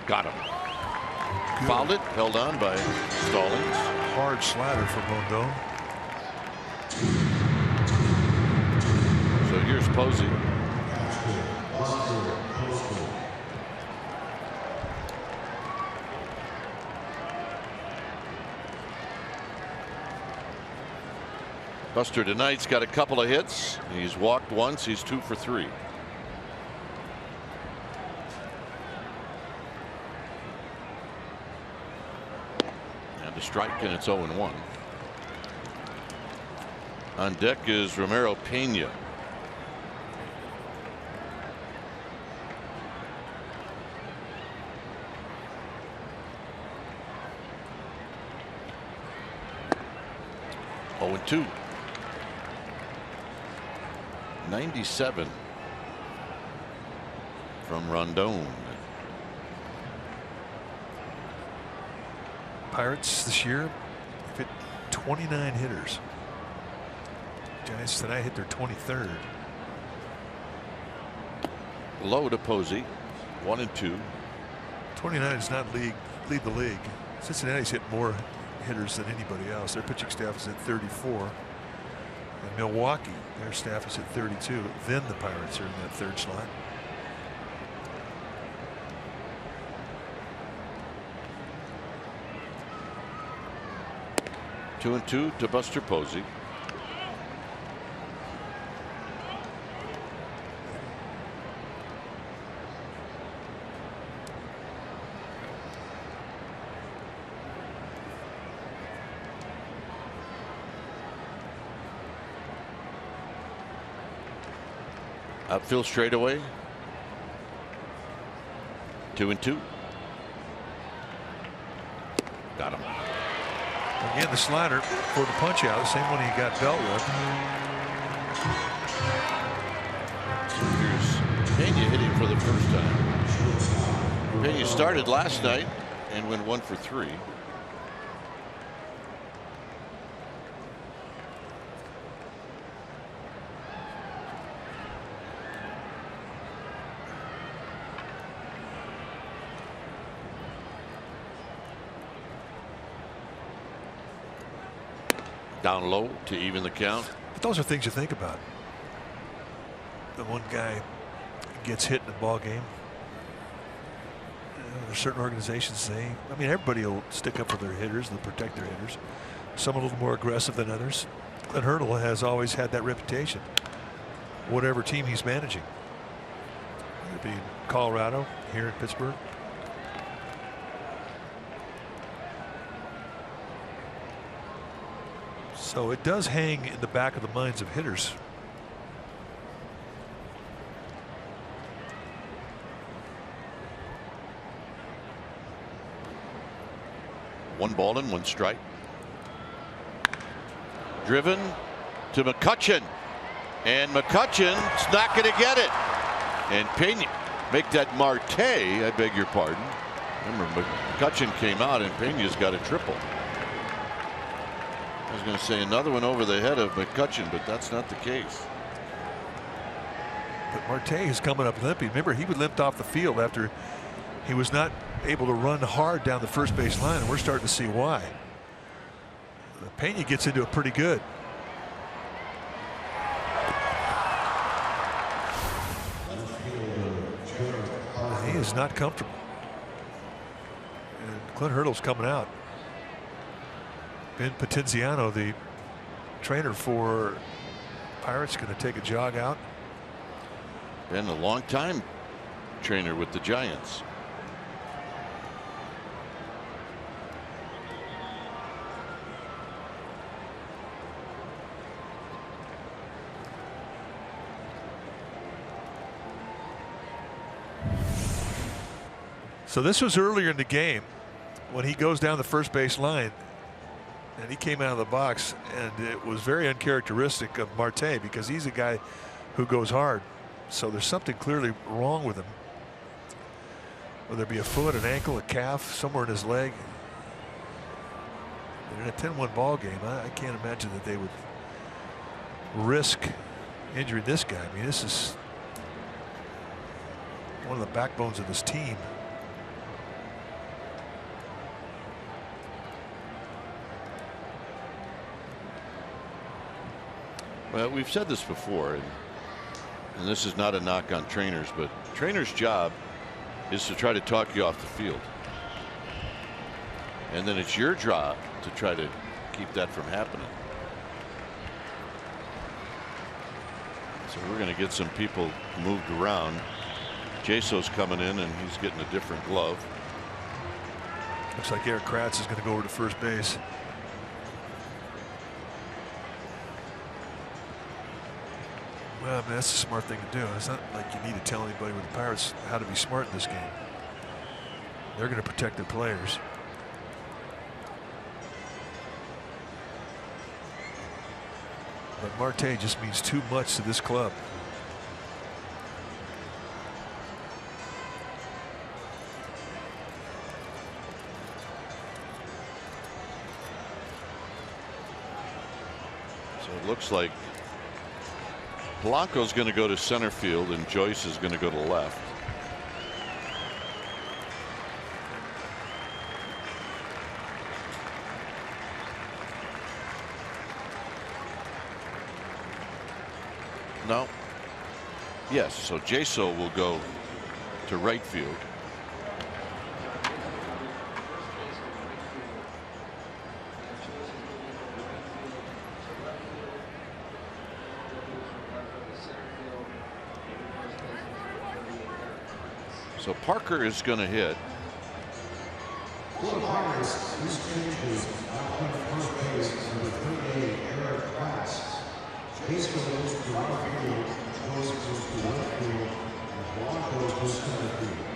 Got him. Good. Fouled it. Held on by Stallings. Hard slider for Rondon. So here's Posey. Buster tonight's got a couple of hits. He's walked once. He's 2 for 3. And a strike, and it's 0-1. On deck is Romero Pena. Oh, and 2. 97 from Rondon. Pirates this year have hit 29 hitters. Giants tonight hit their 23rd. Low to Posey. 1 and 2. 29 does not lead the league. Cincinnati's hit more hitters than anybody else. Their pitching staff is at 34. And Milwaukee, their staff is at 32. Then the Pirates are in that 3rd slot. Two and 2 to Buster Posey. Outfield straightaway. 2 and 2. Got him. Again, the slider for the punch out, the same one he got Belt with. Here's Pena hitting for the first time. Pena started last night and went 1 for 3. Down low to even the count. But those are things you think about. The one guy gets hit in a ball game. There's certain organizations everybody will stick up for their hitters, they'll protect their hitters. Some a little more aggressive than others. Glenn Hurdle has always had that reputation, whatever team he's managing. Whether it be in Colorado, here in Pittsburgh. So it does hang in the back of the minds of hitters. One ball and 1 strike. Driven to McCutchen, and McCutchen's not going to get it. And Pena make that Marte. I beg your pardon. Remember, McCutchen came out and Pena's got a triple. I was going to say another one over the head of McCutchen, but that's not the case. But Marte is coming up limping. Remember, he was limped off the field after he was not able to run hard down the first base line, and we're starting to see why. Pena gets into it pretty good. He is not comfortable. And Clint Hurdle's coming out. Ben Potenziano, the trainer for Pirates, going to take a jog out. Been a long time trainer with the Giants. So this was earlier in the game when he goes down the first base line and he came out of the box, and it was very uncharacteristic of Marte because he's a guy who goes hard. So there's something clearly wrong with him, whether it be a foot, an ankle, a calf, somewhere in his leg. And in a 10-1 ball game, I can't imagine that they would risk injuring this guy. I mean, this is one of the backbones of this team. Well, we've said this before, and this is not a knock on trainers, but trainers' job is to try to talk you off the field. And then it's your job to try to keep that from happening. So we're going to get some people moved around. Jaso's coming in, and he's getting a different glove. Looks like Eric Kratz is going to go over to first base. Well, I mean, that's a smart thing to do. It's not like you need to tell anybody with the Pirates how to be smart in this game. They're going to protect their players. But Marte just means too much to this club. So it looks like Blanco's going to go to center field and Joyce is going to go to left. No. Yes, so Jaso will go to right field. So Parker is going to hit. For the Pirates, this changes outfield first base number 38, Eric Kratz. Base goes to right field, Joyce goes to left field, and Blanco goes to center field.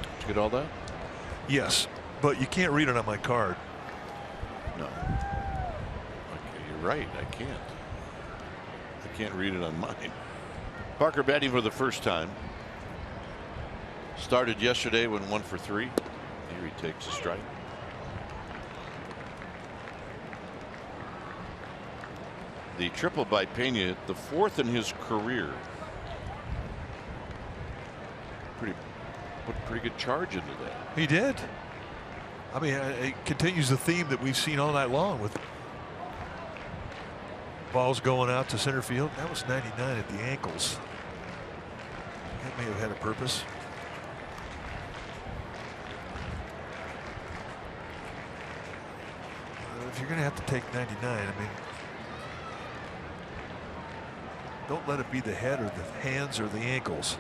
Did you get all that? Yes, but you can't read it on my card. No. Okay, you're right. I can't read it on mine. Parker batting for the first time. Started yesterday when 1 for 3. Here he takes a strike. The triple by Pena, the 4th in his career. Put a pretty good charge into that. He did. I mean, it continues the theme that we've seen all night long with balls going out to center field. That was 99 at the ankles. That may have had a purpose. If you're going to have to take 99, I mean, don't let it be the head or the hands or the ankles.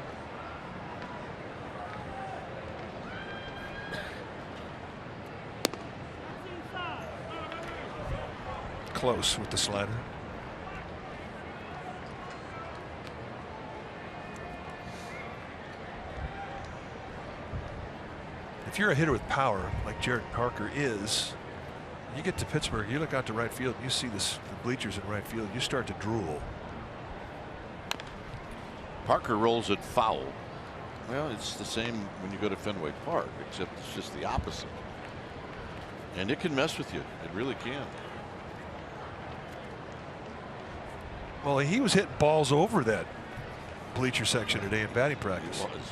Close with the slider. If you're a hitter with power like Jared Parker is, you get to Pittsburgh, you look out to right field, you see the bleachers in right field, you start to drool. Parker rolls it foul. Well, it's the same when you go to Fenway Park, except it's just the opposite. And it can mess with you. It really can. Well, he was hitting balls over that bleacher section today in batting practice. He was.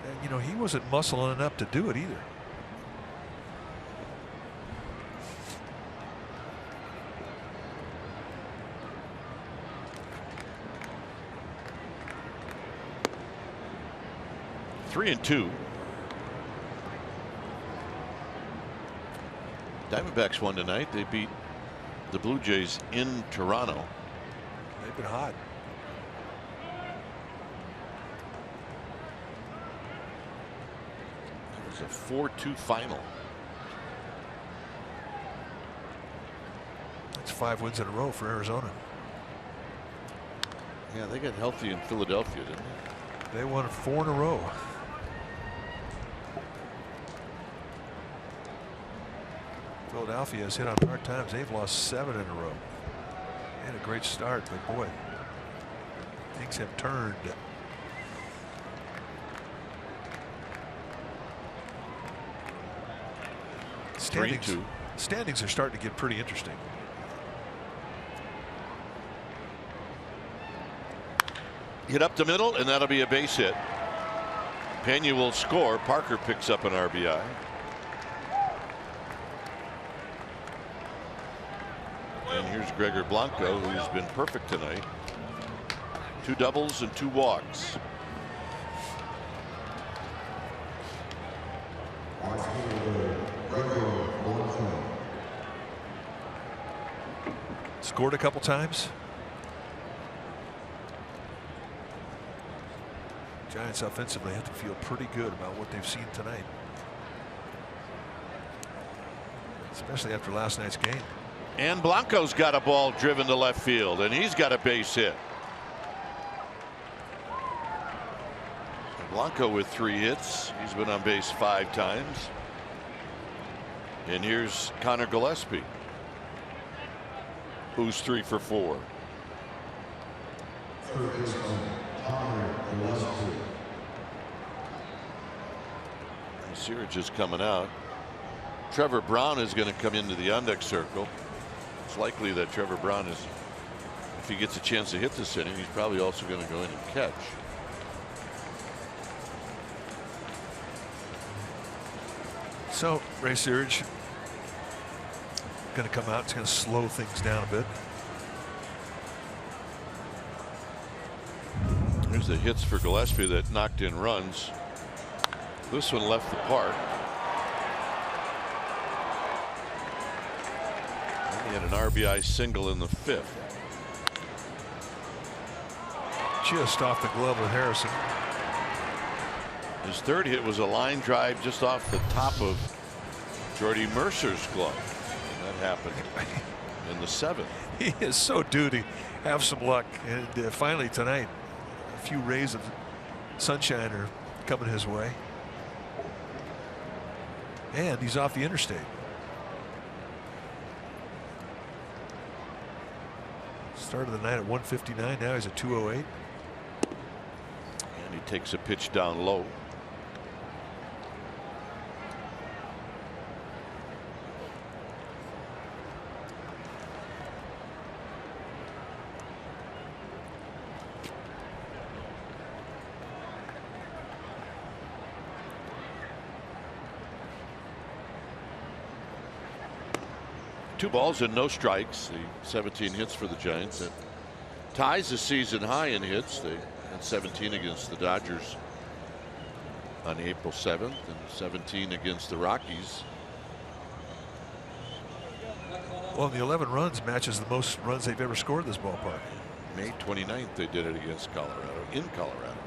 And, you know, he wasn't muscling enough to do it either. 3-2. Diamondbacks won tonight. They beat the Blue Jays in Toronto. They've been hot. It was a 4-2 final. That's 5 wins in a row for Arizona. Yeah, they got healthy in Philadelphia, didn't they? They won 4 in a row. Philadelphia has hit on hard times. They've lost 7 in a row. They had a great start, but boy, things have turned. Standings are starting to get pretty interesting. Hit up the middle, and that'll be a base hit. Pena will score. Parker picks up an RBI. And here's Gregor Blanco, who's been perfect tonight. 2 doubles and 2 walks. Scored a couple times. Giants offensively have to feel pretty good about what they've seen tonight, especially after last night's game. And Blanco's got a ball driven to left field, and he's got a base hit. Blanco with 3 hits. He's been on base 5 times. And here's Connor Gillespie, who's 3 for 4. Searage is coming out. Trevor Brown is going to come into the on-deck circle. It's likely that Trevor Brown is, if he gets a chance to hit this inning, he's probably also going to go in and catch. So Ray Searage going to come out. It's going to slow things down a bit. Here's the hits for Gillespie that knocked in runs. This one left the park. And he had an RBI single in the 5th. Just off the glove with Harrison. His 3rd hit was a line drive just off the top of Jordy Mercer's glove. And that happened in the 7th. He is so due to have some luck. And finally tonight, a few rays of sunshine are coming his way. And he's off the interstate. Started the night at 159. Now he's at 208. And he takes a pitch down low. Two balls and no strikes. The 17 hits for the Giants. It ties the season high in hits. They had 17 against the Dodgers on April 7th and 17 against the Rockies. Well, the 11 runs matches the most runs they've ever scored in this ballpark. May 29th they did it against Colorado, in Colorado.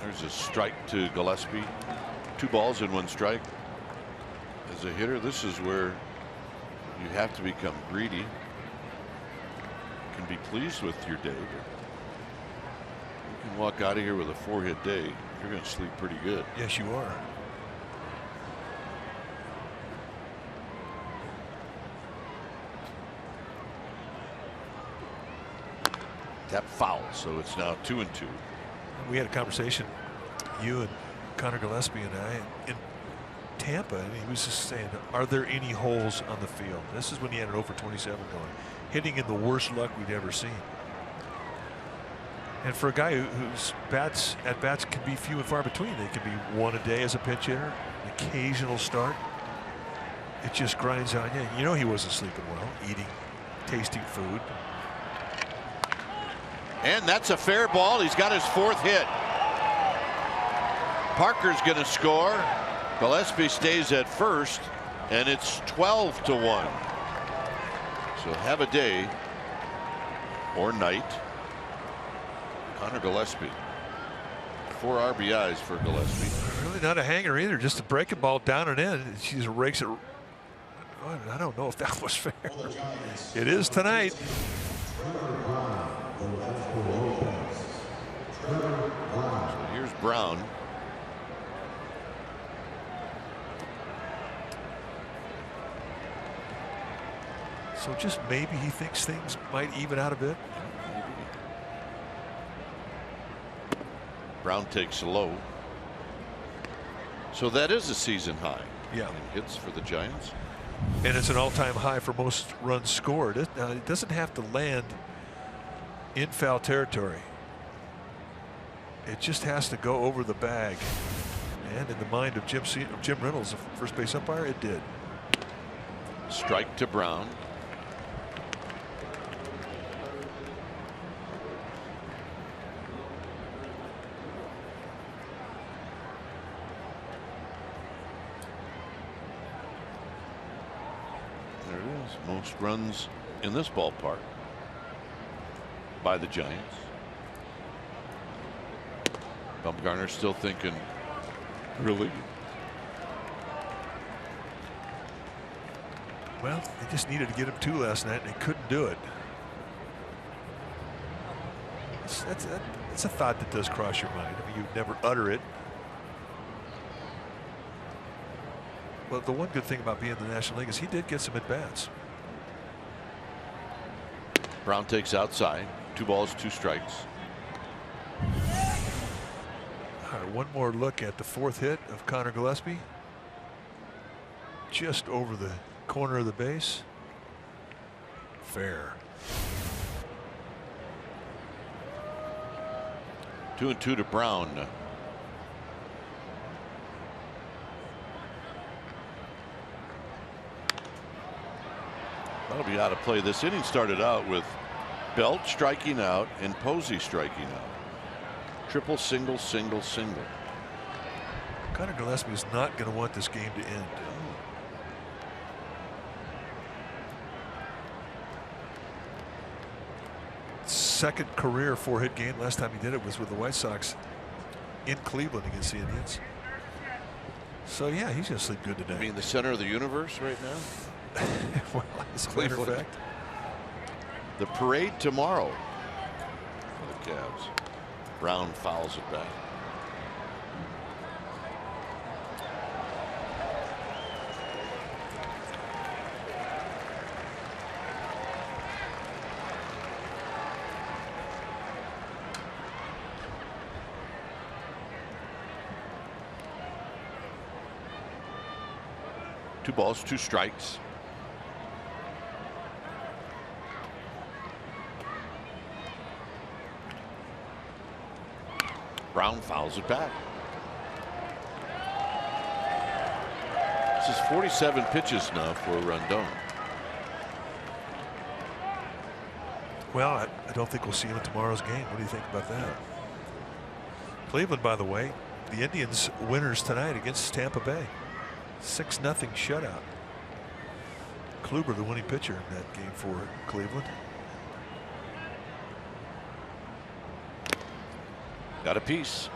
There's a strike to Gillespie. 2 balls and 1 strike. As a hitter, this is where you have to become greedy. You can be pleased with your day, but you can walk out of here with a 4-hit day. You're going to sleep pretty good. Yes, you are. Tap foul, so it's now 2-2. We had a conversation, you and Connor Gillespie and I, in Tampa, and he was just saying, are there any holes on the field? This is when he had an over 27 going, hitting in the worst luck we'd ever seen. And for a guy whose at bats can be few and far between, they can be 1 a day as a pinch hitter, an occasional start. It just grinds on you. You know he wasn't sleeping well, eating, tasting food. And that's a fair ball. He's got his 4th hit. Parker's going to score. Gillespie stays at first, and it's 12-1. So have a day or night. Connor Gillespie. 4 RBIs for Gillespie. Really not a hanger either, just to break a ball down and in. She just rakes it. I don't know if that was fair. It is tonight. So here's Brown. So just maybe he thinks things might even out a bit. Brown takes low. So that is a season high. Yeah. In hits for the Giants. And it's an all-time high for most runs scored. Now, it doesn't have to land in foul territory. It just has to go over the bag. And in the mind of Jim Reynolds, the first base umpire, it did. Strike to Brown. There it is. Most runs in this ballpark by the Giants. Bumgarner still thinking, really? Well, they just needed to get him 2 last night, and they couldn't do it. That's a thought that does cross your mind. I mean, you'd never utter it. Well, the one good thing about being in the National League is he did get some at-bats. Brown takes outside. 2 balls, 2 strikes. All right, one more look at the 4th hit of Connor Gillespie. Just over the corner of the base. Fair. 2-2 to Brown. That'll be out of play. This inning started out with Belt striking out and Posey striking out. Triple, single, single, single. Connor Gillespie is not going to want this game to end. Second career 4-hit game. Last time he did it was with the White Sox in Cleveland against the Indians. So yeah, he's going to sleep good today. I mean, the center of the universe right now. Well, as a matter of fact. The parade tomorrow for the Cavs. Brown fouls it back. Two balls, 2 strikes. Brown fouls it back. This is 47 pitches now for Rondon. Well, I don't think we'll see him in tomorrow's game. What do you think about that? Cleveland, by the way, the Indians winners tonight against Tampa Bay. 6-0 shutout. Kluber, the winning pitcher in that game for Cleveland. Got a piece.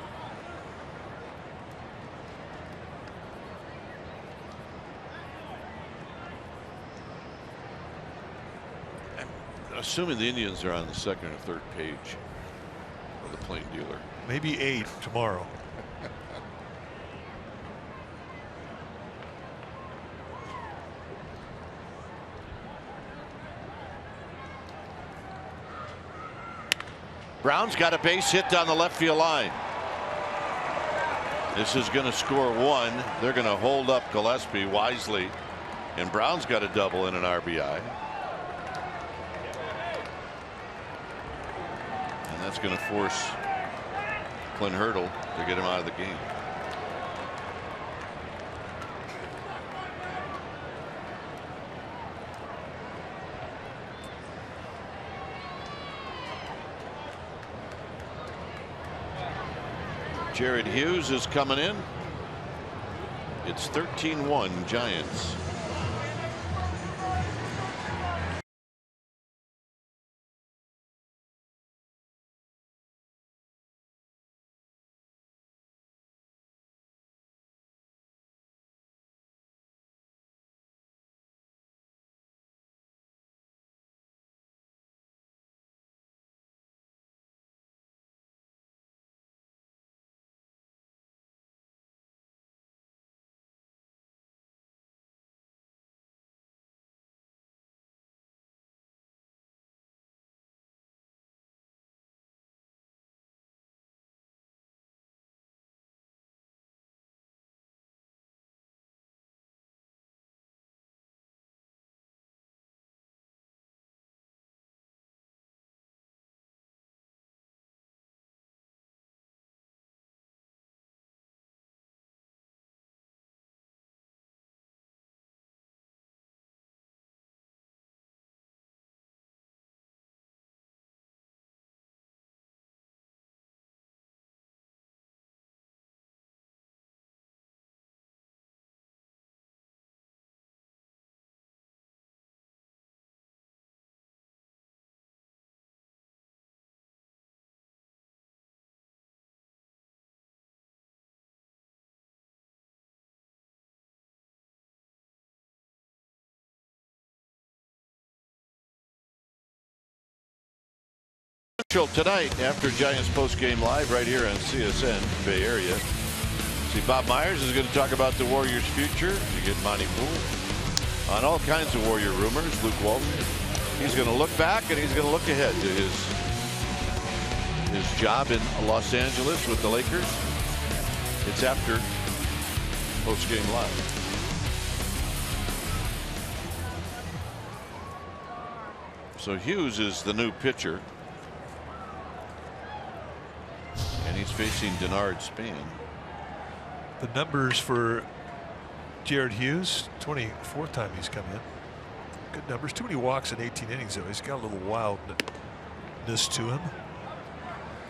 I'm assuming the Indians are on the 2nd or 3rd page of the plain dealer. Maybe 8 tomorrow. Brown's got a base hit down the left field line. This is going to score 1. They're going to hold up Gillespie wisely. And Brown's got a double and an RBI. And that's going to force Clint Hurdle to get him out of the game. Jared Hughes is coming in. It's 13-1 Giants. Tonight after Giants post-game live right here on CSN Bay Area. See, Bob Myers is going to talk about the Warriors' future. You get Monty Poole on all kinds of Warrior rumors. Luke Walton, he's going to look back and he's going to look ahead to his job in Los Angeles with the Lakers. It's after post-game live. So Hughes is the new pitcher. And he's facing Denard Span. The numbers for Jared Hughes, 24th time he's come in. Good numbers. Too many walks in 18 innings, though. He's got a little wildness to him.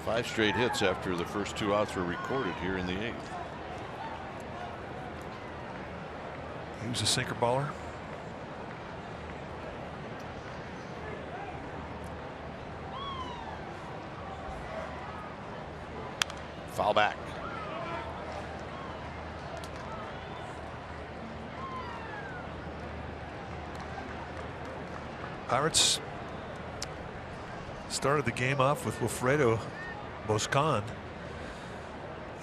5 straight hits after the first 2 outs were recorded here in the 8th. He was a sinker baller. Foul back. Pirates started the game off with Wilfredo Moscon,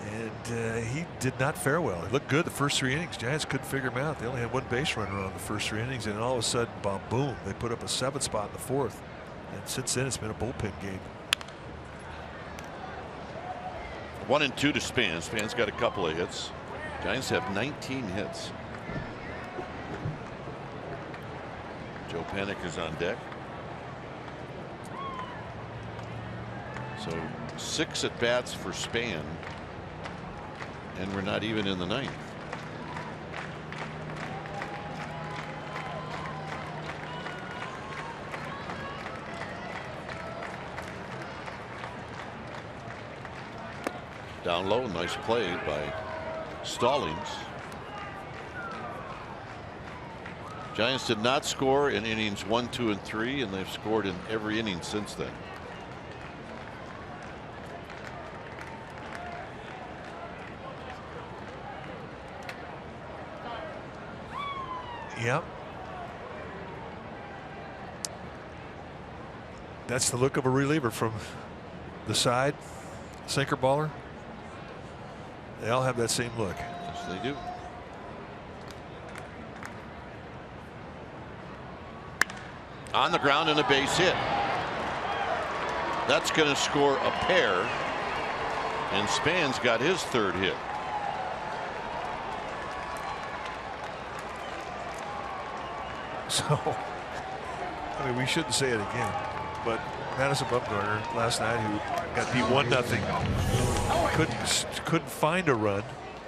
and he did not fare well. He looked good the first 3 innings. Giants couldn't figure him out. They only had 1 base runner on the first 3 innings, and all of a sudden, boom, they put up a 7th spot in the 4th. And since then, it's been a bullpen game. 1-2 to Span. Span's got a couple of hits. Giants have 19 hits. Joe Panik is on deck. So 6 at bats for Span, and we're not even in the 9th. Down low, nice play by Stallings. Giants did not score in innings 1, 2, and 3, and they've scored in every inning since then. Yep. That's the look of a reliever from the side. Sinker baller. They all have that same look. Yes, they do. On the ground and a base hit. That's going to score a pair. And Span's got his 3rd hit. So, I mean, we shouldn't say it again, but Madison Bumgarner last night, who got beat 1-0, couldn't find a run.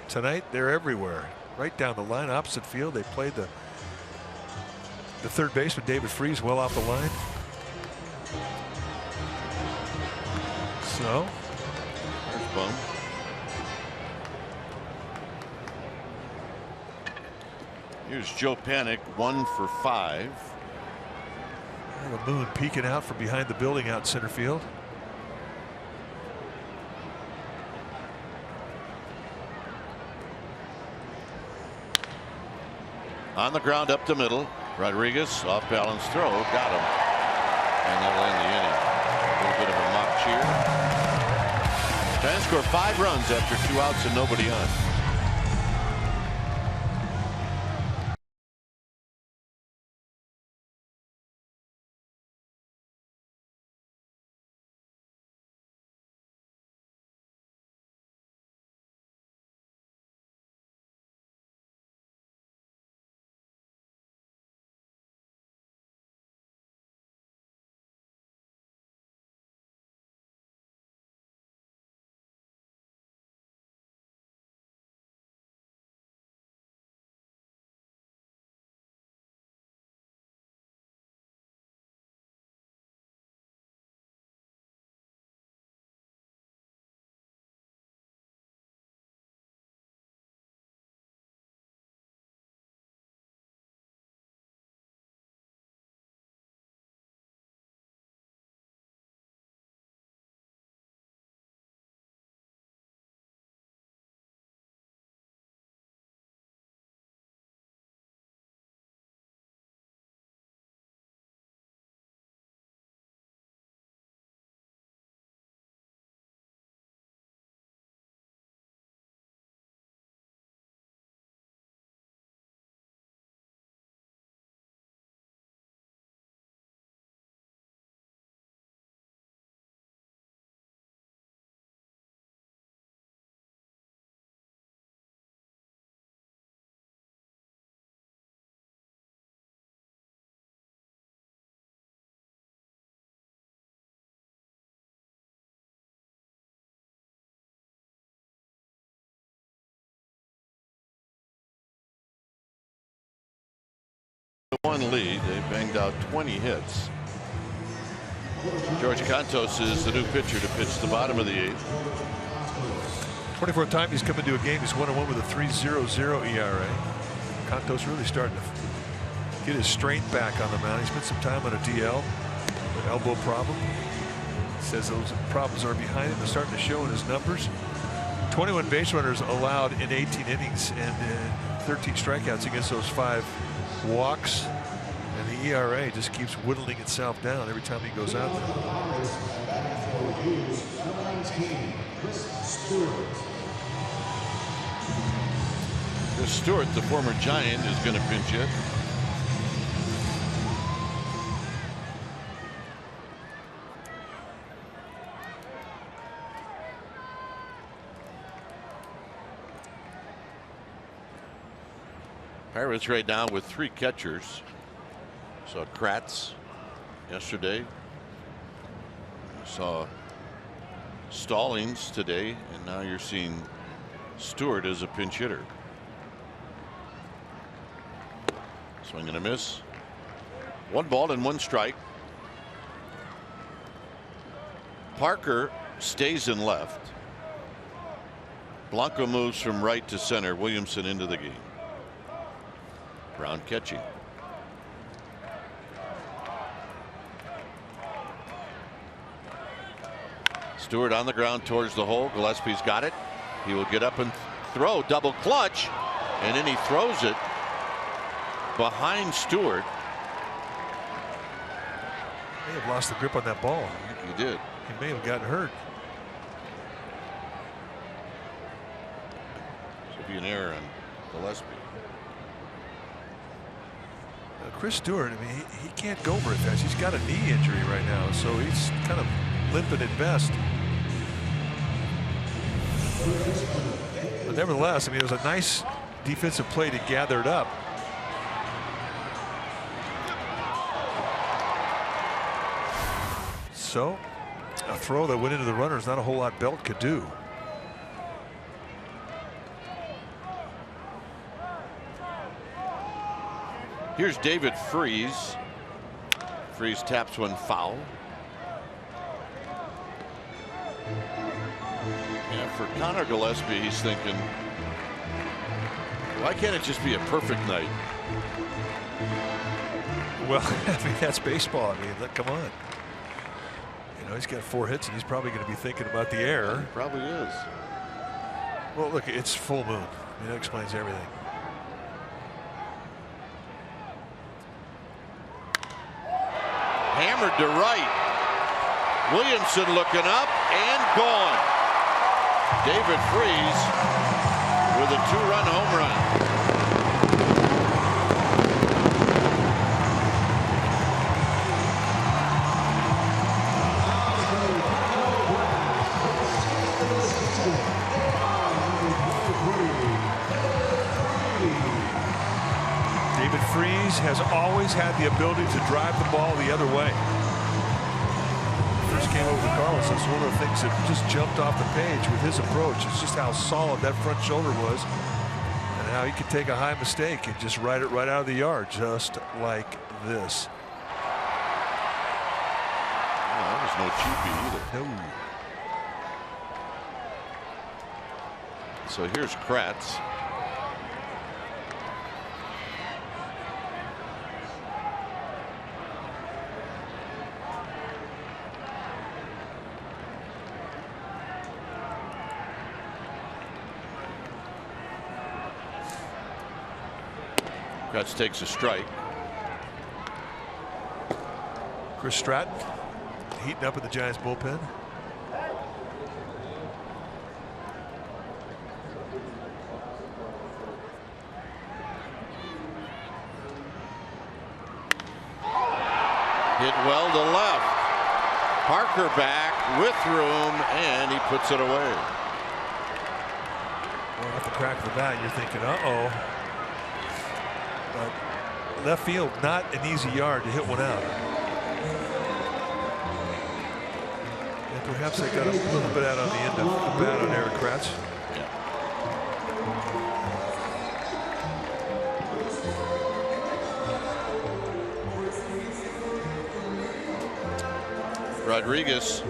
Tonight, they're everywhere, right down the line, opposite field. They played the third baseman David Freese well off the line. So, there's Bum. Here's Joe Panik, 1 for 5. The moon peeking out from behind the building out in center field. On the ground up the middle. Rodriguez, off balance throw, got him. And that'll end the inning. A little bit of a mock cheer. Giants score 5 runs after 2 outs and nobody on. One lead. They banged out 20 hits. George Cantos is the new pitcher to pitch the bottom of the 8th. 24th time he's come into a game. He's 1-1 with a 3.00 ERA. Cantos really starting to get his strength back on the mound. He spent some time on a DL, an elbow problem. He says those problems are behind him. They're starting to show in his numbers. 21 base runners allowed in 18 innings and 13 strikeouts against those 5 walks, and the ERA just keeps whittling itself down every time he goes out there. Chris Stewart, the former Giant, is going to pinch hit. Pirates right now with 3 catchers. Saw Kratz yesterday. Saw Stallings today, and now you're seeing Stewart as a pinch hitter. Swing and a miss. 1 ball and 1 strike. Parker stays in left. Blanco moves from right to center. Williamson into the game. Brown catching. Stewart on the ground towards the hole. Gillespie's got it. He will get up and throw. Double clutch. And then he throws it behind Stewart. He may have lost the grip on that ball. I think he did. He may have gotten hurt. Should be an error on Gillespie. Chris Stewart, I mean, he can't go very fast. He's got a knee injury right now, so he's kind of limping at best. But nevertheless, I mean, it was a nice defensive play to gather it up. So, a throw that went into the runner is not a whole lot Belt could do. Here's David Freese. Freese taps one foul. And for Connor Gillespie, he's thinking, why can't it just be a perfect night? Well, I mean, that's baseball. I mean, look, come on. You know, he's got 4 hits, and he's probably going to be thinking about the error. He probably is. Well, look, it's full moon. I mean, that explains everything. Hammered to right. Williamson looking up and gone. David Freese with a 2-run home run. David Freese has always had the ability to drive the ball the other way. First came over the Cardinals. That's one of the things that just jumped off the page with his approach. It's just how solid that front shoulder was, and how he could take a high mistake and just ride it right out of the yard, just like this. Oh, that was no cheapie either. No. So here's Kratz. Kratz takes a strike. Chris Stratton heating up in the Giants bullpen. Hit well to left. Parker back with room, and he puts it away. Well, off the crack of the bat, you're thinking, uh-oh. But left field, not an easy yard to hit one out. And perhaps they got a little bit out on the end of the bat on Eric Kratz. Rodriguez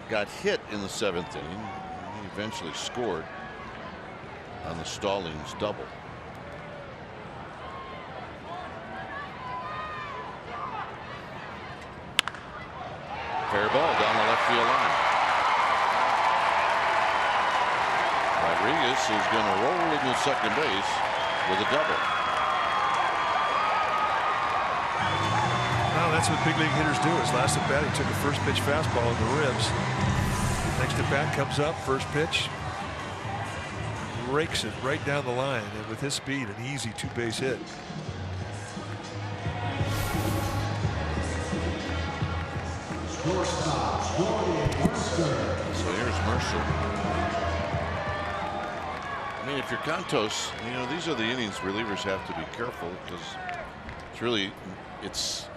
got hit in the 7th inning. He eventually scored on the Stallings double. Fair ball down the left field line. Rodriguez is going to roll into second base with a double. Well, that's what big league hitters do. His last at bat, he took a first pitch fastball in the ribs. Next at bat comes up, first pitch, rakes it right down the line, and with his speed, an easy 2-base hit. So here's Mercer. I mean, if you're Contos, you know, these are the innings relievers have to be careful, because it's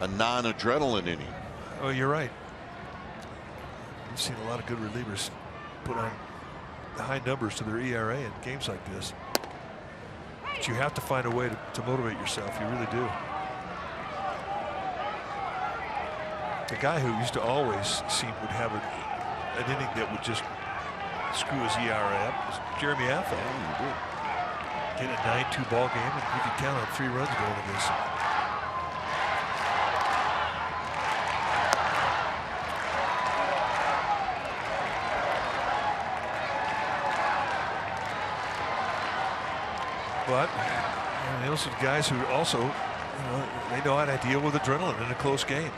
a non-adrenaline inning. Oh, you're right. I've seen a lot of good relievers put on high numbers to their ERA in games like this. But you have to find a way to motivate yourself. You really do. The guy who used to always seem would have an inning that would just screw his ERA up was Jeremy Affeldt. Get a 9-2 ball game, and you could count on 3 runs going against him. But you know, those are guys who also, they know how to deal with adrenaline in a close game.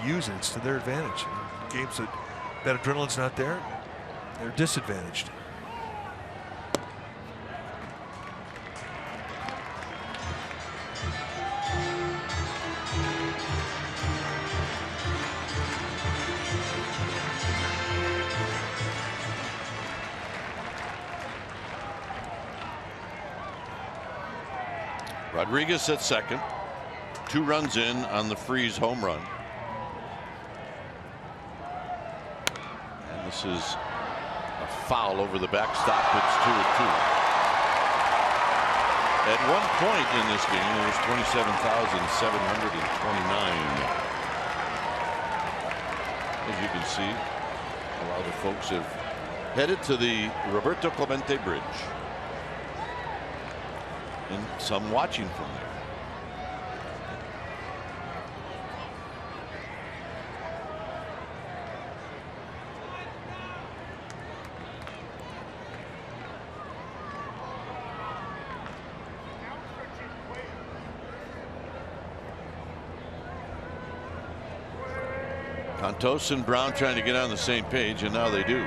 They use it. It's to their advantage. In games that adrenaline's not there, they're disadvantaged. Rodriguez at second. 2 runs in on the Freese home run. And this is a foul over the backstop. It's 2-2. At one point in this game, there was 27,729. As you can see, a lot of folks have headed to the Roberto Clemente Bridge. and some watching from there. Contos and Brown trying to get on the same page, and now they do.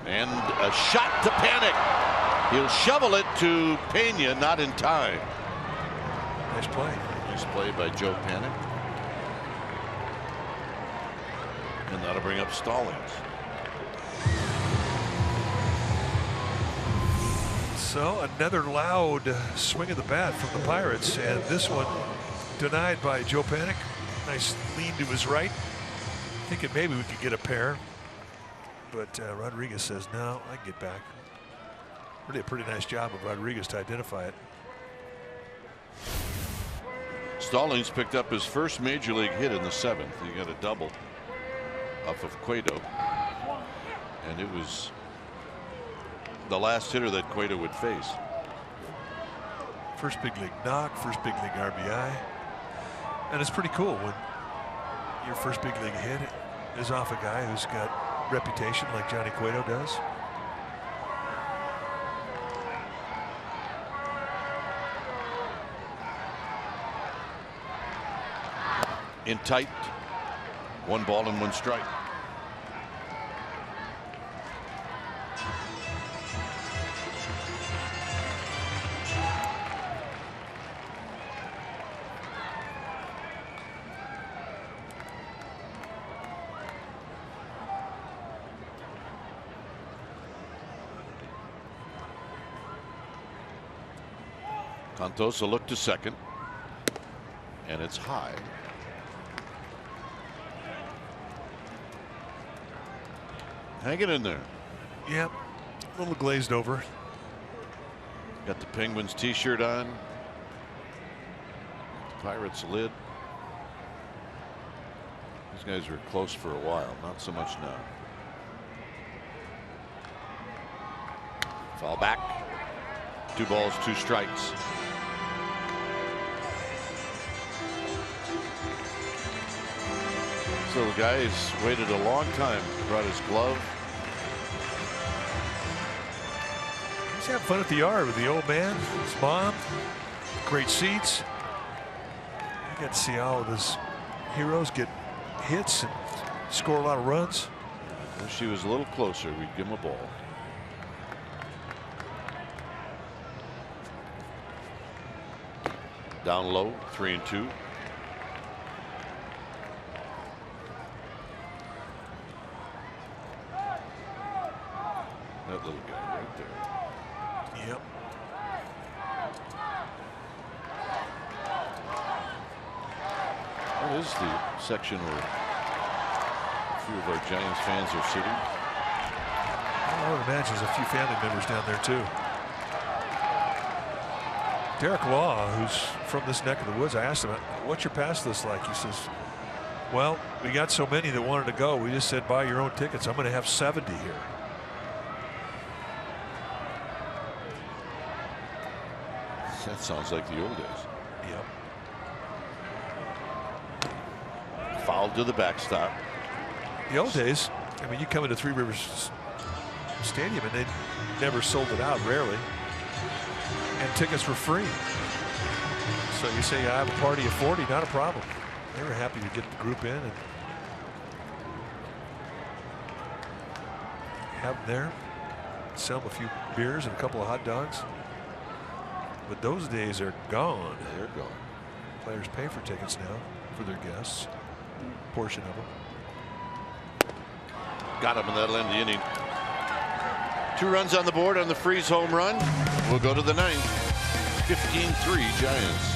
And a shot to Panic. He'll shovel it to Pena, not in time. Nice play. Nice play by Joe Panic. And that'll bring up Stallings. So another loud swing of the bat from the Pirates, and this one denied by Joe Panic. Nice lean to his right. Thinking maybe we could get a pair, but Rodriguez says no, I can get back. Really a pretty nice job of Rodriguez to identify it. Stallings picked up his first major league hit in the 7th. He got a double off of Cueto, and it was the last hitter that Cueto would face. First big league knock, first big league RBI. And it's pretty cool when your first big league hit is off a guy who's got reputation like Johnny Cueto does. In tight, 1 ball and 1 strike. Contos a look to second, and it's high. Hang it in there. Yep, a little glazed over. Got the Penguins t-shirt on. The Pirates lid. These guys were close for a while, not so much now. Foul back. 2 balls, 2 strikes. So the guy has waited a long time. Brought his glove. He's having fun at the yard with the old man, his mom. Great seats. You got to see all of his heroes get hits and score a lot of runs. If she was a little closer, we'd give him a ball. Down low, 3-2. That little guy right there. Yep. What is the section where a few of our Giants fans are sitting? I would imagine there's a few family members down there too. Derek Law, who's from this neck of the woods, I asked him, what's your pass list like? He says, well, we got so many that wanted to go. We just said, buy your own tickets. I'm going to have 70 here. That sounds like the old days. Yep. Foul to the backstop. The old days, I mean, you come into Three Rivers Stadium and they never sold it out, rarely. And tickets were free. So you say, I have a party of 40, not a problem. They were happy to get the group in and have them there, sell them a few beers and a couple of hot dogs. But those days are gone. They're gone. Players pay for tickets now for their guests. Portion of them. Got him, and that'll end the inning. 2 runs on the board on the Freeze home run. We'll go to the 9th. 15-3 Giants.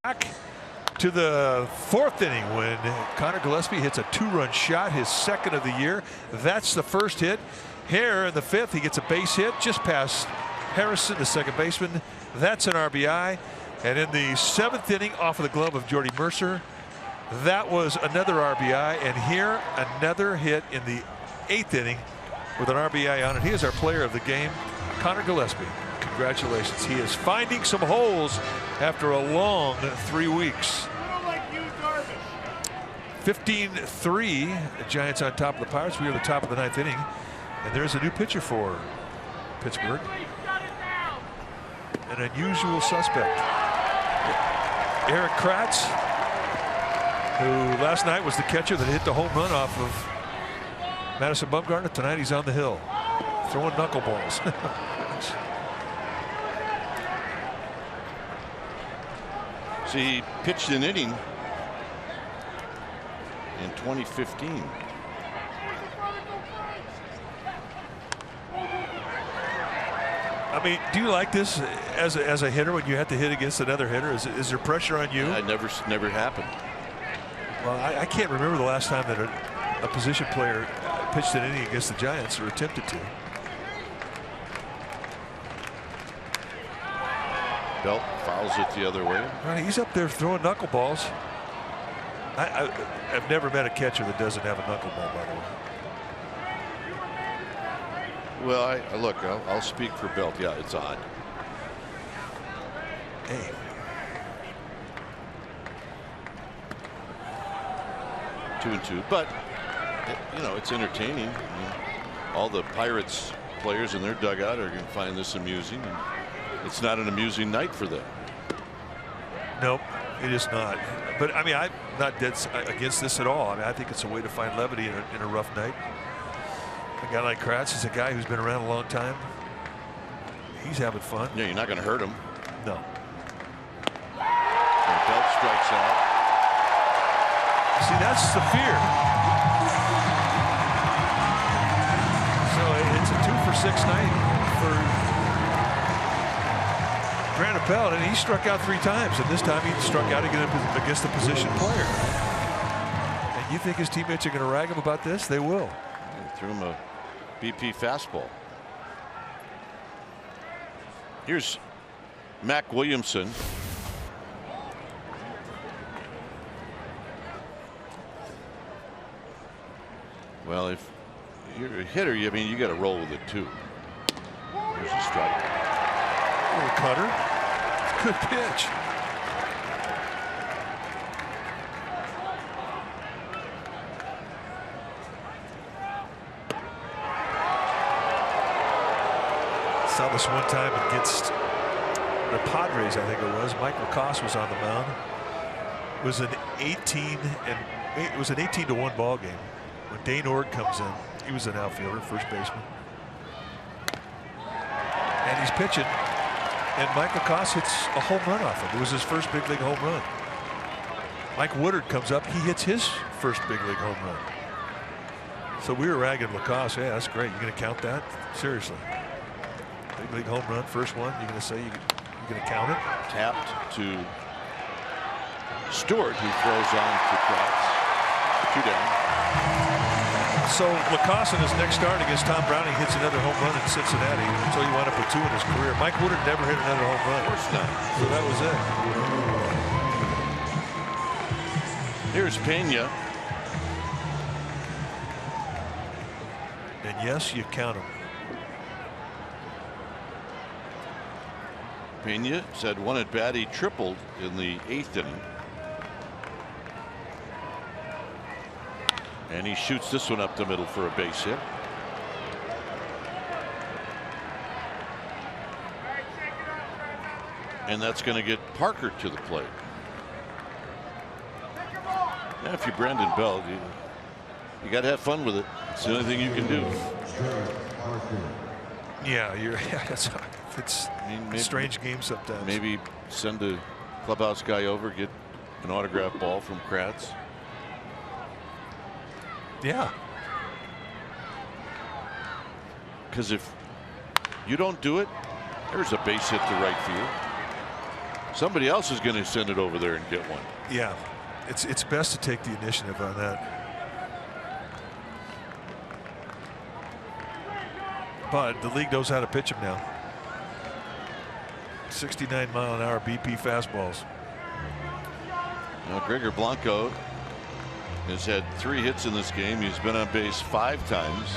back to the 4th inning when Connor Gillespie hits a 2-run shot, his 2nd of the year. That's the first hit. Here in the 5th, he gets a base hit just past Harrison, the second baseman. That's an RBI. And in the 7th inning, off of the glove of Jordy Mercer, that was another RBI. And here, another hit in the 8th inning with an RBI on it. He is our player of the game, Connor Gillespie. Congratulations. He is finding some holes after a long 3 weeks. 15-3, the Giants on top of the Pirates. We are the top of the 9th inning. And there's a new pitcher for Pittsburgh. An unusual suspect. Eric Kratz, who last night was the catcher that hit the home run off of Madison Bumgarner. Tonight he's on the hill, throwing knuckleballs. See, he pitched an inning in 2015. I mean, do you like this as a hitter when you have to hit against another hitter? Is there pressure on you? It never happened. Well, I can't remember the last time that a position player pitched an inning against the Giants or attempted to. Belt fouls it the other way. Right, he's up there throwing knuckleballs. I've never met a catcher that doesn't have a knuckleball, by the way. Well, look, I'll speak for Belt. Yeah, it's odd. Hey. Two and two, but you know, it's entertaining. I mean, all the Pirates players in their dugout are going to find this amusing. And it's not an amusing night for them. Nope, it is not. But I mean, I'm not dead against this at all. I mean, I think it's a way to find levity in a rough night. A guy like Kratz is a guy who's been around a long time. He's having fun. Yeah, you're not going to hurt him. No. And Belt strikes out. See, that's the fear. So it's a 2-for-6 night for Brandon Belt, and he struck out 3 times, and this time he struck out against the position player. And you think his teammates are going to rag him about this? They will. They threw him a BP fastball. Here's Mac Williamson. Well, if you're a hitter, I mean, you got to roll with it too. Here's a strike. Little cutter. Good pitch. Saw this one time against the Padres, I think it was. Mike Lacoste was on the mound. It was an 18-1 ball game. When Dane Ord comes in, he was an outfielder, first baseman. And he's pitching, and Mike Lacoste hits a home run off him. It was his first big league home run. Mike Woodard comes up, he hits his first big league home run. So we were ragging Lacoste. Yeah, that's great. You're going to count that? Seriously. Big league home run, first one. You're going to say you're going to count it? Tapped to Stewart, who throws on to Kratz. 2 down. So Lacoste in his next start against Tom Browning hits another home run in Cincinnati until he wound up with 2 in his career. Mike Woodard never hit another home run. Of course not. So that was it. Here's Pena. And yes, you count him. Pena said 1 at bat. He tripled in the 8th inning. And he shoots this one up the middle for a base hit. And that's going to get Parker to the plate. Now, if you're Brandon Belt, you got to have fun with it. It's the only thing you can do. Yeah, it's a strange game sometimes. Maybe send a clubhouse guy over, get an autographed ball from Kratz. Yeah. Because if you don't do it, there's a base hit to right field. Somebody else is going to send it over there and get one. Yeah, it's best to take the initiative on that. But the league knows how to pitch him now. 69-mile-an-hour BP fastballs. Now Gregor Blanco has had 3 hits in this game. He's been on base 5 times.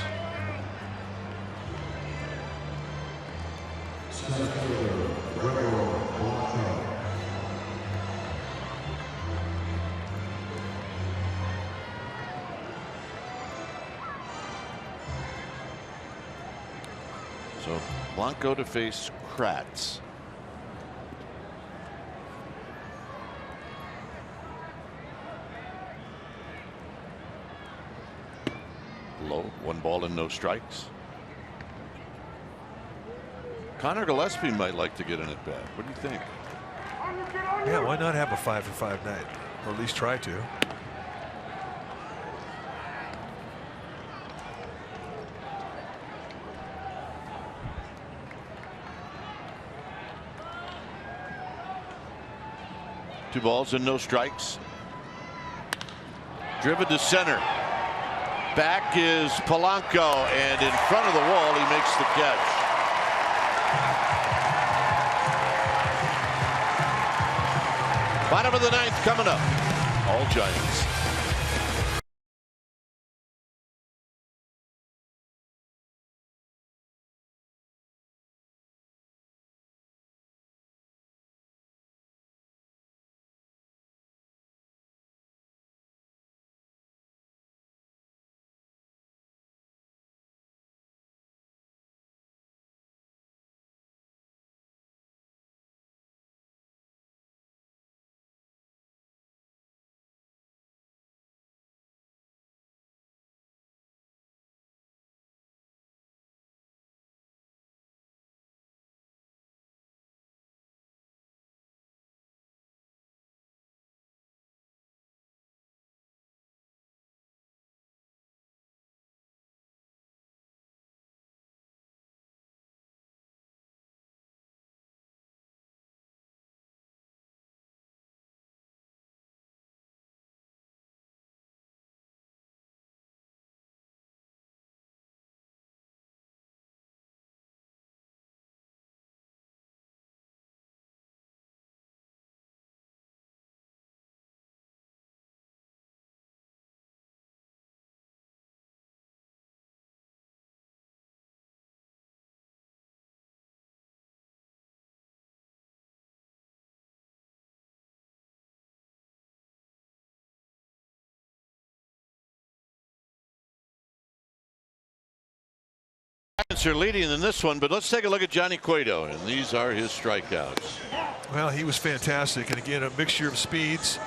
So Blanco to face Kratz. Low, 1 ball and no strikes. Connor Gillespie might like to get in at bat. What do you think? Yeah, why not have a 5-for-5 night, or at least try to? Two balls and no strikes. Driven to center. Back is Polanco, and in front of the wall, he makes the catch. Bottom of the 9th coming up. All Giants. Giants are leading in this one, but let's take a look at Johnny Cueto, and these are his strikeouts. Well, he was fantastic, and again, a mixture of speeds,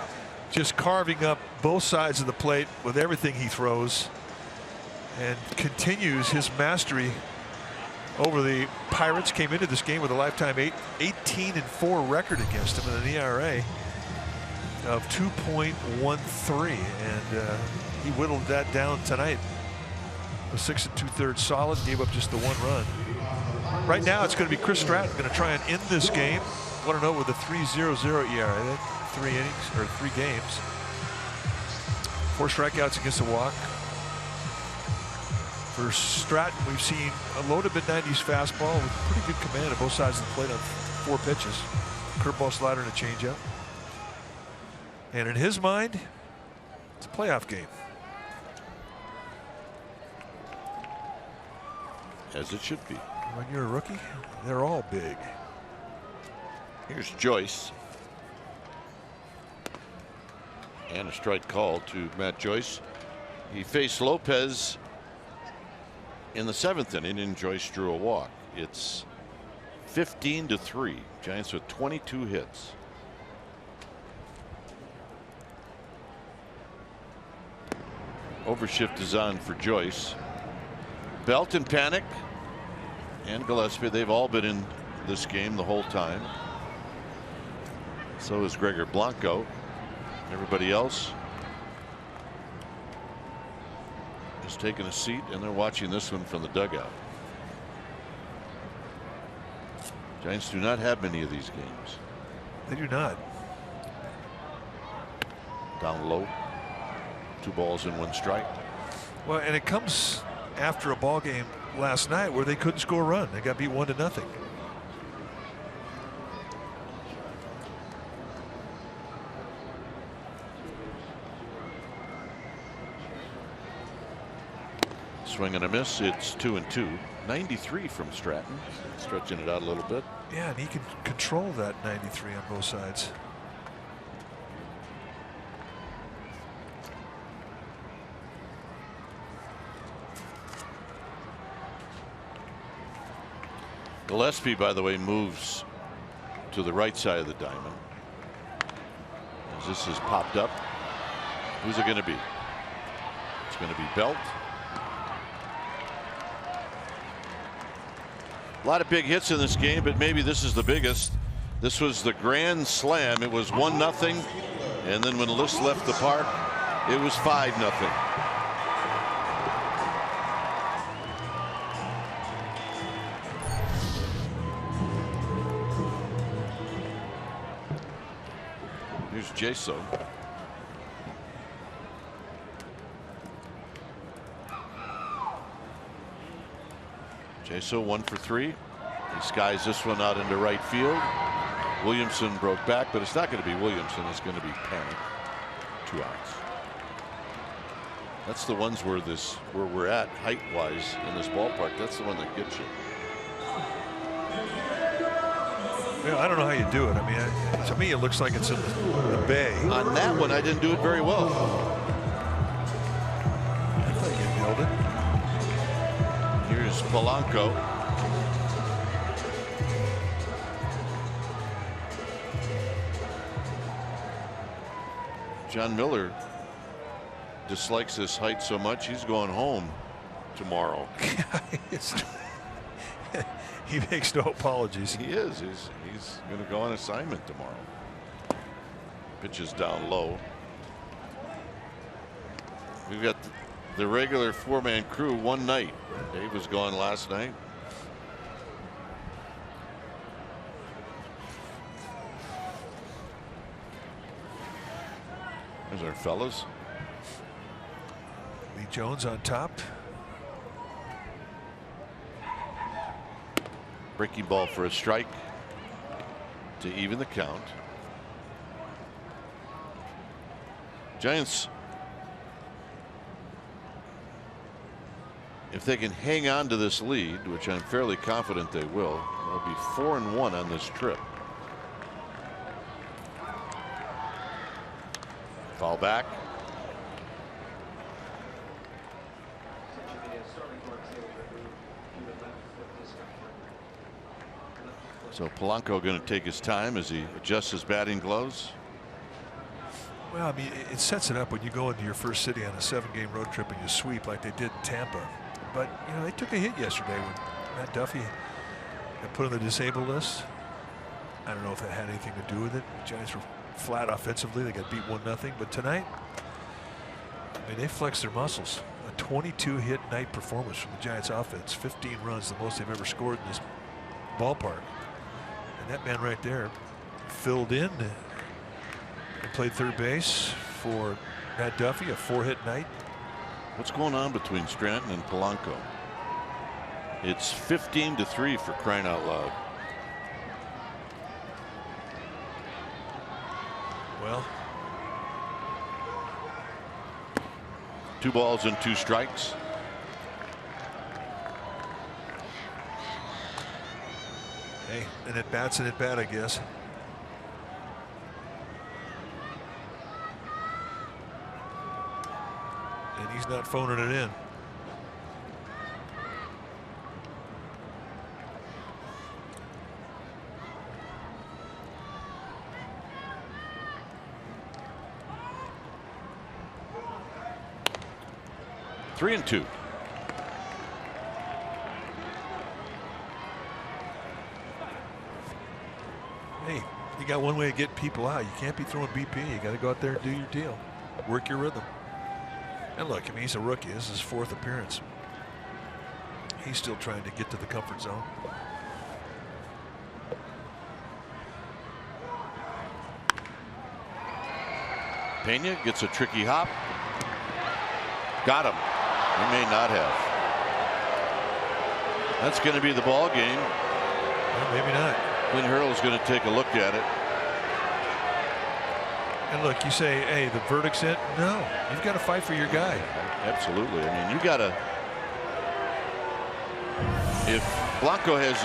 just carving up both sides of the plate with everything he throws, and continues his mastery over the Pirates. Came into this game with a lifetime 18-4 record against him and an ERA of 2.13, and he whittled that down tonight. A 6 2/3 solid, gave up just the 1 run. Right now, it's going to be Chris Stratton going to try and end this game. 1-0 with a 3.00 ERA. 3 innings or 3 games. 4 strikeouts against a walk. For Stratton, we've seen a low to mid-90s fastball with pretty good command of both sides of the plate on 4 pitches. Curveball, slider, and a changeup. And in his mind, it's a playoff game. As it should be. When you're a rookie, they're all big. Here's Joyce. And a strike call to Matt Joyce. He faced Lopez in the 7th inning, and Joyce drew a walk. It's 15-3. Giants with 22 hits. Overshift is on for Joyce. Belt and Panic and Gillespie, they've all been in this game the whole time. So is Gregor Blanco. Everybody else is taking a seat, and they're watching this one from the dugout. Giants do not have many of these games. They do not. Down low. 2 balls and 1 strike. Well, and it comes after a ball game last night where they couldn't score a run. They got beat 1-0. Swing and a miss. It's 2-2. 93 from Stratton. Stretching it out a little bit. Yeah, and he can control that 93 on both sides. Gillespie, by the way, moves to the right side of the diamond. As this is popped up. Who's it going to be? It's going to be Belt. A lot of big hits in this game, but maybe this is the biggest. This was the grand slam. It was 1-0, and then when List left the park, it was 5-0. Here's Jaso. Jaso 1 for 3. He skies this one out into right field. Williamson broke back, but it's not going to be Williamson. It's going to be Panic. 2 outs. That's the ones where we're at height-wise in this ballpark. That's the one that gets you. Yeah, I don't know how you do it. I mean, to me, it looks like it's in the bay. On that one, I didn't do it very well. I thought you nailed it. Here's Polanco. John Miller dislikes this height so much he's going home tomorrow. He makes no apologies. He is. He's going to go on assignment tomorrow. Pitches down low. We've got the regular 4-man crew one night. Dave was gone last night. There's our fellas. Lee Jones on top. Breaking ball for a strike to even the count. Giants, if they can hang on to this lead, which I'm fairly confident they will, they'll be 4-1 on this trip. Foul back. So Polanco going to take his time as he adjusts his batting gloves. Well, I mean, it sets it up when you go into your first city on a 7-game road trip and you sweep like they did in Tampa. But, you know, they took a hit yesterday when Matt Duffy got put on the disabled list. I don't know if that had anything to do with it. The Giants were flat offensively. They got beat 1-0. But tonight, I mean, they flexed their muscles. A 22-hit night performance from the Giants offense. 15 runs, the most they've ever scored in this ballpark. And that man right there filled in and played third base for Matt Duffy, a 4-hit night. What's going on between Stratton and Polanco? It's 15-3 for crying out loud. Well, 2 balls and 2 strikes. hey, an at bat's an at bat, I guess. And he's not phoning it in. Three and 2. Hey, you got one way to get people out. You can't be throwing BP. You got to go out there and do your deal. Work your rhythm. And look, I mean, he's a rookie. This is his 4th appearance. He's still trying to get to the comfort zone. Pena gets a tricky hop. Got him. He may not have. That's going to be the ball game. Well, maybe not. Clint Hurdle's going to take a look at it. And look, you say, hey, the verdict's in. No, you've got to fight for your guy. Absolutely. I mean, you got to. If Polanco has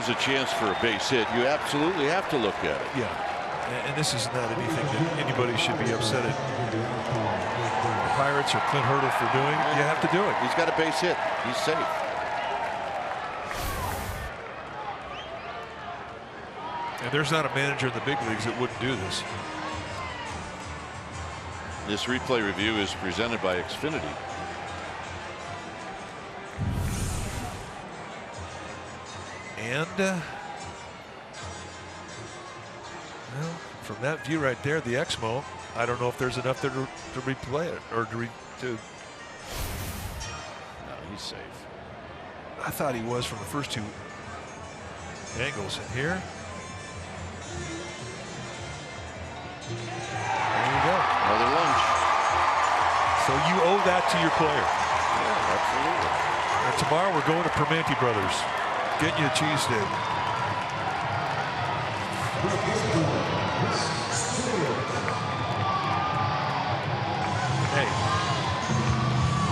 a chance for a base hit, you absolutely have to look at it. Yeah, and this is not anything that anybody should be upset at the Pirates or Clint Hurdle for doing. You have to do it. He's got a base hit. He's safe. And there's not a manager in the big leagues that wouldn't do this. This replay review is presented by Xfinity. And well, from that view right there, the Exmo, I don't know if there's enough there to replay it or to. No, he's safe. I thought he was from the first two angles. And here, there you go. Another lunch. So you owe that to your player. Yeah, absolutely. And tomorrow we're going to Permanente Brothers. Get you a cheesesteak. Hey,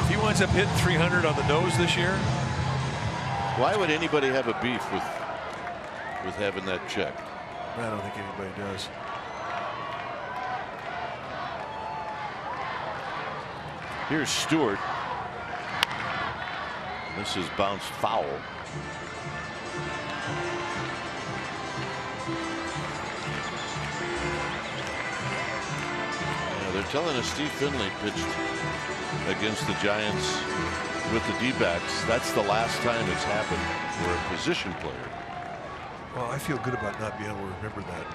if he winds up hitting 300 on the nose this year, why would anybody have a beef with having that check? I don't think anybody does. Here's Stewart. This is bounced foul. They're telling us Steve Finley pitched against the Giants with the D-backs. That's the last time it's happened for a position player. Well, I feel good about not being able to remember that.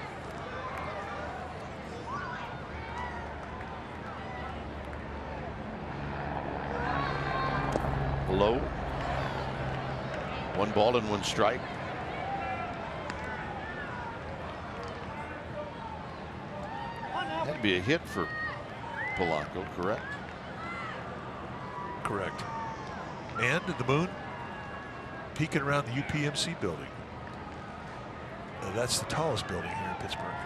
Low. 1 ball and 1 strike. That'd be a hit for Polanco, correct? Correct. And the moon peeking around the UPMC building. Now that's the tallest building here in Pittsburgh.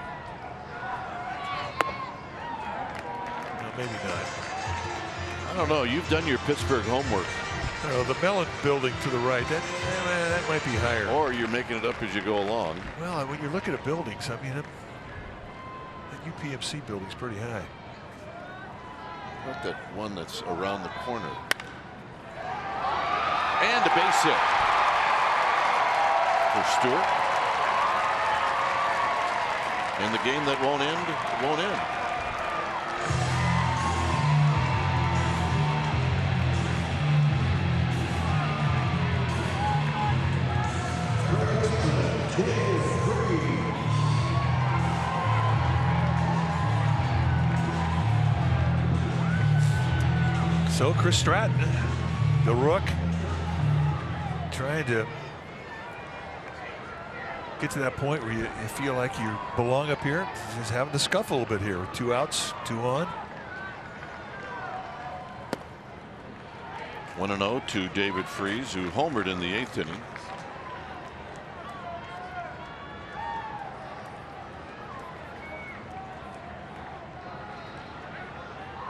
No, maybe not. I don't know. You've done your Pittsburgh homework. The Mellon building to the right, that might be higher. Or you're making it up as you go along. Well, when you're looking at buildings, I mean, that UPMC building's pretty high. What that one that's around the corner. And a base hit for Stewart. And the game that won't end, won't end. So Chris Stratton, the Rook, trying to get to that point where you feel like you belong up here. Just having to scuff a little bit here with 2 outs, 2 on. 1-0 to David Freese, who homered in the 8th inning.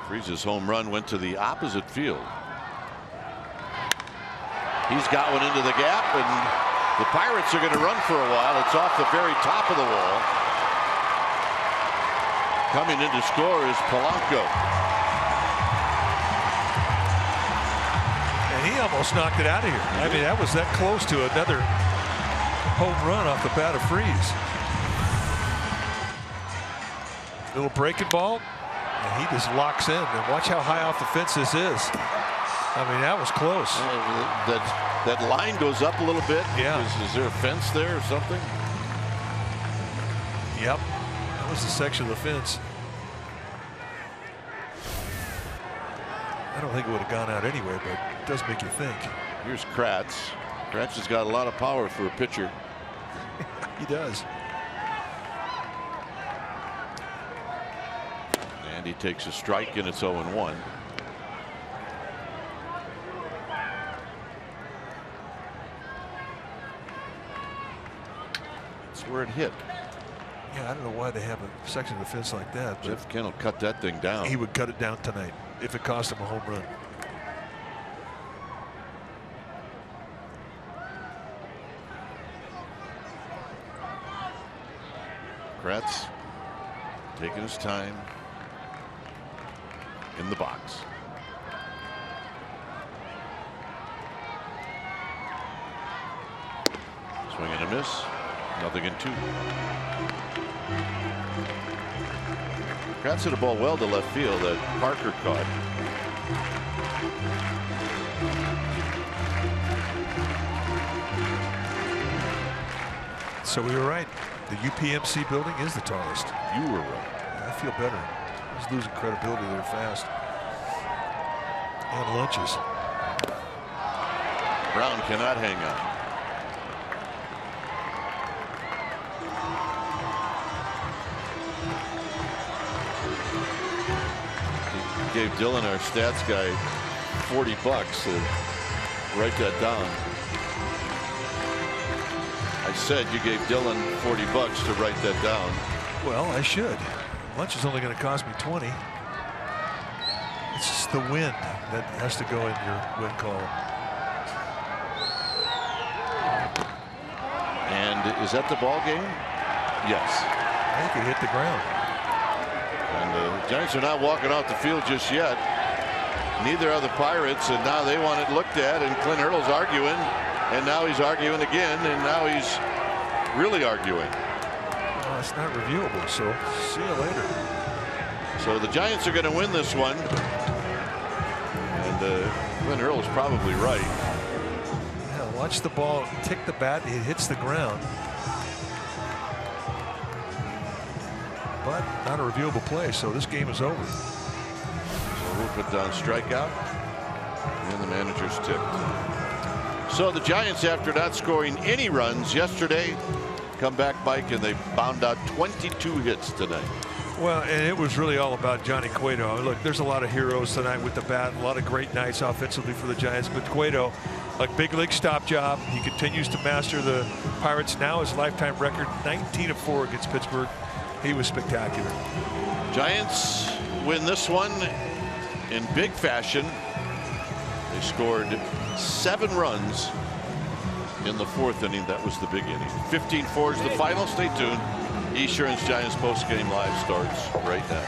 Freese's home run went to the opposite field. He's got one into the gap, and the Pirates are going to run for a while. It's off the very top of the wall. Coming in to score is Polanco. And he almost knocked it out of here. I mean, that was that close to another home run off the bat of Freese. Little breaking ball. And he just locks in. And watch how high off the fence this is. I mean, that was close. That line goes up a little bit. Yeah. Is there a fence there or something? Yep. That was the section of the fence. I don't think it would have gone out anyway, but it does make you think. Here's Kratz. Kratz has got a lot of power for a pitcher. He does. And he takes a strike, and it's 0-1. It's where it hit. Yeah, I don't know why they have a section of the fence like that. But Jeff Kennel cut that thing down. he would cut it down tonight if it cost him a home run. Kratz taking his time in the box. Swing and a miss. Nothing in 2. Kratz hit a ball well to left field that Parker caught. So we were right. The UPMC building is the tallest. You were right. I feel better. He's losing credibility there fast. And lunches. Brown cannot hang on. He gave Dylan, our stats guy, $40 to write that down. I said you gave Dylan $40 to write that down. Well, I should. Lunch is only going to cost me 20. It's just the wind that has to go in your win column. And is that the ball game? Yes. I think it hit the ground. And the Giants are not walking off the field just yet. Neither are the Pirates, and now they want it looked at, and Clint Hurdle's arguing, and now he's arguing again, and now he's really arguing. Well, it's not reviewable, so see you later. So the Giants are going to win this one, and Clint Hurdle's probably right. Yeah, watch the ball tick the bat, it hits the ground. But not a reviewable play, so this game is over. So we'll put down strikeout, and the manager's tipped. So the Giants, after not scoring any runs yesterday, come back, Mike, and they bound out 22 hits tonight. Well, and it was really all about Johnny Cueto. Look, there's a lot of heroes tonight with the bat, a lot of great nights offensively for the Giants, but Cueto, a big league stop job. He continues to master the Pirates. Now his lifetime record, 19 of 4 against Pittsburgh. He was spectacular. Giants win this one in big fashion. They scored 7 runs in the 4th inning. That was the big inning. 15-4 is the final. Stay tuned. Esurance Giants postgame live starts right now.